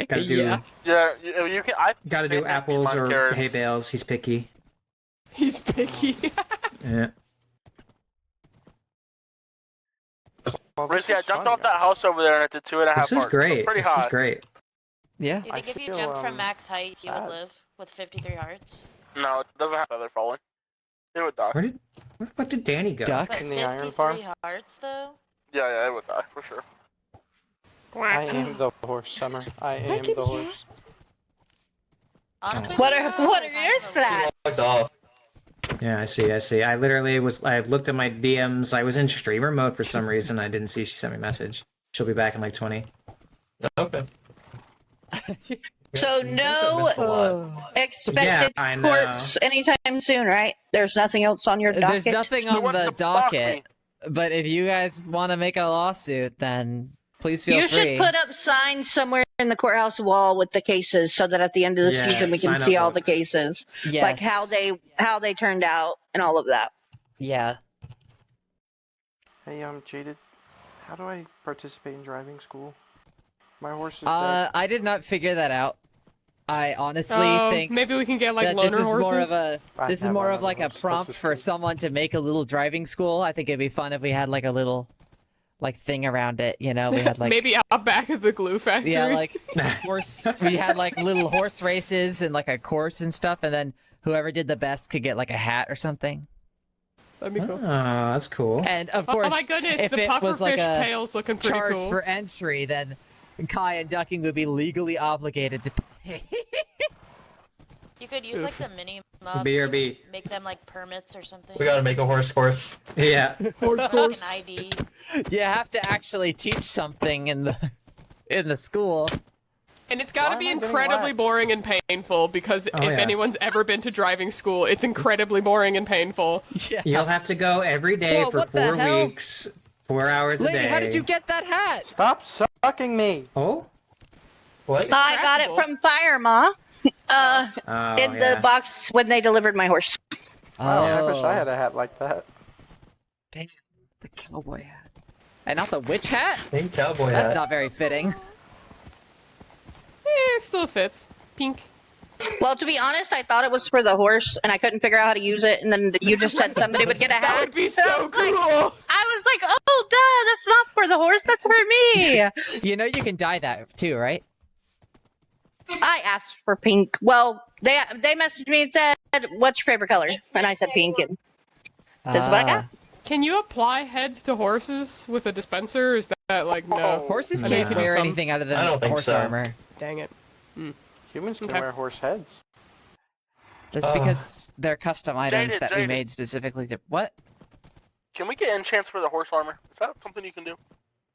Gotta do Yeah. Yeah, you can. gotta do apples or carrots. hay bales. He's picky. He's picky. Yeah. Well, this Risky, I is jumped fun, off that guys. house over there and it did 2.5 This is hearts, so great. pretty This high. is great. Yeah. Do you think if you feel, jumped from max height, you would sad. live with 53 hearts? No, it doesn't have feather falling. It would die. Where the fuck did Danny go? Duck. But In the iron 53 farm? hearts, though? Yeah, it would die for sure. I am the horse, Summer. I am the horse. Honestly, What we are don't what are find your those- stats? Logged off. Yeah, I see. I literally I looked at my DMs. I was in streamer mode for some reason. I didn't see she sent me a message. She'll be back in like 20. Okay. So no Missed a lot. expected I know. courts anytime soon, right? There's nothing else on your docket. There's nothing Who on wants the to block me? docket, but if you guys want to make a lawsuit, then please feel You free. should put up signs somewhere in the courthouse wall with the cases, so that at the end of the Yeah, season we can sign see up all book. the cases, Yes. like how they turned out and all of that. Yeah. Hey, Jaded. How do I participate in driving school? My horse is dead. I did not figure that out. I honestly think Maybe we can get like that loner this is horses. more of a I this is have more one of like a horse. prompt Horse is for good. someone to make a little driving school. I think it'd be fun if we had like a little like thing around it, you know? We had like Maybe out back at the glue factory. yeah, like horse we had like little horse races and like a course and stuff, and then whoever did the best could get like a hat or something. That'd be Oh, cool. that's cool. And of Oh course, my goodness, if the it was like pufferfish a tail's looking pretty charge cool. for entry, then Kai and Ducking would be legally obligated to pay. You could use like the mini mobs. BRB. and Make them like permits or something. We gotta make a horse course. Yeah. Like an ID. You have to actually teach something in the school. And it's got to Why be am I getting incredibly whacked? boring and painful, because Oh, if yeah. anyone's ever been to driving school, it's incredibly boring and painful. Yeah. You'll have to go every day Whoa, for what the 4 hell? weeks, 4 hours a Lady, day. how did you get that hat? Stop sucking me! Oh? What? I got it from Fire Ma, Oh, in yeah. the box when they delivered my horse. Wow, I wish I had a hat like that. Damn, the cowboy hat. And not the witch hat? Pink cowboy That's hat. not very fitting. It still fits. Pink. Well, to be honest, I thought it was for the horse, and I couldn't figure out how to use it. And then you just said somebody would get a hat. That would be so I was cool. like- I was like, "Oh, duh! That's not for the horse. That's for me." You know you can dye that too, right? I asked for pink. Well, they messaged me and said, "What's your favorite color?" And I said pink, and that's what I got. Can you apply heads to horses with a dispenser? Or is that like no? Horses I know you can't can do wear some. anything other than I don't think horse so. armor. Dang it. Humans can Okay. wear horse heads. That's because they're custom items Jaded, that we Jaded. made specifically to what? Can we get enchants for the horse armor? Is that something you can do?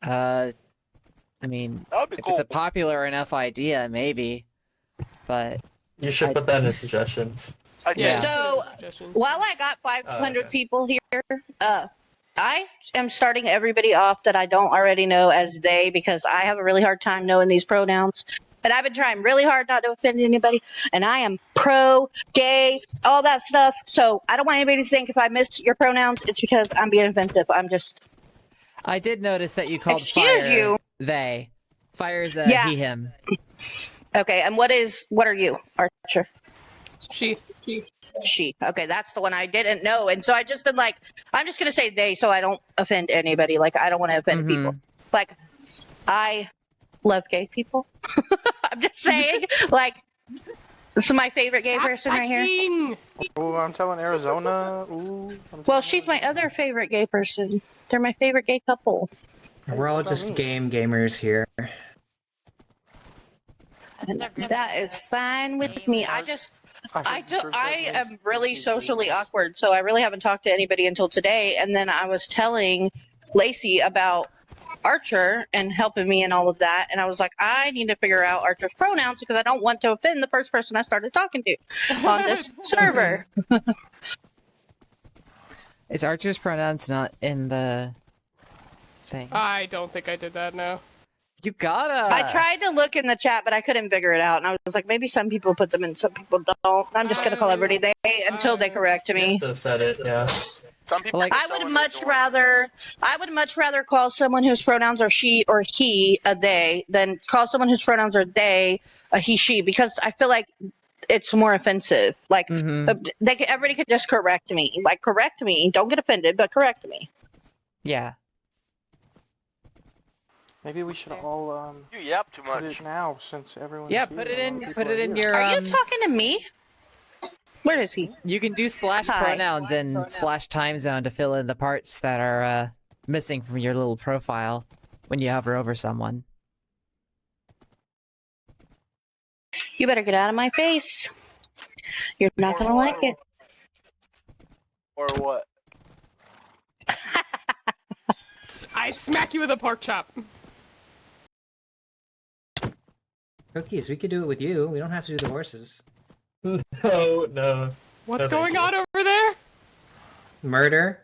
I mean, That would be if cool. it's a popular enough idea, maybe. But You should put that in suggestions. Yeah. So while I got 500 okay. people here, I am starting everybody off that I don't already know as they, because I have a really hard time knowing these pronouns. And I've been trying really hard not to offend anybody. And I am pro, gay, all that stuff. So I don't want anybody to think if I miss your pronouns, it's because I'm being offensive. I'm just. I did notice that you called Excuse fire you. they. Fire's a Yeah. he, him. Okay. And what are you, Archer? She. She. Okay, that's the one I didn't know. And so I just been like, I'm just going to say they so I don't offend anybody. Like, I don't want to offend people. Like, I love gay people. I'm just saying. Like, this is my favorite gay person right here. Ooh, I'm telling Arizona. Ooh. Well, she's my other favorite gay person. They're my favorite gay couple. We're all just gamers here. And that is fine with me. I am really socially awkward, so I really haven't talked to anybody until today. And then I was telling Lacey about Archer and helping me and all of that. And I was like, I need to figure out Archer's pronouns because I don't want to offend the first person I started talking to on this server. Is Archer's pronouns not in the thing? I don't think I did that, no. You gotta. I tried to look in the chat, but I couldn't figure it out. And I was like, maybe some people put them in, some people don't. I'm just going to call everybody they until they correct me. Just said it, yeah. Some people. I would much rather call someone whose pronouns are she or he a they than call someone whose pronouns are they a he she, because I feel like it's more offensive. Like everybody could just correct me. Like, correct me. Don't get offended, but correct me. Yeah. Maybe we should all You yap too put much. it now since everyone's Yeah, here, put it a lot in. of people Put it in here. your. Are you talking to me? Where is he? You can do slash Hi. pronouns and slash time zone to fill in the parts that are missing from your little profile when you hover over someone. You better get out of my face. You're not gonna like it. Or what? I smack you with a pork chop. Cookies, we could do it with you. We don't have to do the horses. No. What's No, thank going you. on over there? Murder?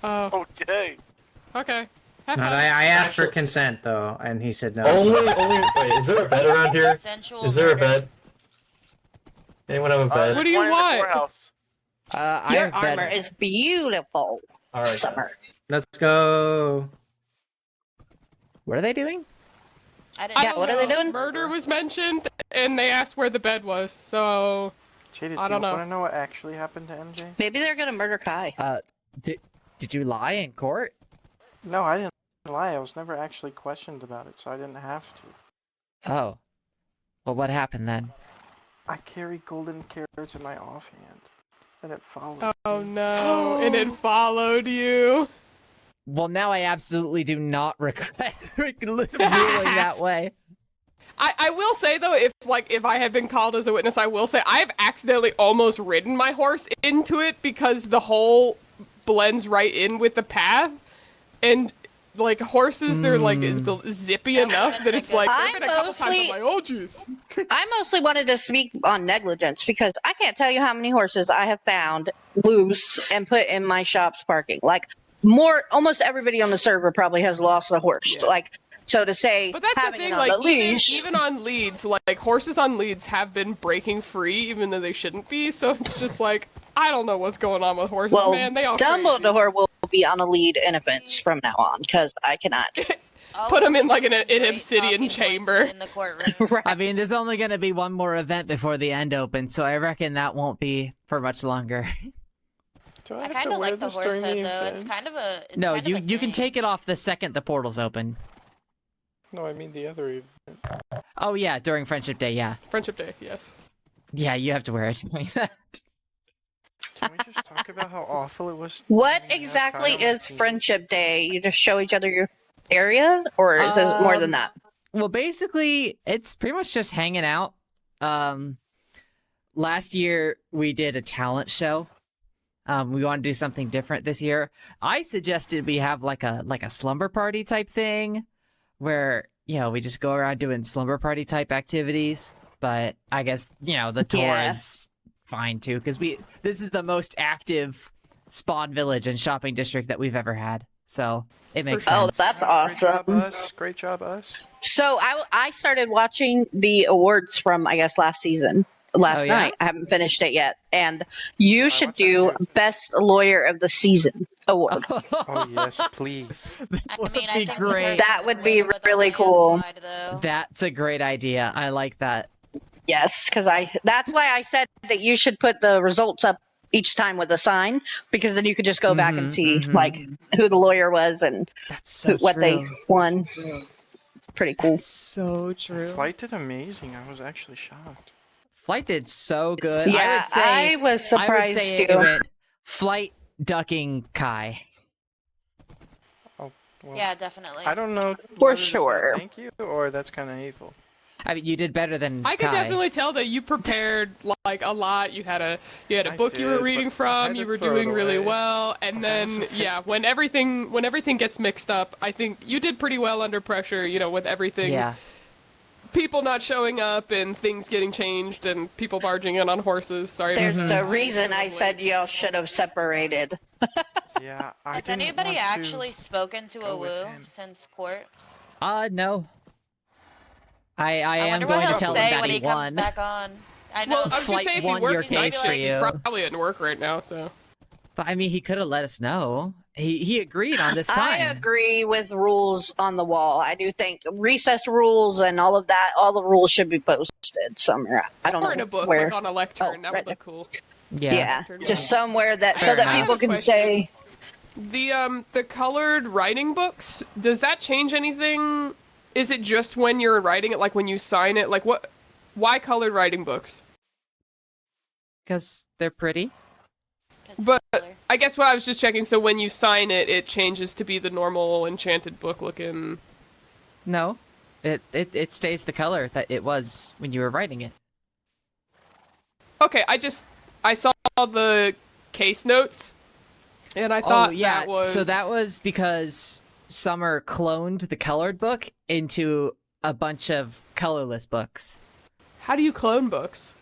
Oh, Okay. okay. No, Have fun. I asked for Actually- consent though, and he said no. Only, so- wait, is there a bed around here? Sensual Is there a murder. bed? Anyone have a bed? What do you One in the want? courthouse. I Your have bed- armor is beautiful, Alright, Summer. Let's go. What are they doing? I didn't I Yeah, don't what are they know. doing? Murder was mentioned, and they asked where the bed was, so... Jaded, I do you don't know. want to know what actually happened to MJ? Maybe they're gonna murder Kai. Did you lie in court? No, I didn't lie. I was never actually questioned about it, so I didn't have to. Oh. Well, what happened then? I carry golden carrots in my offhand, and it followed Oh me. no, and it followed you. Well, now I absolutely do not regret ruling that way. I will say though, if I had been called as a witness, I will say I have accidentally almost ridden my horse into it because the hole blends right in with the path, and like horses, they're like zippy enough that it's like I there've been a couple times I'm like, oh jeez. I mostly wanted to speak on negligence because I can't tell you how many horses I have found loose and put in my shop's parking. Like almost everybody on the server probably has lost a horse. Yeah. Like, so to say, But that's the having thing, it on like the leash. even on leads, like horses on leads have been breaking free even though they shouldn't be. So it's just like I don't know what's going on with horses, well, man. They all crazy. Dumbledore will be on a lead in events from now on because I cannot. All Put of him in this like is an great obsidian talking points chamber. in the courtroom. I mean, there's only going to be one more event before the end opens, so I reckon that won't be for much longer. Do I have kind to of wear like the this horse during head the though. It's event? kind of a. It's No, kind of you a can thing. take it off the second the portals open. No, I mean the other event. Oh yeah, during Friendship Day, yeah. Friendship Day, yes. Yeah, you have to wear it during that. Can we just talk about how awful it was? What to have exactly Kyle on is the team? Friendship Day? You just show each other your area, or is it more than that? Well, basically, it's pretty much just hanging out. Last year we did a talent show. We want to do something different this year. I suggested we have like a slumber party type thing, where we just go around doing slumber party type activities. But I guess the tour Yeah. is fine too, because this is the most active spawn village and shopping district that we've ever had. So it makes Oh, sense. that's Great awesome. job, us. Great job, us. So I started watching the awards from I guess last Oh, yeah? night. I haven't finished it yet, and you should watched that do too. Best Lawyer of the Season award. Oh yes, please. I would mean, I be think great. That would be really cool. That's a great idea. I like that. Yes, because that's why I said that you should put the results up each time with a sign, because then you could just go back and see like who the lawyer was and That's so what they true. won. It's pretty cool. So true. Flight did amazing. I was actually shocked. Flight did so good. Yeah, I would say, I was surprised I would say too. it went Flight, Ducking, Kai. Oh, well, Yeah, definitely. I don't know For whether to say sure. Thank you, or that's kind of hateful. I mean, you did better than I could Kai. definitely tell that you prepared like a lot. You had a I book you were did, reading but I from. had You to were throw it doing really away. well, and then yeah, when everything gets mixed up, I think you did pretty well under pressure. With everything. Yeah. People not showing up and things getting changed and people barging in on horses. Sorry. There's about a that. reason I said y'all should have separated. Yeah, I Has didn't anybody want to actually spoken to go with Awoo him. since court? No. I am wonder going what to he'll tell him say that when he he comes won. back on. I know. Well, I was gonna Flight say if he won your works night case for shifts, he's you. probably at work right now. So. But I mean, he could have let us know. He agreed on this I time. agree with rules on the wall. I do think recess rules and all of that, all the rules should be posted somewhere. I don't Or know in a book, where. like on a lectern. Oh, that right would look cool. Yeah, just somewhere that Fair so that enough. people can say. The colored writing books, does that change anything? Is it just when you're writing it, like when you sign it? Like what? Why colored writing books? Because they're pretty. But I guess what I was just checking. So when you sign it, it changes to be the normal enchanted book looking. No. It stays the color that it was when you were writing it. Okay, I saw the case notes, and I thought that was... So that was because Summer cloned the colored book into a bunch of colorless books. How do you clone books?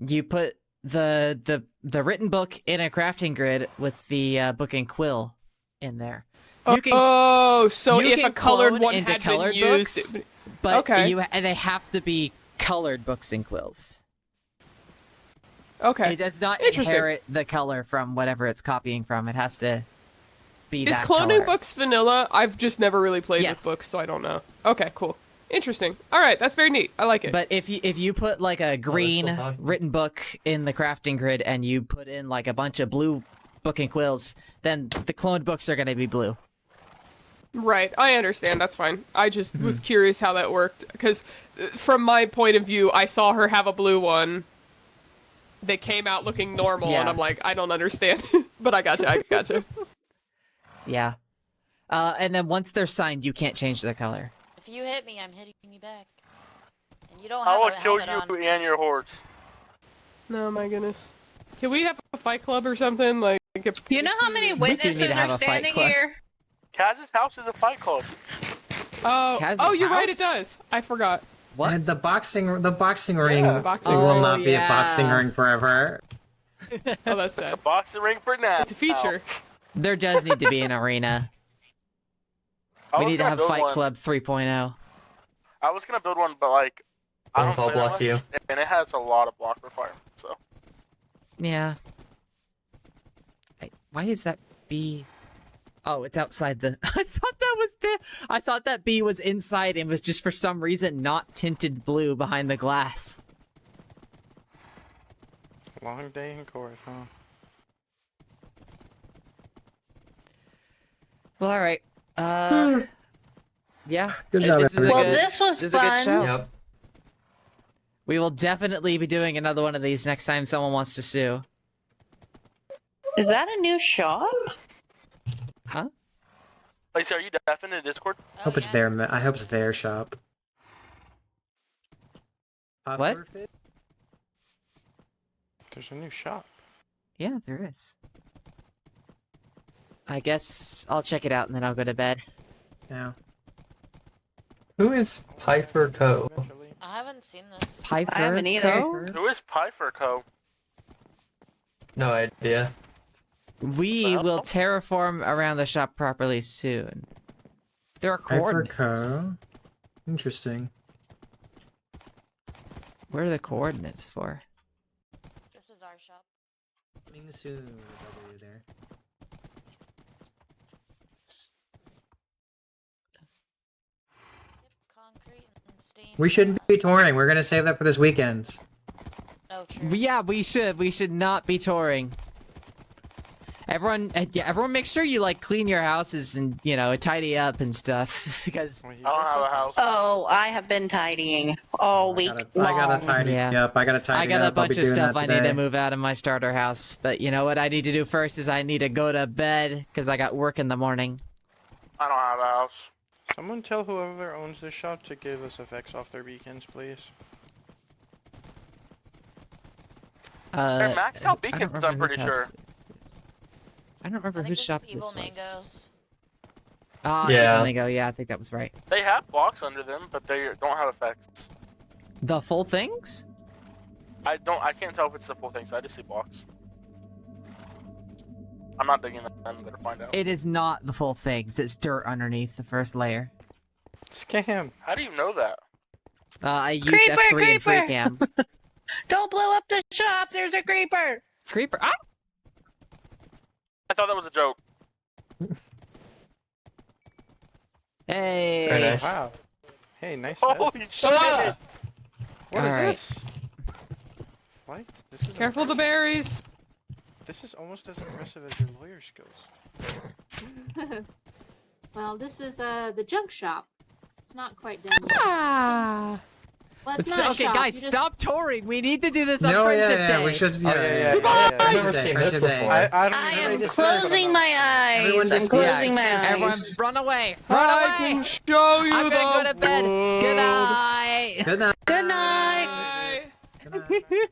You put the written book in a crafting grid with the book and quill in there. You can, so you if can a colored clone one into had colored been used... books, but okay. and they have to be colored books and quills. Okay. It does not Interesting. inherit the color from whatever it's copying from. It has to be Is that cloning color. books vanilla? I've just never really played Yes. with books, so I don't know. Okay, cool. Interesting. All right, that's very neat. I like it. But if you put like a green talking. written book in the crafting grid and you put in like a bunch of blue book and quills, then the cloned books are going to be blue. Right, I understand. That's fine. I just was curious how that worked because, from my point of view, I saw her have a blue one that came out looking normal, Yeah. and I'm like, I don't understand. But I gotcha. Yeah. And then once they're signed, you can't change their color. If you hit me, I'm hitting you back. And you don't I have will a kill helmet you on. and your horse. No, my goodness. Can we have a fight club or something? Like, if... You know how many We do need witnesses to have are a fight standing club. here? Kaz's house is a fight club. Oh, you're right. It house? does. I forgot. What? And the boxing ring boxing will ring. not be a boxing yeah. ring forever. Oh, that's It's a sad. boxing ring for now. It's a feature. There does need to be an arena. I We was need to gonna have build Fight one. Club 3.0. I was gonna build one, but like, I don't I'll play that block much, you. and it has a lot of block requirements. So Yeah. Why is that bee? Oh, it's outside the... I thought that was the... I thought that bee was inside and was just for some reason not tinted blue behind the glass. Long day in court, huh? Well, all right. Yeah. Good job, This is a Well, good, this was is a good fun. show. Yep. We will definitely be doing another one of these next time someone wants to sue. Is that a new shop? Huh? Lacey, are you deaf in the Discord? I hope it's their. I hope it's their shop. What? There's a new shop. Yeah, there is. I guess I'll check it out and then I'll go to bed. Yeah. Who is Piper Co? Eventually. I haven't seen this. Piper I haven't either. Co? Who is Piper Co? No idea. We Well. will terraform around the shop properly soon. There are coordinates. Africa. Interesting. Where are the coordinates for? This is our shop. Coming soon. W there. Yep, concrete and stained. We shouldn't be touring. We're gonna save that for this weekend. No, true. Yeah, we should. We should not be touring. Everyone, everyone, make sure you like clean your houses and tidy up and stuff because. Well, you I don't just have a have to- house. Oh, I have been tidying all week I long. gotta tidy. Yeah. Yep, I gotta tidy. I got up. a I'll bunch be of doing stuff that I need to today. move out of my starter house, but you know what I need to do first is I need to go to bed because I got work in the morning. I don't have a house. Someone tell whoever owns this shop to give us effects off their beacons, please. They're maxed out I don't beacons, remember I'm pretty whose sure. house- I don't remember I think whose this shop is this Evil was. Mangoes. Ah, Yeah. Evil Mango, yeah, I think that was right. They have blocks under them, but they don't have effects. The full things? I can't tell if it's the full thing, so I just see blocks. I'm not digging them in there to find out. It is not the full things. It's dirt underneath the first layer. Scam. How do you know that? I used Creeper, F3 and creeper! free cam. Don't blow up the shop. There's a creeper. Creeper. Ah! I thought that was a joke. Hey. Very nice. Wow. Hey, nice. Holy shit! Ah! What is Alright. this? What? This is Careful the berries. This is almost as impressive as your lawyer skills. Well, this is the junk shop. It's not quite done yet. Ah. Well, it's It's- not a okay, shop. guys, You just- stop touring. We need to do this on No, Friendship yeah, Day. we should. Yeah, Oh, yeah. I've never Friendship seen Day, this Friendship Day. before. I don't I really am just- closing my eyes. Everyone I'm just- closing yeah, my eyes. Everyone, run away. Run I away. can show you I'm gonna go the to bed. Good world. night. Good night. Good night. Good night.